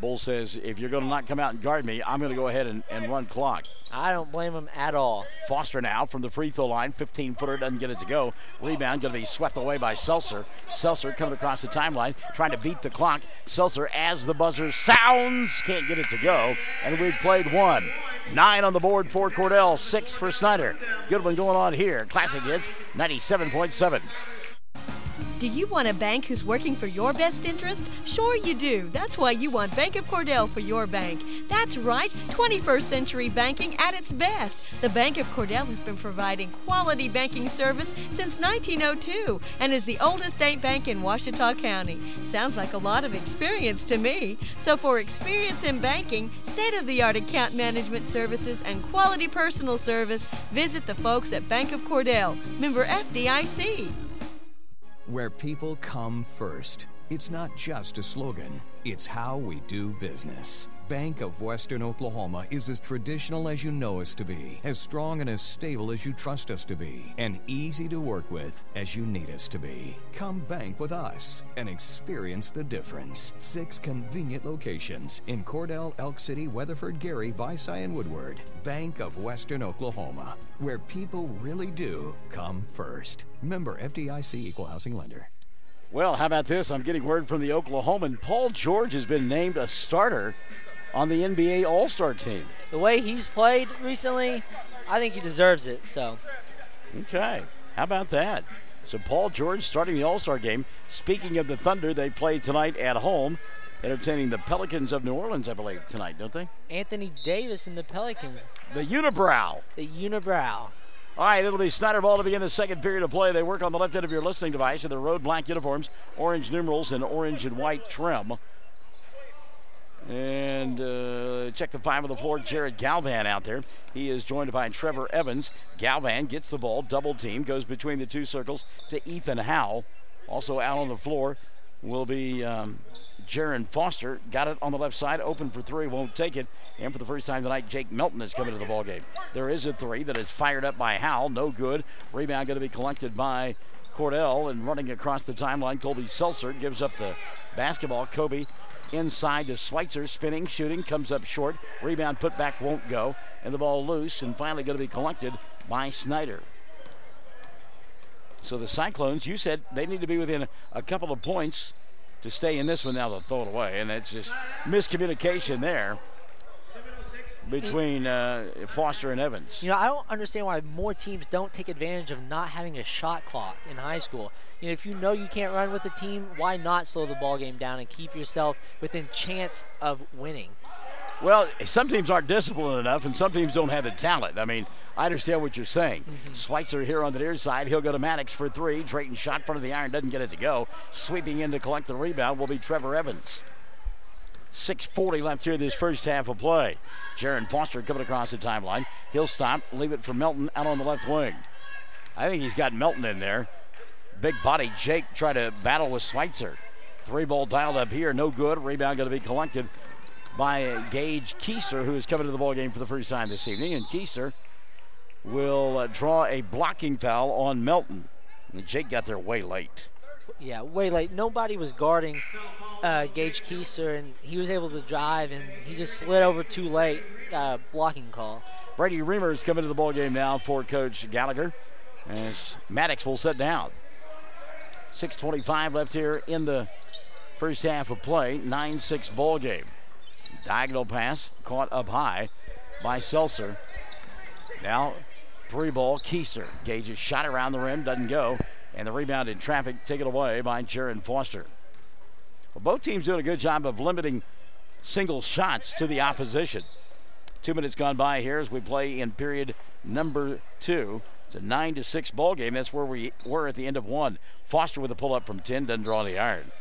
Speaker 4: Bull says, if you're going to not come out and guard me, I'm going to go ahead and run clock.
Speaker 15: I don't blame him at all.
Speaker 4: Foster now from the free throw line. 15-footer, doesn't get it to go. Rebound going to be swept away by Seltzer. Seltzer coming across the timeline, trying to beat the clock. Seltzer, as the buzzer sounds, can't get it to go. And we've played 1. 9 on the board for Cordell, 6 for Snyder. Good one going on here. Classic hits, 97.7.
Speaker 2: Do you want a bank who's working for your best interest? Sure you do. That's why you want Bank of Cordell for your bank. That's right, 21st century banking at its best. The Bank of Cordell has been providing quality banking service since 1902 and is the oldest state bank in Ouachita County. Sounds like a lot of experience to me. So for experience in banking, state-of-the-art account management services, and quality personal service, visit the folks at Bank of Cordell, member FDIC.
Speaker 13: Where people come first. It's not just a slogan, it's how we do business. Bank of Western Oklahoma is as traditional as you know us to be, as strong and as stable as you trust us to be, and easy to work with as you need us to be. Come bank with us and experience the difference. 6 convenient locations in Cordell, Elk City, Weatherford, Gary, Visay, and Woodward. Bank of Western Oklahoma, where people really do come first. Member FDIC Equal Housing Lender.
Speaker 4: Well, how about this? I'm getting word from the Oklahoman. Paul George has been named a starter on the NBA All-Star team.
Speaker 15: The way he's played recently, I think he deserves it. So,
Speaker 4: okay, how about that? So Paul George starting the All-Star game. Speaking of the Thunder, they play tonight at home, entertaining the Pelicans of New Orleans, I believe, tonight, don't they?
Speaker 15: Anthony Davis and the Pelicans.
Speaker 4: The Unibrow.
Speaker 15: The Unibrow.
Speaker 4: All right, it'll be Snyder ball to begin the second period of play. They work on the left end of your listening device in their road black uniforms, orange numerals, and orange and white trim. And check the 5 on the floor. Jared Galvan out there. He is joined by Trevor Evans. Galvan gets the ball, double team, goes between the two circles to Ethan Howe. Also out on the floor will be Jaron Foster. Got it on the left side, open for 3, won't take it. And for the first time tonight, Jake Melton is coming to the ball game. There is a 3 that is fired up by Howe, no good. Rebound going to be collected by Cordell, and running across the timeline, Colby Seltzer gives up the basketball. Kobe inside to Schweitzer, spinning, shooting, comes up short. Rebound put back, won't go. And the ball loose, and finally going to be collected by Snyder. So the Cyclones, you said they need to be within a couple of points to stay in this one. Now they'll throw it away, and that's just miscommunication there between Foster and Evans.
Speaker 15: You know, I don't understand why more teams don't take advantage of not having a shot clock in high school. You know, if you know you can't run with the team, why not slow the ball game down and keep yourself within chance of winning?
Speaker 4: Well, some teams aren't disciplined enough, and some teams don't have the talent. I mean, I understand what you're saying. Schweitzer here on the near side. He'll go to Maddox for three. Drayton shot in front of the iron, doesn't get it to go. Sweeping in to collect the rebound will be Trevor Evans. 6:40 left here this first half of play. Jaron Foster coming across the timeline. He'll stop, leave it for Melton out on the left wing. I think he's got Melton in there. Big body Jake try to battle with Schweitzer. Three ball dialed up here, no good. Rebound going to be collected by Gage Kieser, who is coming to the ball game for the first time this evening. And Kieser will draw a blocking foul on Melton. And Jake got there way late.
Speaker 15: Yeah, way late. Nobody was guarding Gage Kieser, and he was able to drive, and he just slid over too late. Blocking call.
Speaker 4: Brady Reamer is coming to the ball game now for Coach Gallagher, as Maddox will sit down. 6:25 left here in the first half of play. 9-6 ball game. Diagonal pass caught up high by Seltzer. Now three ball Kieser. Gage's shot around the rim, doesn't go. And the rebound in traffic taken away by Jaron Foster. Well, both teams doing a good job of limiting single shots to the opposition. 2 minutes gone by here as we play in period number 2. It's a 9-6 ball game. That's where we were at the end of 1. Foster with a pull up from 10, doesn't draw the iron.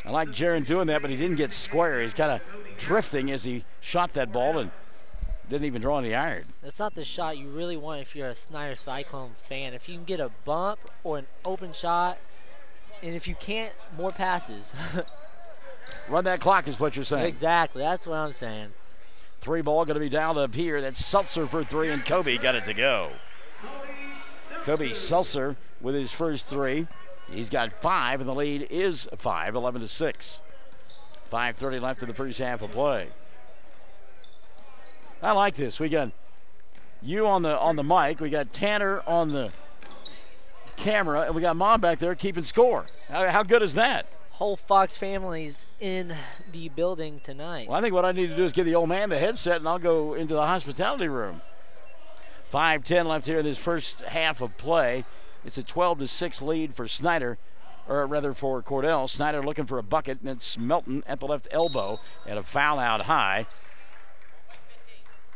Speaker 4: I like Jaron doing that, but he didn't get square. He's kind of drifting as he shot that ball and didn't even draw any iron.
Speaker 15: That's not the shot you really want if you're a Snyder Cyclone fan. If you can get a bump or an open shot, and if you can't, more passes.
Speaker 4: Run that clock is what you're saying.
Speaker 15: Exactly, that's what I'm saying.
Speaker 4: Three ball going to be down up here. That's Seltzer for three, and Kobe got it to go. Kobe Seltzer with his first three. He's got 5, and the lead is 5, 11-6. 5:30 left in the first half of play. I like this. We got you on the mic. We got Tanner on the camera, and we got Mom back there keeping score. How good is that?
Speaker 15: Whole Fox family's in the building tonight.
Speaker 4: Well, I think what I need to do is give the old man the headset, and I'll go into the hospitality room. 5:10 left here in this first half of play. It's a 12-6 lead for Snyder, or rather for Cordell. Snyder looking for a bucket, and it's Melton at the left elbow, and a foul out high.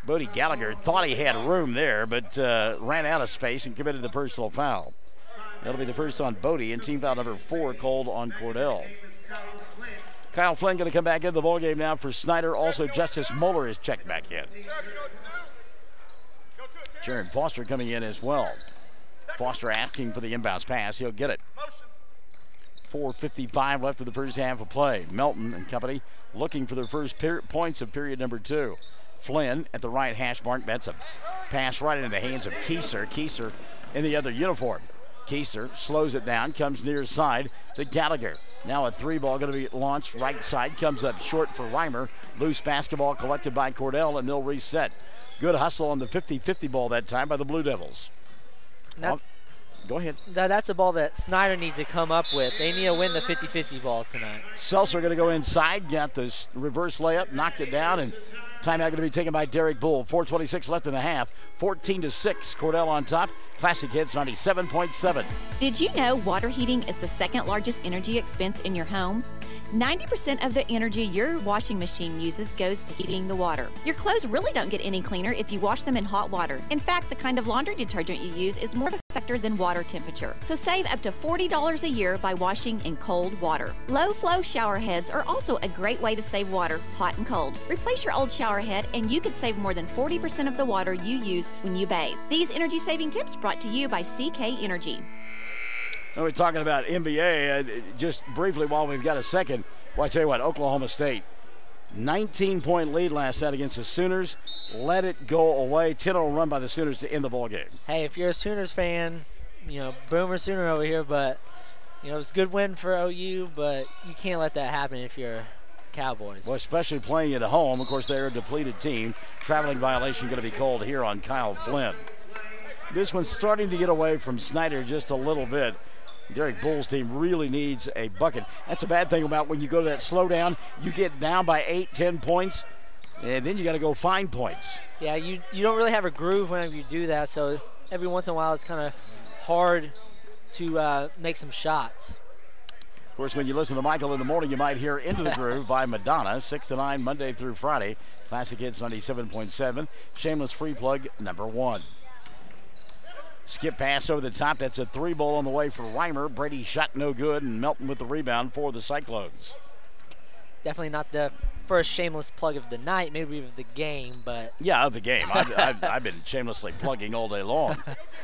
Speaker 4: Bodie Gallagher thought he had room there, but ran out of space and committed the personal foul. That'll be the first on Bodie, and team foul number 4 called on Cordell. Kyle Flynn going to come back into the ballgame now for Snyder. Also, Justice Moeller is checked back in. Jaron Foster coming in as well. Foster asking for the inbounds pass. He'll get it. 4:55 left in the first half of play. Melton and company looking for their first points of period number 2. Flynn at the right hash mark. That's a pass right into the hands of Kieser. Kieser in the other uniform. Kieser slows it down, comes near side to Gallagher. Now a three ball going to be launched right side, comes up short for Reimer. Loose basketball collected by Cordell, and they'll reset. Good hustle on the 50-50 ball that time by the Blue Devils. Go ahead.
Speaker 15: That's a ball that Snyder needs to come up with. They need to win the 50-50 balls tonight.
Speaker 4: Seltzer going to go inside, got the reverse layup, knocked it down, and timeout going to be taken by Derek Bull. 4:26 left in the half. 14-6. Cordell on top. Classic Hits 97.7.
Speaker 14: Did you know water heating is the second largest energy expense in your home? 90% of the energy your washing machine uses goes to heating the water. Your clothes really don't get any cleaner if you wash them in hot water. In fact, the kind of laundry detergent you use is more of a factor than water temperature. So save up to $40 a year by washing in cold water. Low flow shower heads are also a great way to save water, hot and cold. Replace your old shower head and you could save more than 40% of the water you use when you bathe. These energy saving tips brought to you by CK Energy.
Speaker 4: Well, we're talking about NBA. Just briefly while we've got a second, well, I tell you what, Oklahoma State, 19-point lead last night against the Sooners. Let it go away. 10-0 run by the Sooners to end the ball game.
Speaker 15: Hey, if you're a Sooners fan, Boomer Sooner over here, but, it was a good win for OU, but you can't let that happen if you're Cowboys.
Speaker 4: Well, especially playing at home. Of course, they're a depleted team. Traveling violation going to be called here on Kyle Flynn. This one's starting to get away from Snyder just a little bit. Derek Bull's team really needs a bucket. That's a bad thing about when you go to that slowdown. You get down by 8-10 points, and then you got to go find points.
Speaker 15: Yeah, you don't really have a groove whenever you do that, so every once in a while it's kind of hard to make some shots.
Speaker 4: course, when you listen to Michael in the morning, you might hear Into the Groove by Madonna, 6 to 9, Monday through Friday. Classic Hits 97.7. Shameless free plug number 1. Skip pass over the top. That's a 3-ball on the way for Reimer. Brady shot no good, and Melton with the rebound for the Cyclones.
Speaker 15: Definitely not the first shameless plug of the night, maybe of the game, but...
Speaker 4: Yeah, of the game. I've been shamelessly plugging all day long.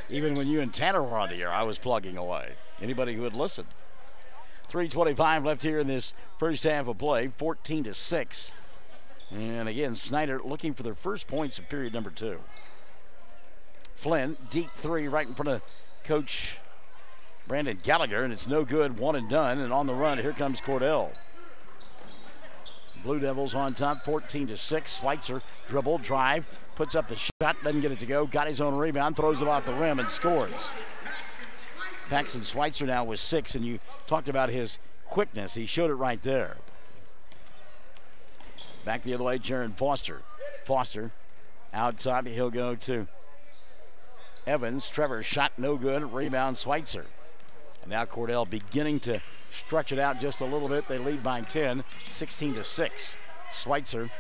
Speaker 4: Even when you and Tanner were on the air, I was plugging away. Anybody who would listen. 3:25 left here in this first half of play, 14 to 6. And again, Snyder looking for their first points of period number 2. Flynn, deep 3 right in front of Coach Brandon Gallagher, and it's no good, 1 and done. And on the run, here comes Cordell. Blue Devils on top, 14 to 6. Schweitzer dribble, drive, puts up the shot, doesn't get it to go. Got his own rebound, throws it off the rim and scores. Paxton Schweitzer now with 6, and you talked about his quickness. He showed it right there. Back the other way, Jaron Foster. Foster out top, he'll go to Evans. Trevor shot no good, rebound Schweitzer. And now Cordell beginning to stretch it out just a little bit. They lead by 10, 16 to 6. Schweitzer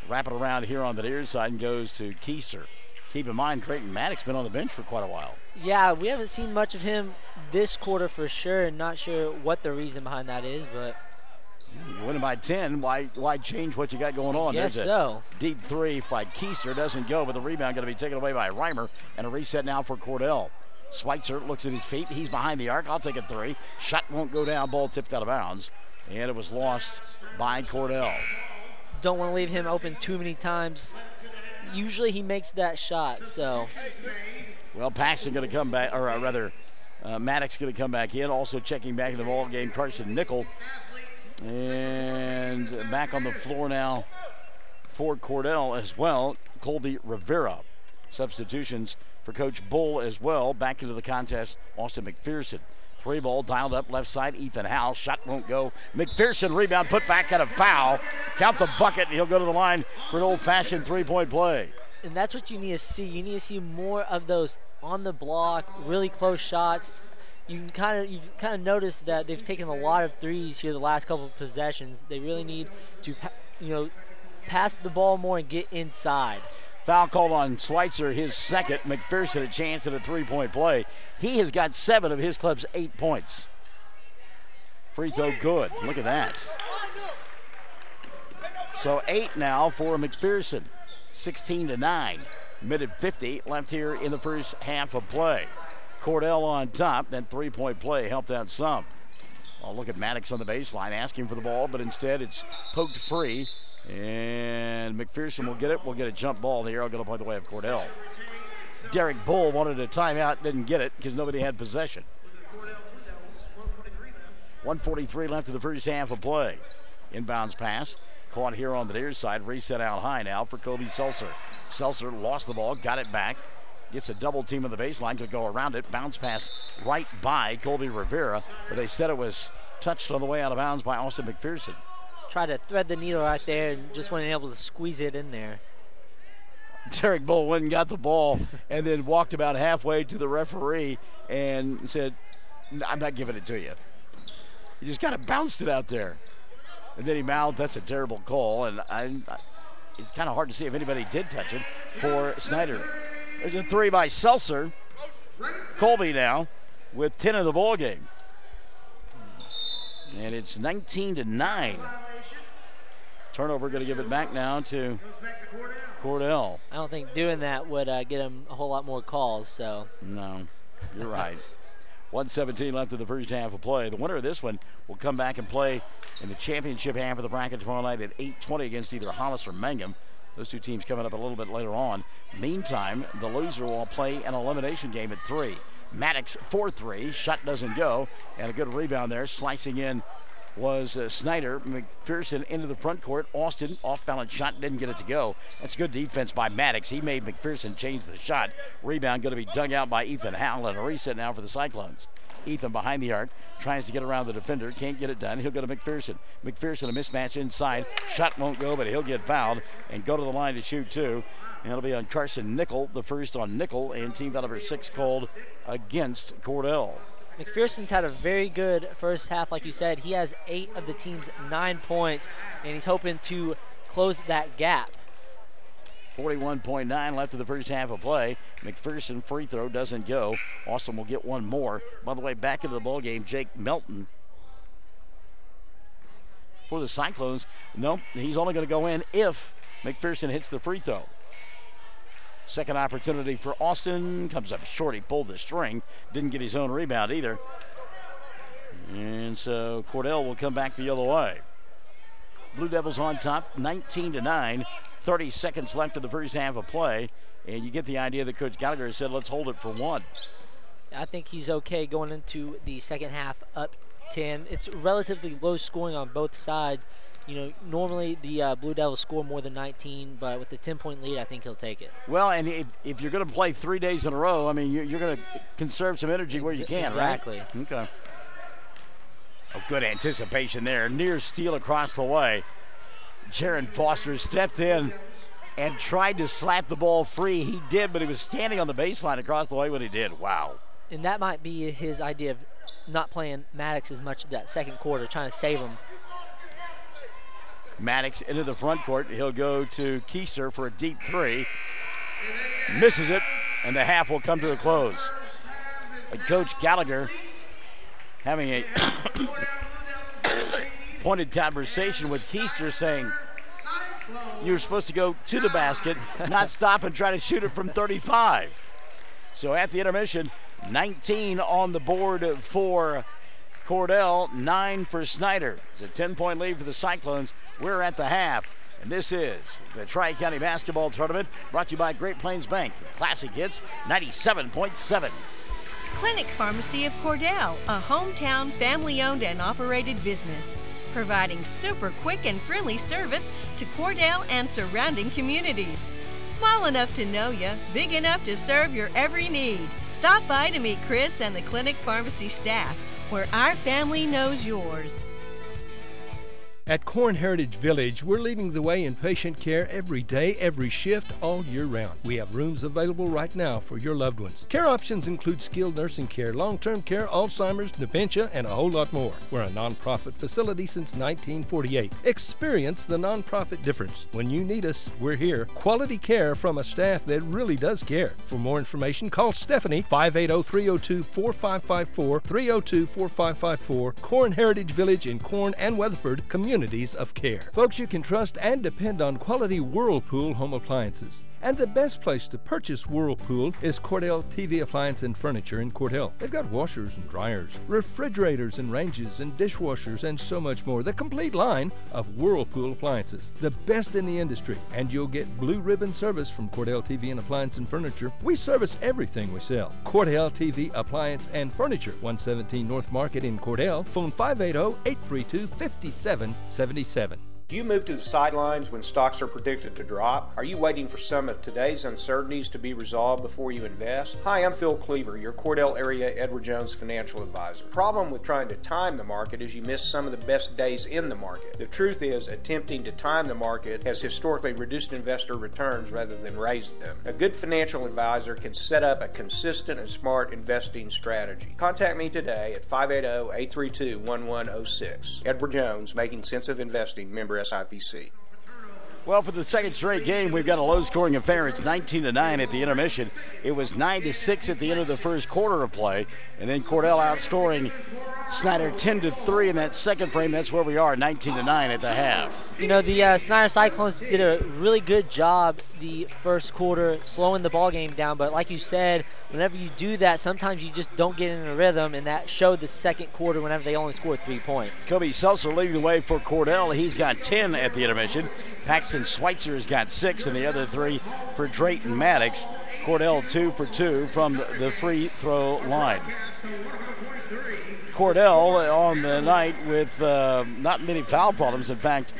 Speaker 4: wrap it around here on the near side and goes to Keister. Keep in mind, Drayton Maddox been on the bench for quite a while.
Speaker 15: Yeah, we haven't seen much of him this quarter for sure, and not sure what the reason behind that is, but...
Speaker 4: You're winning by 10. Why change what you got going on?
Speaker 15: Yes, so.
Speaker 4: Deep 3 by Keister doesn't go, but the rebound going to be taken away by Reimer, and a reset now for Cordell. Schweitzer looks at his feet. He's behind the arc. I'll take a 3. Shot won't go down. Ball tipped out of bounds, and it was lost by Cordell.
Speaker 15: Don't want to leave him open too many times. Usually he makes that shot, so.
Speaker 4: Well, Paxton going to come back, or rather, Maddox going to come back in. Also checking back in the ball game, Carson Nickel. And back on the floor now for Cordell as well, Colby Rivera. Substitutions for Coach Bull as well. Back into the contest, Austin McPherson. 3-ball dialed up left side, Ethan Howell. Shot won't go. McPherson rebound, put back at a foul. Count the bucket, and he'll go to the line for an old-fashioned 3-point play.
Speaker 15: And that's what you need to see. You need to see more of those on the block, really close shots. You've kind of noticed that they've taken a lot of threes here the last couple of possessions. They really need to, pass the ball more and get inside.
Speaker 4: Foul called on Schweitzer, his second. McPherson a chance at a 3-point play. He has got 7 of his club's 8 points. Free throw good. Look at that. So 8 now for McPherson. 16 to 9. Minute 50 left here in the first half of play. Cordell on top. That 3-point play helped out some. I'll look at Maddox on the baseline asking for the ball, but instead it's poked free. And McPherson will get it. We'll get a jump ball here. I'll go by the way of Cordell. Derek Bull wanted a timeout, didn't get it because nobody had possession. 1:43 left in the first half of play. Inbounds pass. Caught here on the near side. Reset out high now for Kobe Seltzer. Seltzer lost the ball, got it back. Gets a double team on the baseline to go around it. Bounce pass right by Colby Rivera, but they said it was touched on the way out of bounds by Austin McPherson.
Speaker 15: Tried to thread the needle right there and just wasn't able to squeeze it in there.
Speaker 4: Derek Bull went and got the ball and then walked about halfway to the referee and said, I'm not giving it to you. He just kind of bounced it out there. And then he mouthed, that's a terrible call. And it's kind of hard to see if anybody did touch it for Snyder. There's a 3 by Seltzer. Colby now with 10 in the ball game. And it's 19 to 9. Turnover going to give it back now to Cordell.
Speaker 15: I don't think doing that would get him a whole lot more calls. So
Speaker 4: no, you're right. 1:17 left in the first half of play. The winner of this one will come back and play in the championship half of the bracket tomorrow night at 8:20 against either Hollis or Mangum. Those two teams coming up a little bit later on. Meantime, the loser will play an elimination game at 3. Maddox 4-3, shot doesn't go, and a good rebound there. Slicing in was Snyder. McPherson into the front court. Austin, off-balance shot, didn't get it to go. That's good defense by Maddox. He made McPherson change the shot. Rebound going to be dug out by Ethan Howell, and a reset now for the Cyclones. Ethan behind the arc, tries to get around the defender, can't get it done. He'll go to McPherson. McPherson a mismatch inside. Shot won't go, but he'll get fouled and go to the line to shoot 2. And it'll be on Carson Nickel, the first on Nickel, and team foul number 6 called against Cordell.
Speaker 15: McPherson's had a very good first half, like you said. He has 8 of the team's 9 points, and he's hoping to close that gap.
Speaker 4: 41.9 left of the first half of play. McPherson free throw doesn't go. Austin will get one more. By the way, back into the ball game, Jake Melton for the Cyclones. Nope, he's only going to go in if McPherson hits the free throw. Second opportunity for Austin. Comes up short. He pulled the string. Didn't get his own rebound either. And so Cordell will come back the other way. Blue Devils on top, 19-9. 30 seconds left of the first half of play. And you get the idea that Coach Gallagher said, let's hold it for one.
Speaker 15: I think he's okay going into the second half up 10. It's relatively low scoring on both sides. You know, normally the Blue Devils score more than 19, but with the 10-point lead, I think he'll take it.
Speaker 4: Well, and if you're going to play 3 days in a row, I mean, you're going to conserve some energy where you can,
Speaker 15: exactly.
Speaker 4: Right? Okay. Oh, good anticipation there. Near steal across the way. Jaron Foster stepped in and tried to slap the ball free. He did, but he was standing on the baseline across the way when he did. Wow.
Speaker 15: And that might be his idea of not playing Maddox as much that second quarter, trying to save him.
Speaker 4: Maddox into the front court. He'll go to Keister for a deep three. Misses it, and the half will come to a close. But Coach Gallagher having a pointed conversation with Keister saying, you're supposed to go to the basket, not stop and try to shoot it from 35. So at the intermission, 19 on the board for Cordell, 9 for Snyder. It's a 10-point lead for the Cyclones. We're at the half, and this is the Tri-County Basketball Tournament brought to you by Great Plains Bank. Classic Hits 97.7.
Speaker 2: Clinic Pharmacy of Cordell, a hometown family-owned and operated business, providing super quick and friendly service to Cordell and surrounding communities. Small enough to know you, big enough to serve your every need. Stop by to meet Chris and the Clinic Pharmacy staff, where our family knows yours.
Speaker 1: At Corn Heritage Village, we're leading the way in patient care every day, every shift, all year round. We have rooms available right now for your loved ones. Care options include skilled nursing care, long-term care, Alzheimer's, dementia, and a whole lot more. We're a nonprofit facility since 1948. Experience the nonprofit difference. When you need us, we're here. Quality care from a staff that really does care. For more information, call Stephanie, 580-302-4554, 302-4554, Corn Heritage Village in Corn and Weatherford, communities of care. Folks, you can trust and depend on quality Whirlpool home appliances. And the best place to purchase Whirlpool is Cordell TV Appliance and Furniture in Cordell. They've got washers and dryers, refrigerators and ranges and dishwashers and so much more. The complete line of Whirlpool appliances. The best in the industry. And you'll get blue ribbon service from Cordell TV and Appliance and Furniture. We service everything we sell. Cordell TV Appliance and Furniture, 117 North Market in Cordell. Phone 580-832-5777.
Speaker 12: Do you move to the sidelines when stocks are predicted to drop? Are you waiting for some of today's uncertainties to be resolved before you invest? Hi, I'm Phil Cleaver, your Cordell area Edward Jones financial advisor. The problem with trying to time the market is you miss some of the best days in the market. The truth is, attempting to time the market has historically reduced investor returns rather than raised them. A good financial advisor can set up a consistent and smart investing strategy. Contact me today at 580-832-1106. Edward Jones, Making Sense of Investing, member SIPC.
Speaker 4: Well, for the second straight game, we've got a low-scoring affair. It's 19-9 at the intermission. It was 9-6 at the end of the first quarter of play, and then Cordell outscoring Snyder 10-3 in that second frame. That's where we are, 19-9 at the half.
Speaker 15: You know, the Snyder Cyclones did a really good job the first quarter slowing the ball game down, but like you said, whenever you do that, sometimes you just don't get in a rhythm, and that showed the second quarter whenever they only scored 3 points.
Speaker 4: Kobe Seltzer leading the way for Cordell. He's got 10 at the intermission. Paxton Schweitzer has got 6, and the other 3 for Drayton Maddox. Cordell 2 for 2 from the free throw line. Cordell on the night with not many foul problems. In fact,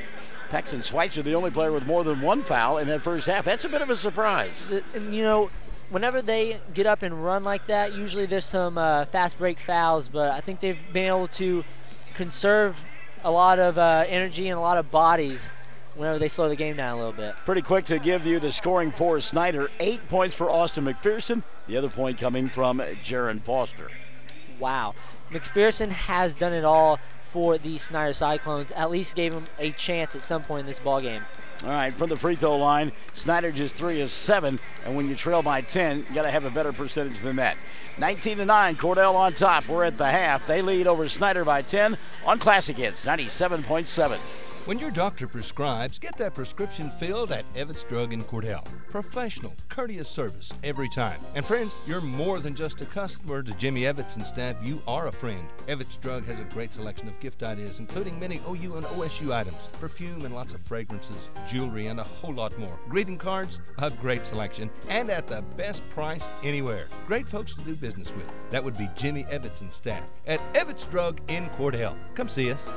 Speaker 4: Paxton Schweitzer, the only player with more than 1 foul in that first half. That's a bit of a surprise.
Speaker 15: And, you know, whenever they get up and run like that, usually there's some fast break fouls, but I think they've been able to conserve a lot of energy and a lot of bodies whenever they slow the game down a little bit.
Speaker 4: Pretty quick to give you the scoring for Snyder. 8 points for Austin McPherson. The other point coming from Jaron Foster.
Speaker 15: wow. McPherson has done it all for the Snyder Cyclones, at least gave them a chance at some point in this ball game.
Speaker 4: All right, from the free throw line, Snyder just 3 of 7, and when you trail by 10, you got to have a better percentage than that. 19-9, Cordell on top. We're at the half. They lead over Snyder by 10 on Classic Hits, 97.7.
Speaker 1: When your doctor prescribes, get that prescription filled at Evetts Drug in Cordell. Professional, courteous service every time. And friends, you're more than just a customer to Jimmy Evetts and staff. You are a friend. Evetts Drug has a great selection of gift ideas, including many OU and OSU items, perfume and lots of fragrances, jewelry, and a whole lot more. Greeting cards, a great selection, and at the best price anywhere. Great folks to do business with. That would be Jimmy Evetts and staff at Evetts Drug in Cordell. Come see us.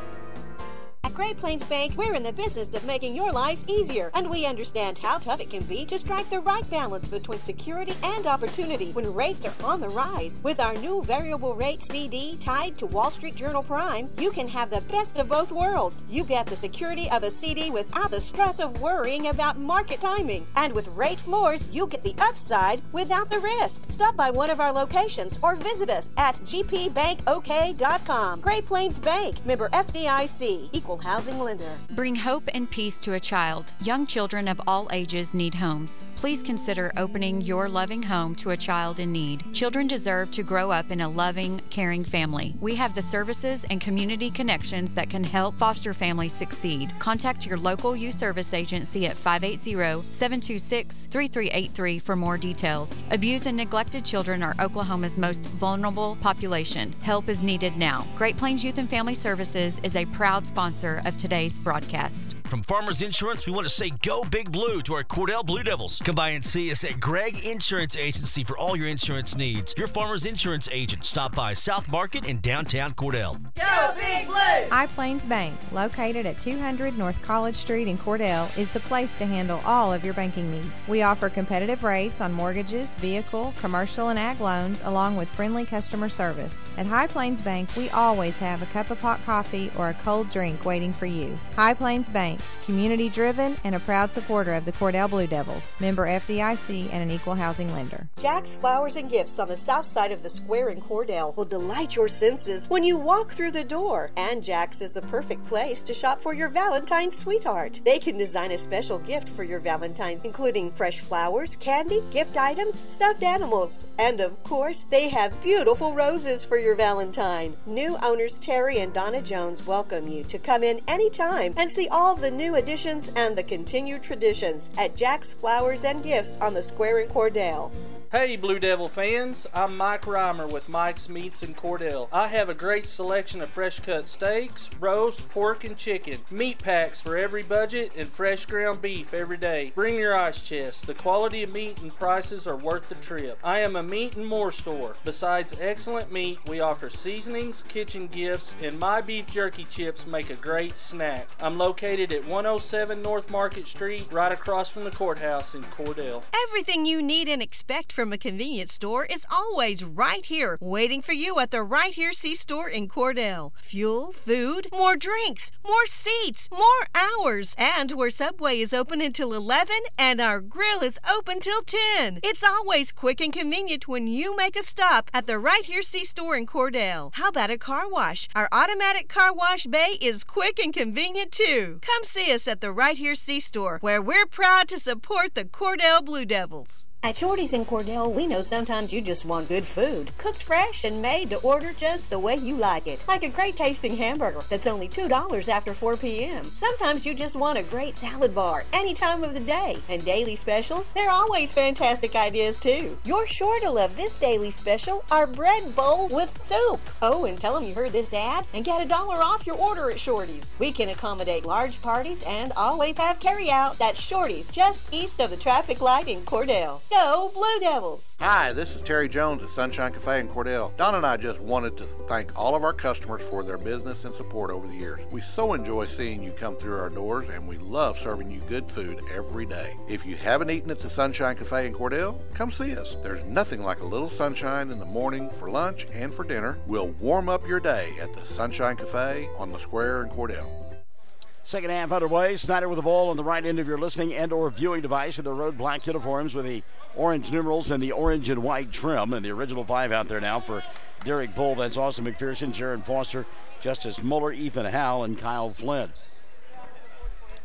Speaker 2: At Great Plains Bank, we're in the business of making your life easier, and we understand how tough it can be to strike the right balance between security and opportunity when rates are on the rise. With our new variable rate CD tied to Wall Street Journal Prime, you can have the best of both worlds. You get the security of a CD without the stress of worrying about market timing. And with rate floors, you get the upside without the risk. Stop by one of our locations or visit us at gpbankok.com. Great Plains Bank, member FDIC, equal housing lender.
Speaker 7: Bring hope and peace to a child. Young children of all ages need homes. Please consider opening your loving home to a child in need. Children deserve to grow up in a loving, caring family. We have the services and community connections that can help foster families succeed. Contact your local youth service agency at 580-726-3383 for more details. Abused and neglected children are Oklahoma's most vulnerable population. Help is needed now. Great Plains Youth and Family Services is a proud sponsor of today's broadcast.
Speaker 6: From Farmers Insurance, we want to say go Big Blue to our Cordell Blue Devils. Come by and see us at Gregg Insurance Agency for all your insurance needs. Your Farmers Insurance agent. Stop by South Market in downtown Cordell.
Speaker 9: Go Big Blue! High Plains Bank, located at 200 North College Street in Cordell, is the place to handle all of your banking needs. We offer competitive rates on mortgages, vehicle, commercial, and ag loans, along with friendly customer service. At High Plains Bank, we always have a cup of hot coffee or a cold drink waiting for you. High Plains Bank, community-driven and a proud supporter of the Cordell Blue Devils, member FDIC and an equal housing lender.
Speaker 2: Jack's Flowers and Gifts on the south side of the square in Cordell will delight your senses when you walk through the door. And Jack's is the perfect place to shop for your Valentine's sweetheart. They can design a special gift for your Valentine, including fresh flowers, candy, gift items, stuffed animals, and of course, they have beautiful roses for your Valentine. New owners Terry and Donna Jones welcome you to come in anytime and see all the new additions and the continued traditions at Jack's Flowers and Gifts on the square in Cordell.
Speaker 3: Hey Blue Devil fans, I'm Mike Reimer with Mike's Meats in Cordell. I have a great selection of fresh cut steaks, roast, pork, and chicken, meat packs for every budget, and fresh ground beef every day. Bring your ice chest. The quality of meat and prices are worth the trip. I am a meat and more store. Besides excellent meat, we offer seasonings, kitchen gifts, and my beef jerky chips make a great snack. I'm located at 107 North Market Street, right across from the courthouse in Cordell.
Speaker 2: Everything you need and expect from a convenience store is always right here, waiting for you at the Right Here C-Store in Cordell. Fuel, food, more drinks, more seats, more hours, and where Subway is open until 11 and our grill is open till 10. It's always quick and convenient when you make a stop at the Right Here C-Store in Cordell. How about a car wash? Our automatic car wash bay is quick and convenient too. Come see us at the Right Here C-Store, where we're proud to support the Cordell Blue Devils. At Shorty's in Cordell, we know sometimes you just want good food, cooked fresh and made to order just the way you like it. Like a great tasting hamburger that's only $2 after 4 p.m. Sometimes you just want a great salad bar any time of the day. And daily specials, they're always fantastic ideas too. You're sure to love this daily special, our bread bowl with soup. Oh, and tell them you heard this ad and get $1 off your order at Shorty's. We can accommodate large parties and always have carry out. That's Shorty's, just east of the traffic light in Cordell. Go Blue Devils!
Speaker 10: Hi, this is Terry Jones at Sunshine Cafe in Cordell. Don and I just wanted to thank all of our customers for their business and support over the years. We so enjoy seeing you come through our doors, and we love serving you good food every day. If you haven't eaten at the Sunshine Cafe in Cordell, come see us. There's nothing like a little sunshine in the morning for lunch and for dinner. We'll warm up your day at the Sunshine Cafe on the square in Cordell.
Speaker 4: Second half underway. Snyder with the ball on the right end of your listening and or viewing device in the road black uniforms with the orange numerals and the orange and white trim. And the original 5 out there now for Derek Bull, that's Austin McPherson, Jaron Foster, Justice Muller, Ethan Howell, and Kyle Flynn.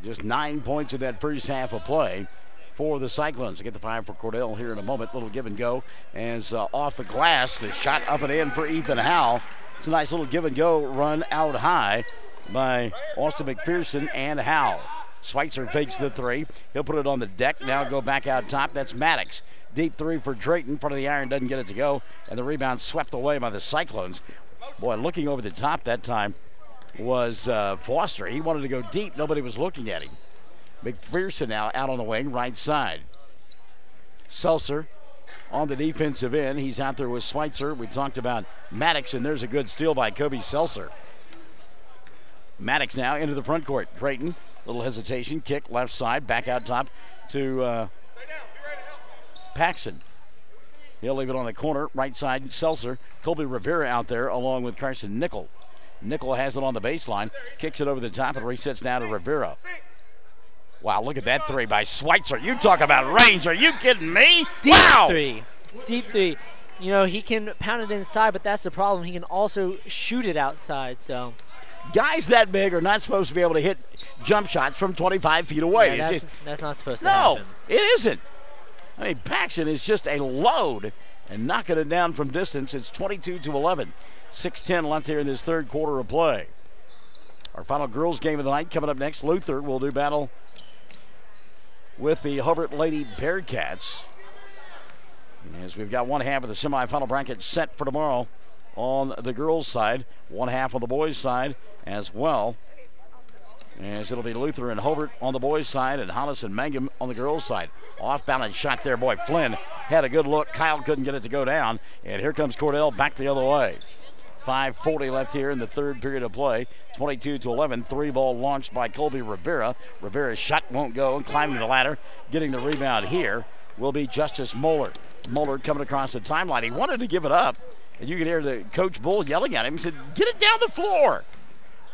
Speaker 4: Just 9 points in that first half of play for the Cyclones. They get the 5 for Cordell here in a moment. Little give and go as off the glass. The shot up and in for Ethan Howell. It's a nice little give and go run out high by Austin McPherson and Howell. Schweitzer fakes the 3. He'll put it on the deck. Now go back out top. That's Maddox. Deep 3 for Drayton. Front of the iron, doesn't get it to go. And the rebound swept away by the Cyclones. Boy, looking over the top that time was Foster. He wanted to go deep. Nobody was looking at him. McPherson now out on the wing, right side. Seltzer on the defensive end. He's out there with Schweitzer. We talked about Maddox, and there's a good steal by Kobe Seltzer. Maddox now into the front court. Drayton, little hesitation, kick left side, back out top to Paxson. He'll leave it on the corner, right side, Seltzer. Colby Rivera out there along with Carson Nickel. Nickel has it on the baseline, kicks it over the top and resets now to Rivera. Wow, look at that 3 by Schweitzer. You talk about range. Are you kidding me?
Speaker 15: Deep
Speaker 4: wow!
Speaker 15: 3. Deep 3. You know, he can pound it inside, but that's the problem. He can also shoot it outside, so.
Speaker 4: Guys that big are not supposed to be able to hit jump shots from 25 feet away.
Speaker 15: Yeah, that's not supposed to happen.
Speaker 4: No, it isn't. I mean, Paxson is just a load and knocking it down from distance. It's 22-11. 6:10 left here in this third quarter of play. Our final girls game of the night coming up next. Luther will do battle with the Hobart Lady Bearcats. As we've got one half of the semifinal bracket set for tomorrow on the girls' side, one half on the boys' side as well. As it'll be Luther and Hobart on the boys' side and Hollis and Mangum on the girls' side. Off balance shot there, boy. Flynn had a good look. Kyle couldn't get it to go down. And here comes Cordell back the other way. 5:40 left here in the third period of play. 22-11. 3-ball launched by Colby Rivera. Rivera's shot won't go. Climbing the ladder, getting the rebound here will be Justice Moeller. Moeller coming across the timeline. He wanted to give it up. And you can hear the Coach Bull yelling at him. He said, get it down the floor.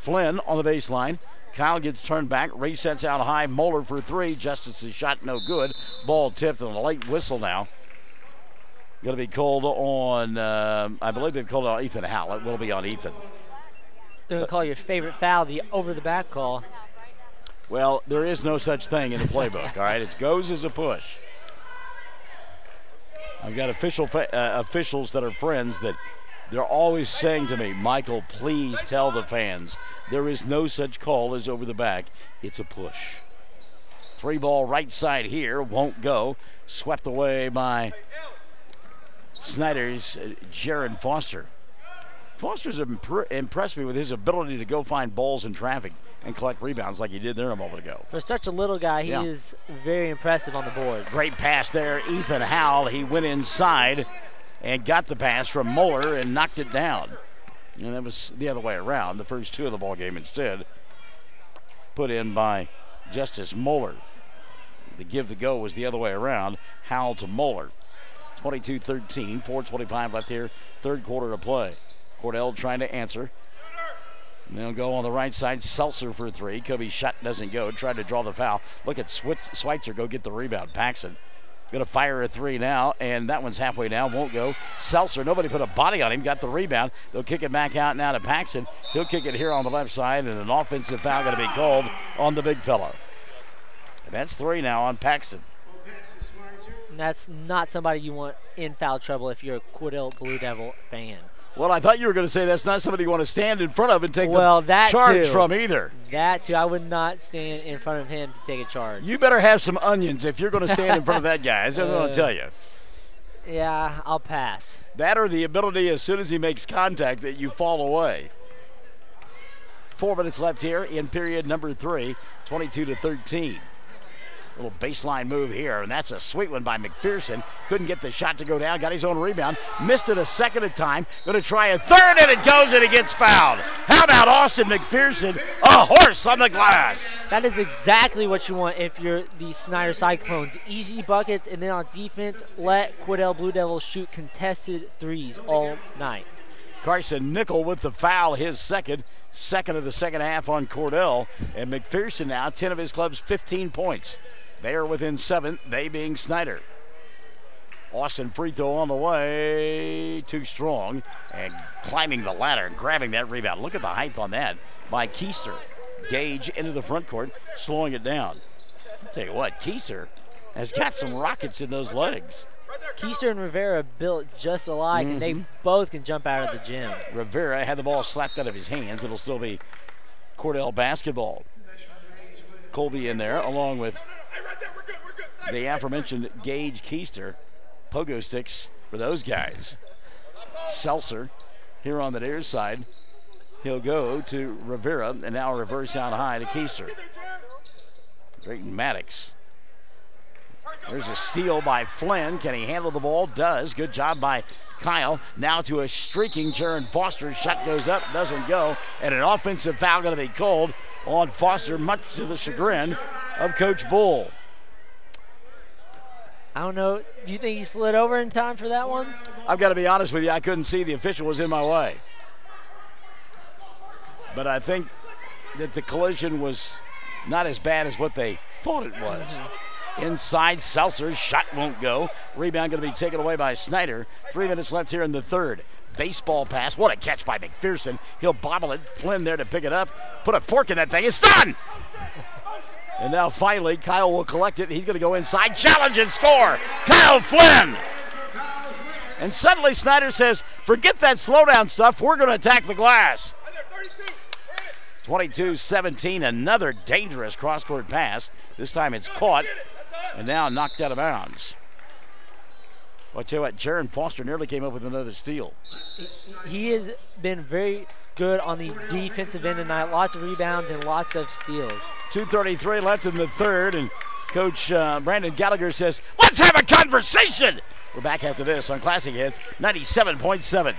Speaker 4: Flynn on the baseline. Kyle gets turned back, resets out high. Moeller for 3. Justice's shot no good. Ball tipped on a late whistle now. Going to be called on, I believe they've called it on Ethan Howell. It will be on Ethan.
Speaker 15: They're going to call your favorite foul the over-the-back call.
Speaker 4: Well, there is no such thing in the playbook, all right? It goes as a push. I've got officials that are friends that they're always saying to me, Michael, please tell the fans there is no such call as over the back. It's a push. 3-ball right side here, won't go. Swept away by Snyder's Jaron Foster. Foster's impressed me with his ability to go find balls in traffic and collect rebounds like he did there a moment ago.
Speaker 15: For such a little guy, he is very impressive on the boards.
Speaker 4: Great pass there, Ethan Howell. He went inside and got the pass from Moeller and knocked it down. And it was the other way around. The first 2 of the ball game instead put in by Justice Moeller. The give the go was the other way around. Howell to Moeller. 22-13, 4:25 left here, third quarter of play. Cordell trying to answer. And they'll go on the right side. Seltzer for 3. Kobe's shot doesn't go. Tried to draw the foul. Look at Schweitzer go get the rebound. Paxson going to fire a 3 now, and that one's halfway down. Won't go. Seltzer, nobody put a body on him. Got the rebound. They'll kick it back out now to Paxson. He'll kick it here on the left side, and an offensive foul going to be called on the big fellow. And that's 3 now on Paxson.
Speaker 15: And that's not somebody you want in foul trouble if you're a Cordell Blue Devil fan.
Speaker 4: Well, I thought you were going to say that's not somebody you want to stand in front of and take the
Speaker 15: that
Speaker 4: charge
Speaker 15: too.
Speaker 4: from either.
Speaker 15: That too. I would not stand in front of him to take a charge.
Speaker 4: You better have some onions if you're going to stand in front of that guy. That's what I'm going to tell you.
Speaker 15: Yeah, I'll pass.
Speaker 4: That or the ability as soon as he makes contact that you fall away. 4 minutes left here in period number 3, 22-13. Little baseline move here, and that's a sweet one by McPherson. Couldn't get the shot to go down, got his own rebound. Missed it a second at a time. Going to try a third, and it goes, and he gets fouled. How about Austin McPherson? A horse on the glass.
Speaker 15: That is exactly what you want if you're the Snyder Cyclones. Easy buckets, and then on defense, let Cordell Blue Devils shoot contested threes all night.
Speaker 4: Carson Nickel with the foul, his second of the second half on Cordell. And McPherson now, 10 of his club's 15 points. They are within 7, they being Snyder. Austin free throw on the way. Too strong. And climbing the ladder and grabbing that rebound. Look at the height on that by Keister. Gage into the front court, slowing it down. I'll tell you what, Keister has got some rockets in those legs.
Speaker 15: Keister and Rivera built just alike, and they both can jump out of the gym.
Speaker 4: Rivera had the ball slapped out of his hands. It'll still be Cordell basketball. Colby in there, along with the aforementioned Gage Keister. Pogo sticks for those guys. Seltzer here on the near side. He'll go to Rivera, and now reverse out high to Keister. Drayton Maddox. There's a steal by Flynn. Can he handle the ball? Does. Good job by Kyle. Now to a streaking Jaron Foster. Shot goes up, doesn't go. And an offensive foul going to be called on Foster, much to the chagrin of Coach Bull.
Speaker 15: I don't know. Do you think he slid over in time for that one?
Speaker 4: I've got to be honest with you. I couldn't see. The official was in my way. But I think that the collision was not as bad as what they thought it was. Inside, Seltzer's shot won't go. Rebound going to be taken away by Snyder. 3 minutes left here in the third. Baseball pass. What a catch by McPherson. He'll bobble it. Flynn there to pick it up. Put a fork in that thing. It's done! And now finally, Kyle will collect it. He's going to go inside, challenge and score. Kyle Flynn! And suddenly Snyder says, forget that slowdown stuff. We're going to attack the glass. 22-17, another dangerous cross-court pass. This time it's caught and now knocked out of bounds. Well, I tell you what, Jaron Foster nearly came up with another steal.
Speaker 15: He has been very good on the defensive end tonight. Lots of rebounds and lots of steals.
Speaker 4: 2:33 left in the third, and Coach Brandon Gallagher says, let's have a conversation. We're back after this on Classic Hits 97.7.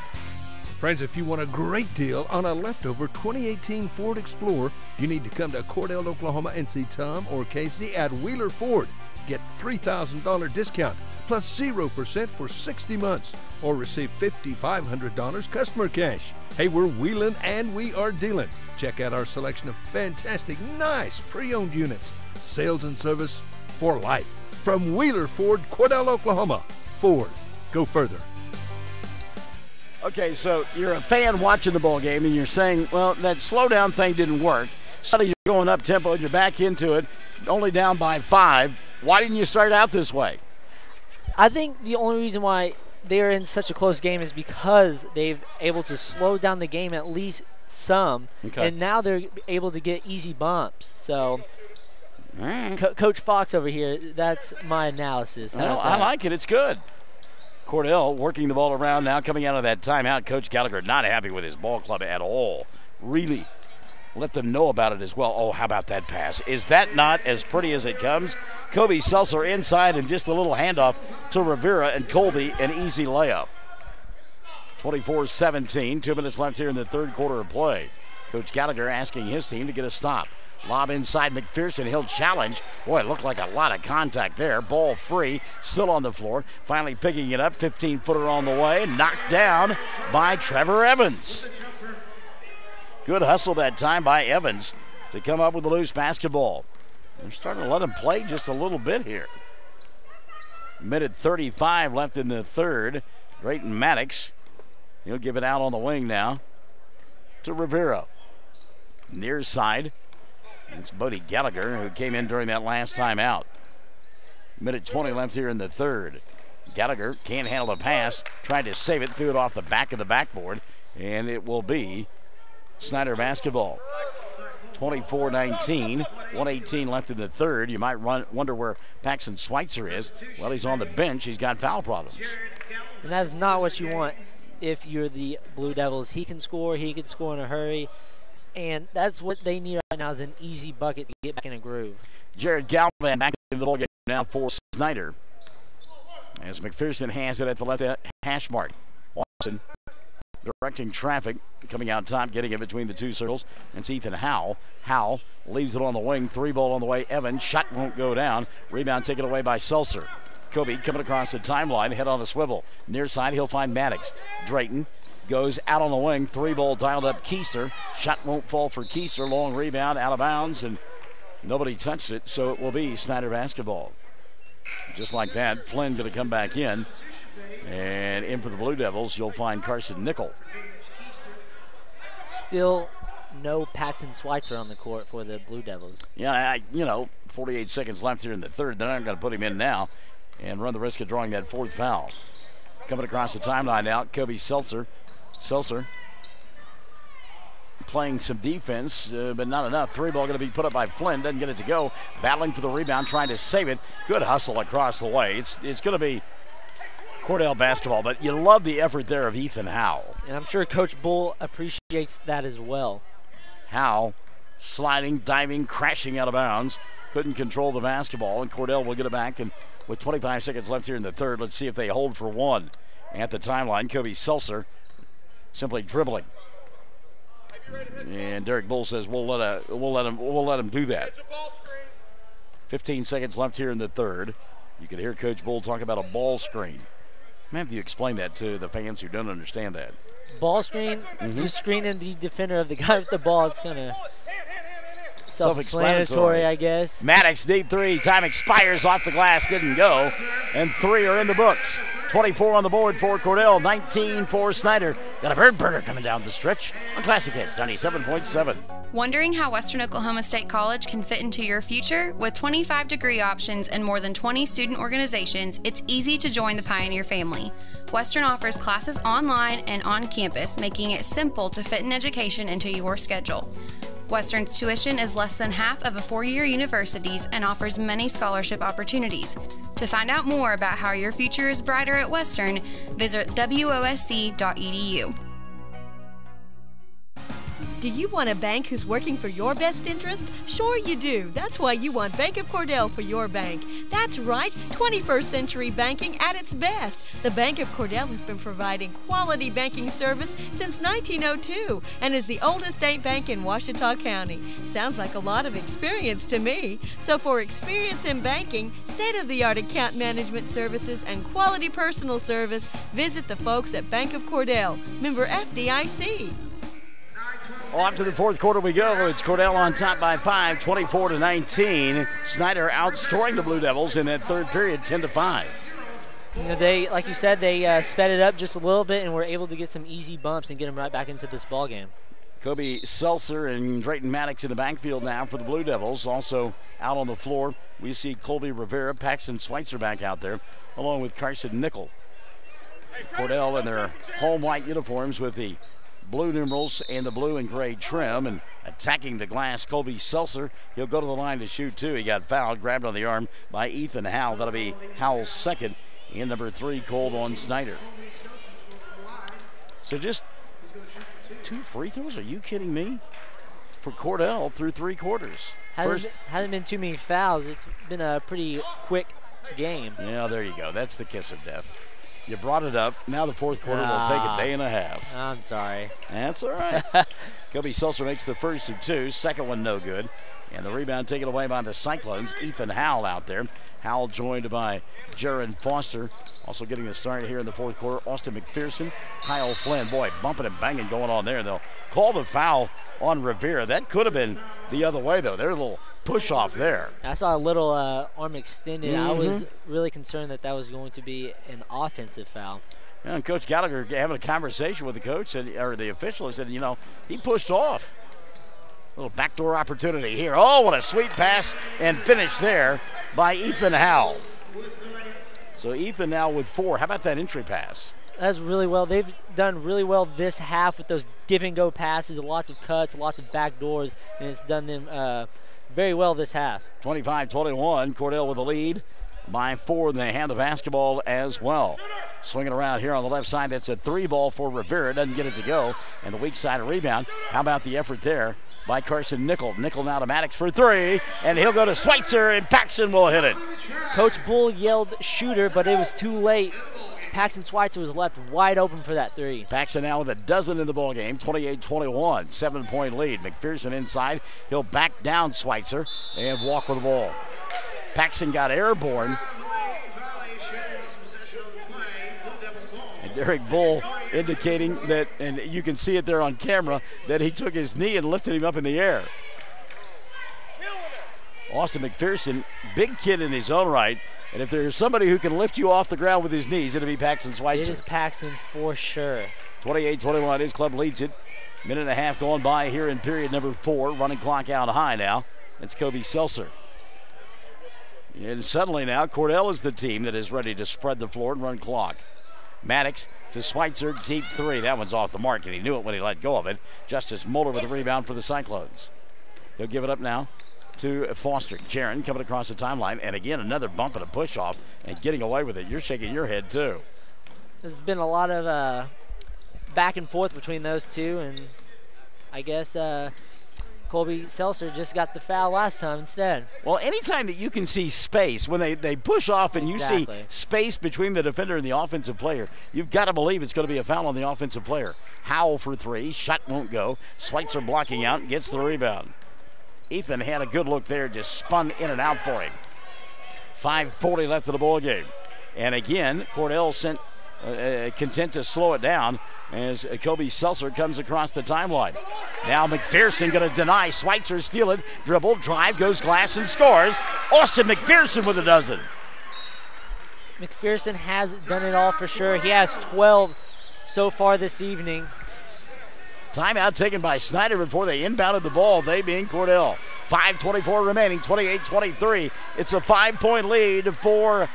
Speaker 1: Friends, if you want a great deal on a leftover 2018 Ford Explorer, you need to come to Cordell, Oklahoma and see Tom or Casey at Wheeler Ford. Get $3,000 discount plus 0% for 60 months or receive $5,500 customer cash. Hey, we're wheeling and we are dealing. Check out our selection of fantastic, nice pre-owned units. Sales and service for life. From Wheeler Ford, Cordell, Oklahoma. Ford, go further.
Speaker 4: Okay, so you're a fan watching the ball game, and you're saying, well, that slowdown thing didn't work. Suddenly you're going up tempo, and you're back into it, only down by 5. Why didn't you start out this way?
Speaker 15: I think the only reason why they're in such a close game is because they've able to slow down the game at least some, and now they're able to get easy bumps. So, Coach Fox over here, that's my analysis.
Speaker 4: I like it. It's good. Cordell working the ball around now, coming out of that timeout. Coach Gallagher not happy with his ball club at all. Really let them know about it as well. Oh, how about that pass? Is that not as pretty as it comes? Kobe Seltzer inside and just a little handoff to Rivera, and Colby an easy layup. 24-17, 2 minutes left here in the third quarter of play. Coach Gallagher asking his team to get a stop. Lob inside McPherson, he'll challenge. Boy, it looked like a lot of contact there. Ball free, still on the floor. Finally picking it up, 15-footer on the way. Knocked down by Trevor Evans. Good hustle that time by Evans to come up with the loose basketball. They're starting to let him play just a little bit here. Minute 35 left in the third. Drayton Maddox, he'll give it out on the wing now to Rivera. Near side. It's Bodie Gallagher, who came in during that last time out. Minute 20 left here in the third. Gallagher can't handle the pass. Tried to save it, threw it off the back of the backboard, and it will be Snyder basketball. 24-19, 1:18 left in the third. You might wonder where Paxton Schweitzer is. Well, he's on the bench. He's got foul problems.
Speaker 15: And that's not what you want if you're the Blue Devils. He can score in a hurry. And that's what they need right now, is an easy bucket to get back in a groove.
Speaker 4: Jared Galvan back in the ball game now for Snyder. As McPherson has it at the left hash mark. Watson directing traffic, coming out top, getting it between the two circles. And it's Ethan Howell. Howell leaves it on the wing. 3-ball on the way. Evans, shot won't go down. Rebound taken away by Seltzer. Kobe coming across the timeline, head on a swivel. Near side, he'll find Maddox. Drayton goes out on the wing. 3-ball dialed up Keister. Shot won't fall for Keister. Long rebound out of bounds, and nobody touched it, so it will be Snyder basketball. Just like that, Flynn going to come back in. And in for the Blue Devils, you'll find Carson Nickel.
Speaker 15: Still no Paxton Schweitzer on the court for the Blue Devils.
Speaker 4: Yeah, 48 seconds left here in the third. They're not going to put him in now and run the risk of drawing that fourth foul. Coming across the timeline now, Kobe Seltzer. Seltzer playing some defense, but not enough. Three ball going to be put up by Flynn. Doesn't get it to go. Battling for the rebound, trying to save it. Good hustle across the way. It's going to be Cordell basketball, but you love the effort there of Ethan Howe.
Speaker 15: And I'm sure Coach Bull appreciates that as well.
Speaker 4: Howe sliding, diving, crashing out of bounds. Couldn't control the basketball, and Cordell will get it back. And with 25 seconds left here in the third, let's see if they hold for one. At the timeline, Kobe Seltzer simply dribbling. And Derek Bull says we'll let him do that. 15 seconds left here in the third. You can hear Coach Bull talk about a ball screen. Maybe you explain that to the fans who don't understand that.
Speaker 15: Ball screen, just screening the defender of the guy with the ball. It's kind of self-explanatory, I guess.
Speaker 4: Maddox, deep three. Time expires off the glass. Didn't go. And three are in the books. 24 on the board for Cordell. 19 for Snyder. Got a bird burner coming down the stretch on Classic Hits 97.7.
Speaker 7: Wondering how Western Oklahoma State College can fit into your future? With 25 degree options and more than 20 student organizations, it's easy to join the Pioneer family. Western offers classes online and on campus, making it simple to fit an education into your schedule. Western's tuition is less than half of a four-year university's and offers many scholarship opportunities. To find out more about how your future is brighter at Western, visit wosc.edu.
Speaker 2: Do you want a bank who's working for your best interest? Sure you do. That's why you want Bank of Cordell for your bank. That's right, 21st century banking at its best. The Bank of Cordell has been providing quality banking service since 1902 and is the oldest state bank in Ouachita County. Sounds like a lot of experience to me. So for experience in banking, state-of-the-art account management services, and quality personal service, visit the folks at Bank of Cordell, member FDIC.
Speaker 4: Off to the fourth quarter we go. It's Cordell on top by 5, 24-19. Snyder outscoring the Blue Devils in that third period, 10-5.
Speaker 15: You know, they, like you said, they sped it up just a little bit and were able to get some easy bumps and get them right back into this ball game.
Speaker 4: Kobe Seltzer and Drayton Maddox in the backfield now for the Blue Devils. Also out on the floor, we see Colby Rivera, Paxton Schweitzer back out there, along with Carson Nickel. Cordell in their home white uniforms with the blue numerals and the blue and gray trim, and attacking the glass, Colby Seltzer. He'll go to the line to shoot two. He got fouled, grabbed on the arm by Ethan Howell. That'll be Howell's second, and number 3 called on Snyder. So just 2 free throws? Are you kidding me? For Cordell through 3 quarters.
Speaker 15: Hasn't been too many fouls. It's been a pretty quick game.
Speaker 4: Yeah, there you go. That's the kiss of death. You brought it up. Now the fourth quarter will take a day and a half.
Speaker 15: I'm sorry.
Speaker 4: That's all right. Kobe Seltzer makes the first of 2. Second one no good. And the rebound taken away by the Cyclones. Ethan Howell out there. Howell joined by Jaron Foster. Also getting the start here in the fourth quarter. Austin McPherson, Kyle Flynn. Boy, bumping and banging going on there. They'll call the foul on Rivera. That could have been the other way, though. They're a little push off there.
Speaker 15: I saw a little arm extended. I was really concerned that was going to be an offensive foul.
Speaker 4: Yeah, and Coach Gallagher having a conversation with the coach or the official said, you know, he pushed off. A little backdoor opportunity here. Oh, what a sweet pass and finish there by Ethan Howell. So Ethan now with 4. How about that entry pass?
Speaker 15: That's really well. They've done really well this half with those give-and-go passes, lots of cuts, lots of back doors, and it's done them very well this half.
Speaker 4: 25-21, Cordell with the lead by 4, and they have the basketball as well. Swinging around here on the left side, that's a 3 ball for Rivera. Doesn't get it to go, and the weak side rebound. How about the effort there by Carson Nickel? Nickel now to Maddox for 3, and he'll go to Schweitzer, and Paxton will hit it.
Speaker 15: Coach Bull yelled shooter, but it was too late. Paxton Schweitzer was left wide open for that 3.
Speaker 4: Paxton now with a dozen in the ball game, 28-21, 7-point lead. McPherson inside. He'll back down Schweitzer and walk with the ball. Paxton got airborne. And Derek Bull indicating that, and you can see it there on camera, that he took his knee and lifted him up in the air. Austin McPherson, big kid in his own right, And if there's somebody who can lift you off the ground with his knees, it'll be Paxton Schweitzer.
Speaker 15: It is Paxton for sure.
Speaker 4: 28-21, his club leads it. Minute and a half going by here in period number 4. Running clock out high now. It's Kobe Seltzer. And suddenly now, Cordell is the team that is ready to spread the floor and run clock. Maddox to Schweitzer, deep three. That one's off the mark, and he knew it when he let go of it. Justice Muller with a rebound for the Cyclones. He'll give it up now to Foster. Jaron coming across the timeline, and again, another bump and a push off, and getting away with it. You're shaking your head, too.
Speaker 15: There's been a lot of back and forth between those two, and I guess Colby Seltzer just got the foul last time instead.
Speaker 4: Well, anytime that you can see space, when they push off and you see space between the defender and the offensive player, you've got to believe it's going to be a foul on the offensive player. Howell for three. Shot won't go. Schweitzer blocking out and gets the rebound. Ethan had a good look there, just spun in and out for him. 5:40 left of the ball game. And again, Cordell content to slow it down as Kobe Seltzer comes across the timeline. Now McPherson going to deny. Schweitzer steal it. Dribble, drive, goes glass and scores. Austin McPherson with a dozen.
Speaker 15: McPherson has done it all for sure. He has 12 so far this evening.
Speaker 4: Timeout taken by Snyder before they inbounded the ball, they being Cordell. 5:24 remaining, 28-23. It's a 5-point lead for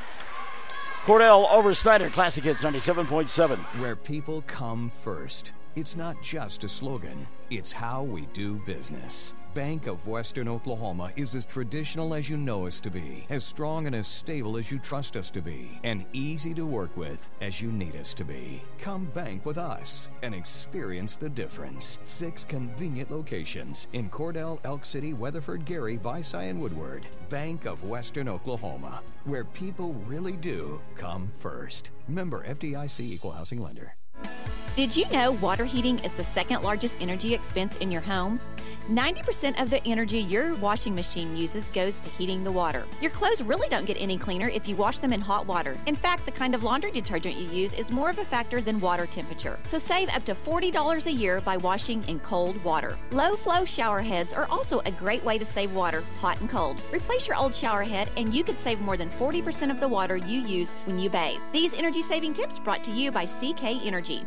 Speaker 4: Cordell over Snyder. Classic Hits 97.7.
Speaker 13: Where people come first. It's not just a slogan, it's how we do business. Bank of Western Oklahoma is as traditional as you know us to be, as strong and as stable as you trust us to be, and easy to work with as you need us to be. Come bank with us and experience the difference. 6 convenient locations in Cordell, Elk City, Weatherford, Gary, Visay, and Woodward. Bank of Western Oklahoma, where people really do come first. Member FDIC Equal Housing Lender.
Speaker 14: Did you know water heating is the second largest energy expense in your home? 90% of the energy your washing machine uses goes to heating the water. Your clothes really don't get any cleaner if you wash them in hot water. In fact, the kind of laundry detergent you use is more of a factor than water temperature. So save up to $40 a year by washing in cold water. Low-flow shower heads are also a great way to save water, hot and cold. Replace your old shower head and you could save more than 40% of the water you use when you bathe. These energy-saving tips brought to you by CK Energy.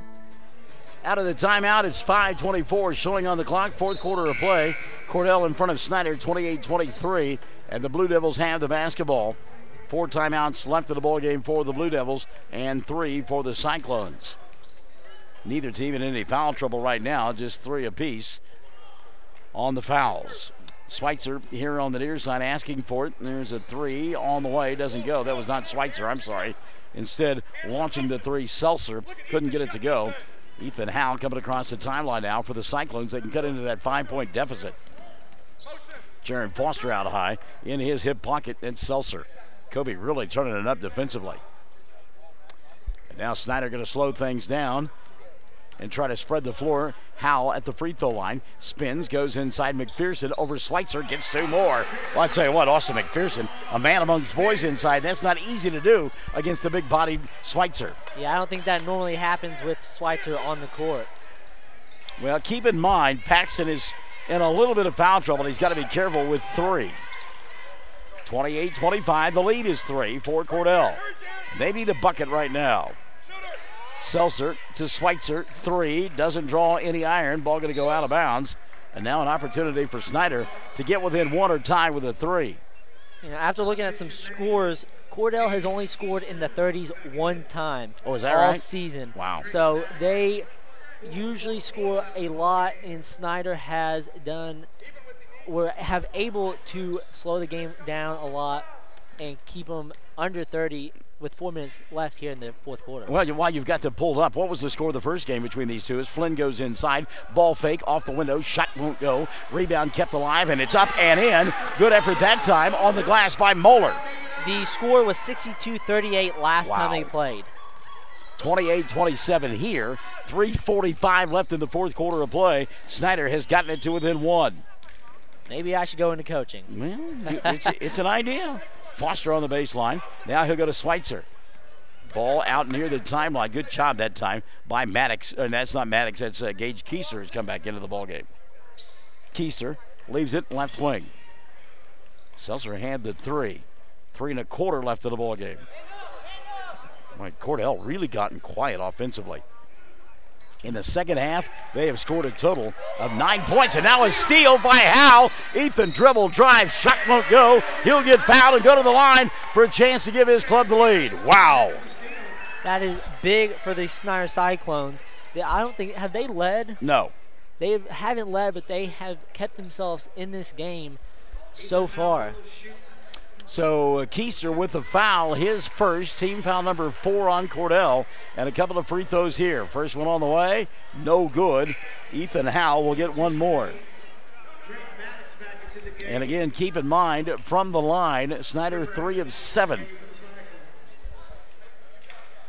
Speaker 4: Out of the timeout, it's 5:24 showing on the clock. Fourth quarter of play. Cordell in front of Snyder, 28-23, and the Blue Devils have the basketball. 4 timeouts left of the ball game for the Blue Devils and 3 for the Cyclones. Neither team in any foul trouble right now, just 3 apiece on the fouls. Schweitzer here on the near side asking for it. There's a 3 on the way, doesn't go. That was not Schweitzer, I'm sorry. Instead, launching the 3, Seltzer couldn't get it to go. Ethan Howell coming across the timeline now for the Cyclones. They can cut into that 5-point deficit. Jaron Foster out high in his hip pocket, and Seltzer. Kobe really turning it up defensively. And now Snyder going to slow things down and try to spread the floor. Howell at the free throw line. Spins, goes inside McPherson over Schweitzer, gets 2 more. Well, I tell you what, Austin McPherson, a man amongst boys inside. That's not easy to do against the big-bodied Schweitzer.
Speaker 15: Yeah, I don't think that normally happens with Schweitzer on the court.
Speaker 4: Well, keep in mind, Paxton is in a little bit of foul trouble. He's got to be careful with 3. 28-25, the lead is 3 for Cordell. They need a bucket right now. Seltzer to Schweitzer, 3, doesn't draw any iron. Ball going to go out of bounds. And now an opportunity for Snyder to get within 1 or tie with a 3.
Speaker 15: You know, after looking at some scores, Cordell has only scored in the 30s 1 time.
Speaker 4: Oh, is that
Speaker 15: all
Speaker 4: right?
Speaker 15: Season.
Speaker 4: Wow.
Speaker 15: So they usually score a lot, and Snyder have able to slow the game down a lot and keep them under 30 with 4 minutes left here in the fourth quarter.
Speaker 4: Well, while you've got to pull up, what was the score of the first game between these two? As Flynn goes inside, ball fake off the window, shot won't go, rebound kept alive, and it's up and in. Good effort that time on the glass by Moeller.
Speaker 15: The score was 62-38 last time they played.
Speaker 4: 28-27 here. 3:45 left in the fourth quarter of play. Snyder has gotten it to within 1.
Speaker 15: Maybe I should go into coaching.
Speaker 4: Well, it's an idea. Foster on the baseline. Now he'll go to Schweitzer. Ball out near the timeline. Good job that time by Maddox. And that's not Maddox, that's Gage Keister has come back into the ballgame. Keister leaves it left wing. Seltzer had the 3. 3 1/4 left of the ball game. Cordell really gotten quiet offensively. In the second half, they have scored a total of 9 points, and now a steal by Howe. Ethan dribble, drive, shot won't go. He'll get fouled and go to the line for a chance to give his club the lead. Wow.
Speaker 15: That is big for the Snyder Cyclones. I don't think, have they led?
Speaker 4: No.
Speaker 15: They haven't led, but they have kept themselves in this game so far.
Speaker 4: So Keister with a foul, his first, team foul number 4 on Cordell, and a couple of free throws here. First one on the way, no good. Ethan Howe will get one more. And again, keep in mind, from the line, Snyder 3 of 7.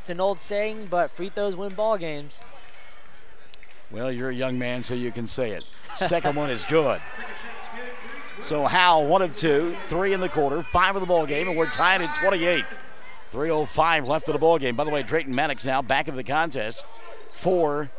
Speaker 15: It's an old saying, but free throws win ball games.
Speaker 4: Well, you're a young man, so you can say it. Second one is good. So Howe, 1 of 2, 3 in the quarter, 5 of the ball game, and we're tied at 28. 3:05 left of the ball game. By the way, Drayton Maddox now back into the contest for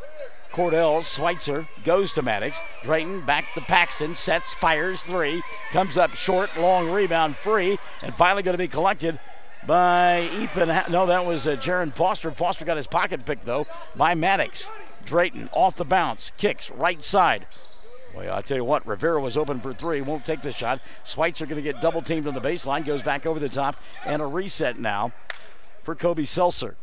Speaker 4: Cordell. Schweitzer goes to Maddox. Drayton back to Paxton, sets, fires 3, comes up short, long rebound, free, and finally going to be collected by Ethan. No, that was Jaron Foster. Foster got his pocket picked, though, by Maddox. Drayton off the bounce, kicks right side. Well, I'll tell you what, Rivera was open for 3, won't take the shot. Schweitzer going to get double teamed on the baseline, goes back over the top, and a reset now for Kobe Seltzer.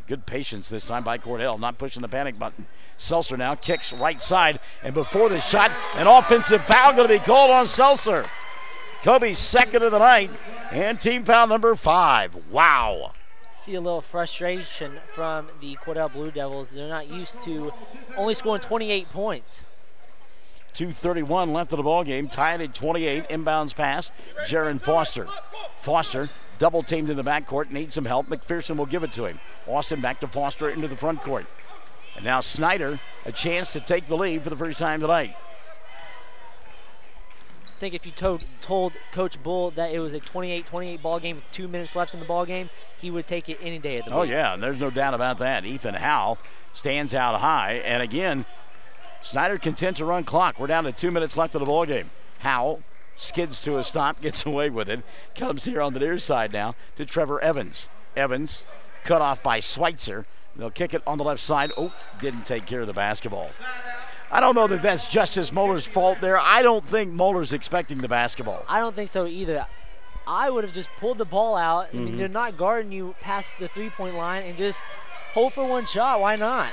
Speaker 4: Good patience this time by Cordell, not pushing the panic button. Seltzer now kicks right side, and before the shot, an offensive foul going to be called on Seltzer. Kobe's second of the night, and team foul number 5. Wow.
Speaker 15: See a little frustration from the Cordell Blue Devils. They're not used to only scoring 28 points.
Speaker 4: 2:31 left of the ball game, tied at 28. Inbounds pass, Jaron Foster. Foster double teamed in the backcourt, needs some help. McPherson will give it to him. Austin back to Foster into the front court. And now Snyder, a chance to take the lead for the first time tonight.
Speaker 15: I think if you told Coach Bull that it was a 28-28 ball game with 2 minutes left in the ball game, he would take it any day of the week.
Speaker 4: Oh yeah, and there's no doubt about that. Ethan Howe stands out high, and again, Snyder content to run clock. We're down to 2 minutes left of the ball game. Howe skids to a stop, gets away with it. Comes here on the near side now to Trevor Evans. Evans cut off by Schweitzer. They'll kick it on the left side. Oh, didn't take care of the basketball. I don't know that that's Justice Muller's fault there. I don't think Muller's expecting the basketball.
Speaker 15: I don't think so either. I would have just pulled the ball out. I mean, they're not guarding you past the three-point line, and just hold for one shot. Why not?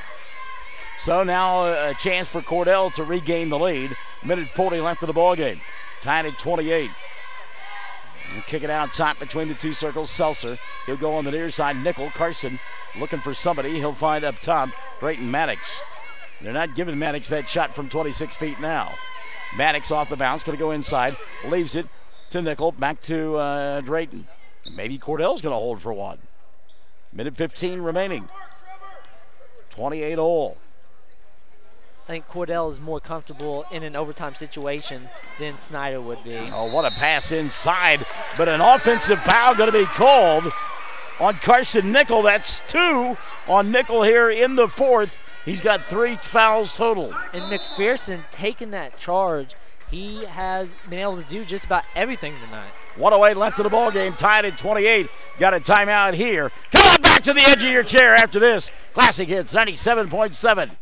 Speaker 4: So now a chance for Cordell to regain the lead. Minute 40 left of the ball game. Tied at 28. And kick it out top between the two circles. Seltzer. He'll go on the near side. Nickel. Carson looking for somebody. He'll find up top Drayton Maddox. They're not giving Maddox that shot from 26 feet now. Maddox off the bounce. Going to go inside. Leaves it to Nickel. Back to Drayton. Maybe Cordell's going to hold for one. Minute 15 remaining. 28 all.
Speaker 15: I think Cordell is more comfortable in an overtime situation than Snyder would be.
Speaker 4: Oh, what a pass inside. But an offensive foul going to be called on Carson Nickel. That's 2 on Nickel here in the fourth. He's got 3 fouls total.
Speaker 15: And McPherson taking that charge. He has been able to do just about everything tonight.
Speaker 4: 1:08 left of the ball game, tied at 28. Got a timeout here. Come on back to the edge of your chair after this. Classic Hits 97.7.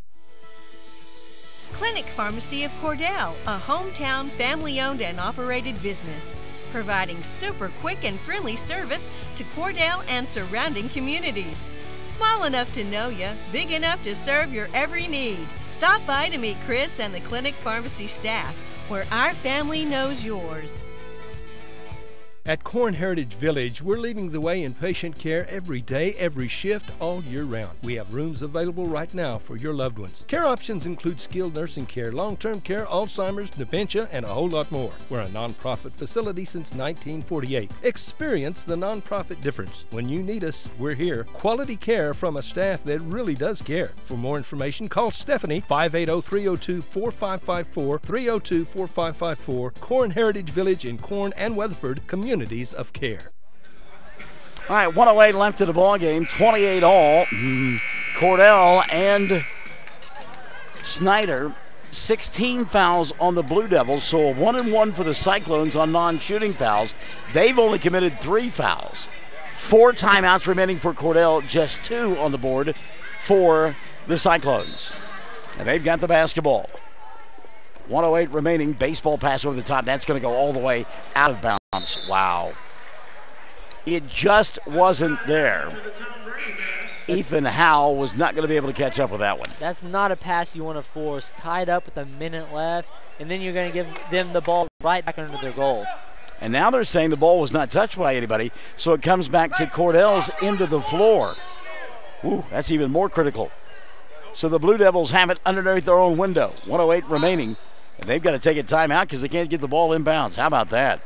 Speaker 2: Clinic Pharmacy of Cordell, a hometown family-owned and operated business, providing super quick and friendly service to Cordell and surrounding communities. Small enough to know you, big enough to serve your every need. Stop by to meet Chris and the Clinic Pharmacy staff, where our family knows yours.
Speaker 1: At Corn Heritage Village, we're leading the way in patient care every day, every shift, all year round. We have rooms available right now for your loved ones. Care options include skilled nursing care, long-term care, Alzheimer's, dementia, and a whole lot more. We're a nonprofit facility since 1948. Experience the nonprofit difference. When you need us, we're here. Quality care from a staff that really does care. For more information, call Stephanie, 580-302-4554, 302-4554, Corn Heritage Village in Corn and Weatherford, communities of care.
Speaker 4: All right, 1:08 left to the ball game, 28 all. Cordell and Snyder 16 fouls on the Blue Devils, so a 1-and-1 for the Cyclones on non-shooting fouls. They've only committed 3 fouls. 4 timeouts remaining for Cordell, just 2 on the board for the Cyclones. And they've got the basketball. 1:08 remaining, baseball pass over the top. That's going to go all the way out of bounds. Wow. It just wasn't there. Ethan Howe was not going to be able to catch up with that one.
Speaker 15: That's not a pass you want to force. Tied up with a minute left, and then you're going to give them the ball right back under their goal.
Speaker 4: And now they're saying the ball was not touched by anybody, so it comes back to Cordell's end of the floor. Ooh, that's even more critical. So the Blue Devils have it underneath their own window. 1:08 remaining, and they've got to take a timeout because they can't get the ball inbounds. How about that?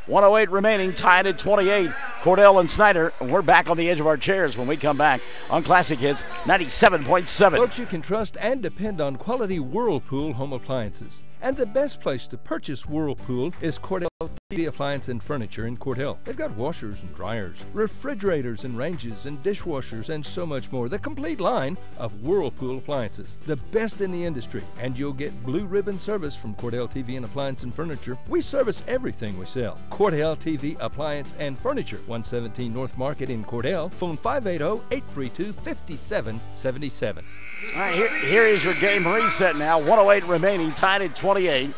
Speaker 4: 1:08 remaining, tied at 28. Cordell and Snyder, and we're back on the edge of our chairs when we come back on Classic Hits 97.7.
Speaker 1: Folks, you can trust and depend on quality Whirlpool home appliances. And the best place to purchase Whirlpool is Cordell TV Appliance and Furniture in Cordell. They've got washers and dryers, refrigerators and ranges and dishwashers and so much more. The complete line of Whirlpool appliances. The best in the industry. And you'll get blue ribbon service from Cordell TV and Appliance and Furniture. We service everything we sell. Cordell TV Appliance and Furniture. 117 North Market in Cordell. Phone 580-832-5777.
Speaker 4: All right, here is your game reset now. 1:08 remaining, tied at 28.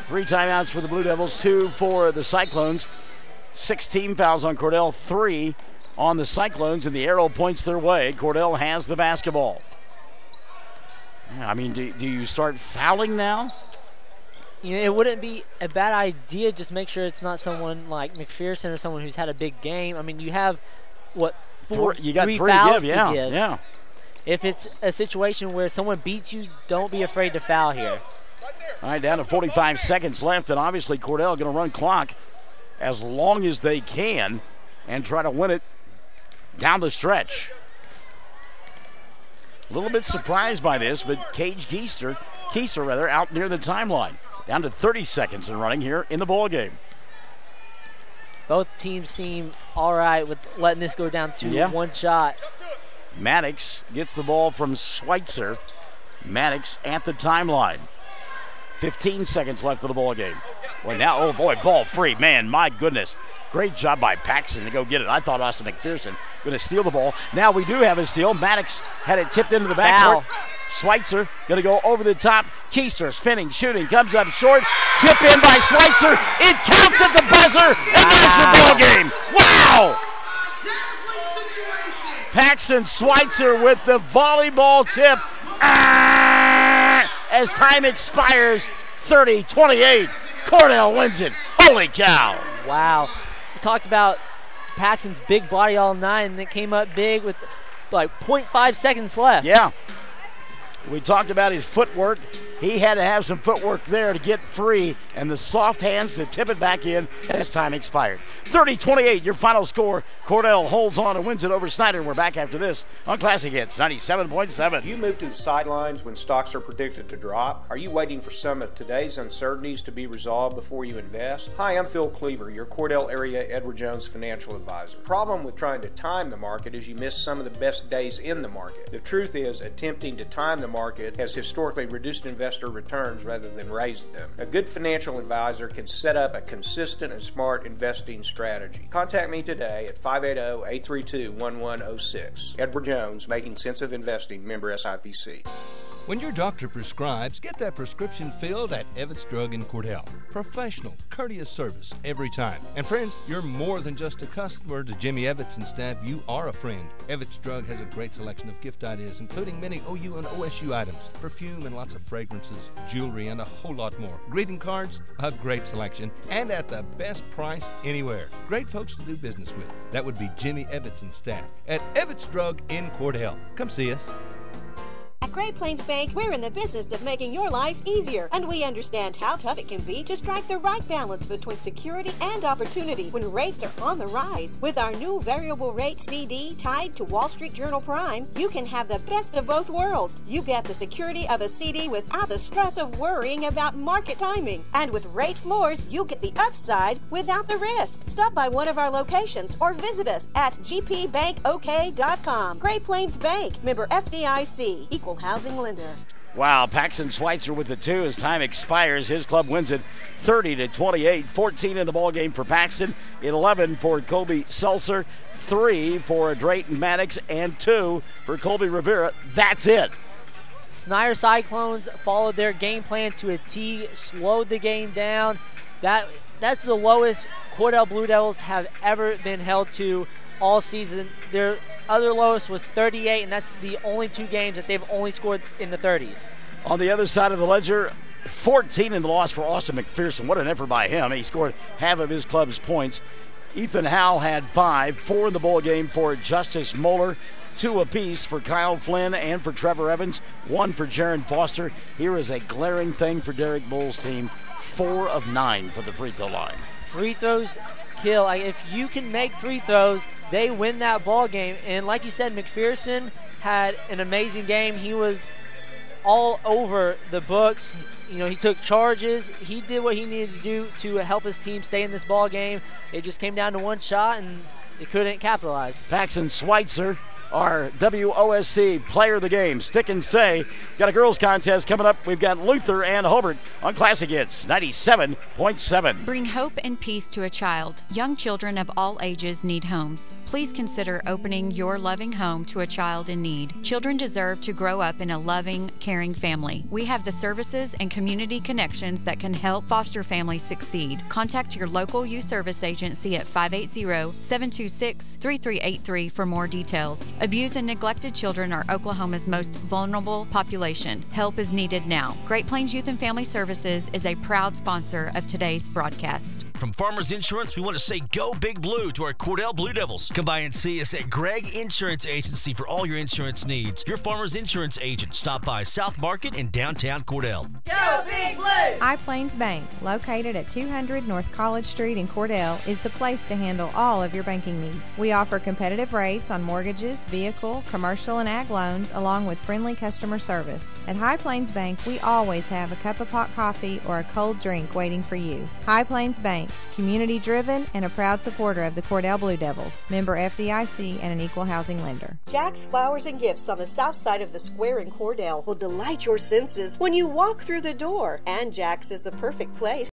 Speaker 4: 3 timeouts for the Blue Devils, 2 for the Cyclones. 16 fouls on Cordell, 3 on the Cyclones, and the arrow points their way. Cordell has the basketball. I mean, do you start fouling now?
Speaker 15: You know, it wouldn't be a bad idea. Just make sure it's not someone like McPherson or someone who's had a big game. I mean, you have, what,
Speaker 4: you got
Speaker 15: 3
Speaker 4: 3
Speaker 15: fouls
Speaker 4: to give,
Speaker 15: to give.
Speaker 4: Yeah.
Speaker 15: If it's a situation where someone beats you, don't be afraid to foul here.
Speaker 4: All right, down to 45 seconds left, and obviously Cordell going to run clock as long as they can and try to win it down the stretch. A little bit surprised by this, but Keister out near the timeline. Down to 30 seconds and running here in the ball game.
Speaker 15: Both teams seem all right with letting this go down to 1 shot.
Speaker 4: Maddox gets the ball from Schweitzer. Maddox at the timeline. 15 seconds left of the ball game. Well, now, oh boy, ball free. Man, my goodness. Great job by Paxson to go get it. I thought Austin McPherson going to steal the ball. Now we do have a steal. Maddox had it tipped into the backcourt. Schweitzer going to go over the top. Keister spinning, shooting, comes up short. Tip in by Schweitzer. It counts at the buzzer, and that's your ball game. Wow! Paxson Schweitzer with the volleyball tip. As time expires, 30-28. Cordell wins it. Holy cow.
Speaker 15: Wow. We talked about Paxson's big body all night, and it came up big with like 0.5 seconds left.
Speaker 4: Yeah. We talked about his footwork. He had to have some footwork there to get free, and the soft hands to tip it back in as time expired. 30-28, your final score. Cordell holds on and wins it over Snyder. We're back after this on Classic Hits 97.7.
Speaker 12: Do you move to the sidelines when stocks are predicted to drop? Are you waiting for some of today's uncertainties to be resolved before you invest? Hi, I'm Phil Cleaver, your Cordell area Edward Jones financial advisor. The problem with trying to time the market is you miss some of the best days in the market. The truth is, attempting to time the market has historically reduced investor returns rather than raised them. A good financial advisor can set up a consistent and smart investing strategy. Contact me today at 580-832-1106. Edward Jones, Making Sense of Investing, member SIPC.
Speaker 1: When your doctor prescribes, get that prescription filled at Evetts Drug in Cordell. Professional, courteous service every time. And friends, you're more than just a customer to Jimmy Evetts and staff. You are a friend. Evetts Drug has a great selection of gift ideas, including many OU and OSU items, perfume and lots of fragrances, jewelry, and a whole lot more. Greeting cards, a great selection, and at the best price anywhere. Great folks to do business with. That would be Jimmy Evetts and staff at Evetts Drug in Cordell. Come see us.
Speaker 2: At Great Plains Bank, we're in the business of making your life easier, and we understand how tough it can be to strike the right balance between security and opportunity when rates are on the rise. With our new variable rate CD tied to Wall Street Journal Prime, you can have the best of both worlds. You get the security of a CD without the stress of worrying about market timing. And with rate floors, you get the upside without the risk. Stop by one of our locations or visit us at gpbankok.com. Great Plains Bank, member FDIC, equal housing lender.
Speaker 4: Wow, Paxton Schweitzer with the 2 as time expires. His club wins it 30-28. 14 in the ball game for Paxton, 11 for Kobe Seltzer, 3 for Drayton Maddox, and 2 for Colby Rivera. That's it.
Speaker 15: Snyder Cyclones followed their game plan to a T, slowed the game down. That's the lowest Cordell Blue Devils have ever been held to all season. Their other lowest was 38, and that's the only 2 games that they've only scored in the 30s.
Speaker 4: On the other side of the ledger, 14 in the loss for Austin McPherson. What an effort by him. He scored half of his club's points. Ethan Howell had 5, 4 in the ball game for Justice Moeller, 2 apiece for Kyle Flynn and for Trevor Evans, 1 for Jaron Foster. Here is a glaring thing for Derek Bull's team, 4 of 9 for the free throw line.
Speaker 15: Free throws kill. If you can make free throws, they win that ball game. And like you said, McPherson had an amazing game. He was all over the books. You know, he took charges. He did what he needed to do to help his team stay in this ball game. It just came down to one shot, and they couldn't capitalize.
Speaker 4: Paxton Schweitzer, our WOSC player of the game. Stick and stay. Got a girls contest coming up. We've got Luther and Hobart on Classic Hits 97.7.
Speaker 16: Bring hope and peace to a child. Young children of all ages need homes. Please consider opening your loving home to a child in need. Children deserve to grow up in a loving, caring family. We have the services and community connections that can help foster families succeed. Contact your local youth service agency at 580-726-3383 for more details. Abused and neglected children are Oklahoma's most vulnerable population. Help is needed now. Great Plains Youth and Family Services is a proud sponsor of today's broadcast.
Speaker 6: From Farmers Insurance, we want to say go Big Blue to our Cordell Blue Devils. Come by and see us at Gregg Insurance Agency for all your insurance needs. Your Farmers Insurance agent. Stop by South Market in downtown Cordell.
Speaker 9: Go Big Blue! High Plains Bank, located at 200 North College Street in Cordell, is the place to handle all of your banking needs. We offer competitive rates on mortgages, vehicle, commercial, and ag loans, along with friendly customer service. At High Plains Bank, we always have a cup of hot coffee or a cold drink waiting for you. High Plains Bank, community-driven and a proud supporter of the Cordell Blue Devils, member FDIC and an equal housing lender.
Speaker 2: Jack's Flowers and Gifts on the south side of the square in Cordell will delight your senses when you walk through the door. And Jack's is the perfect place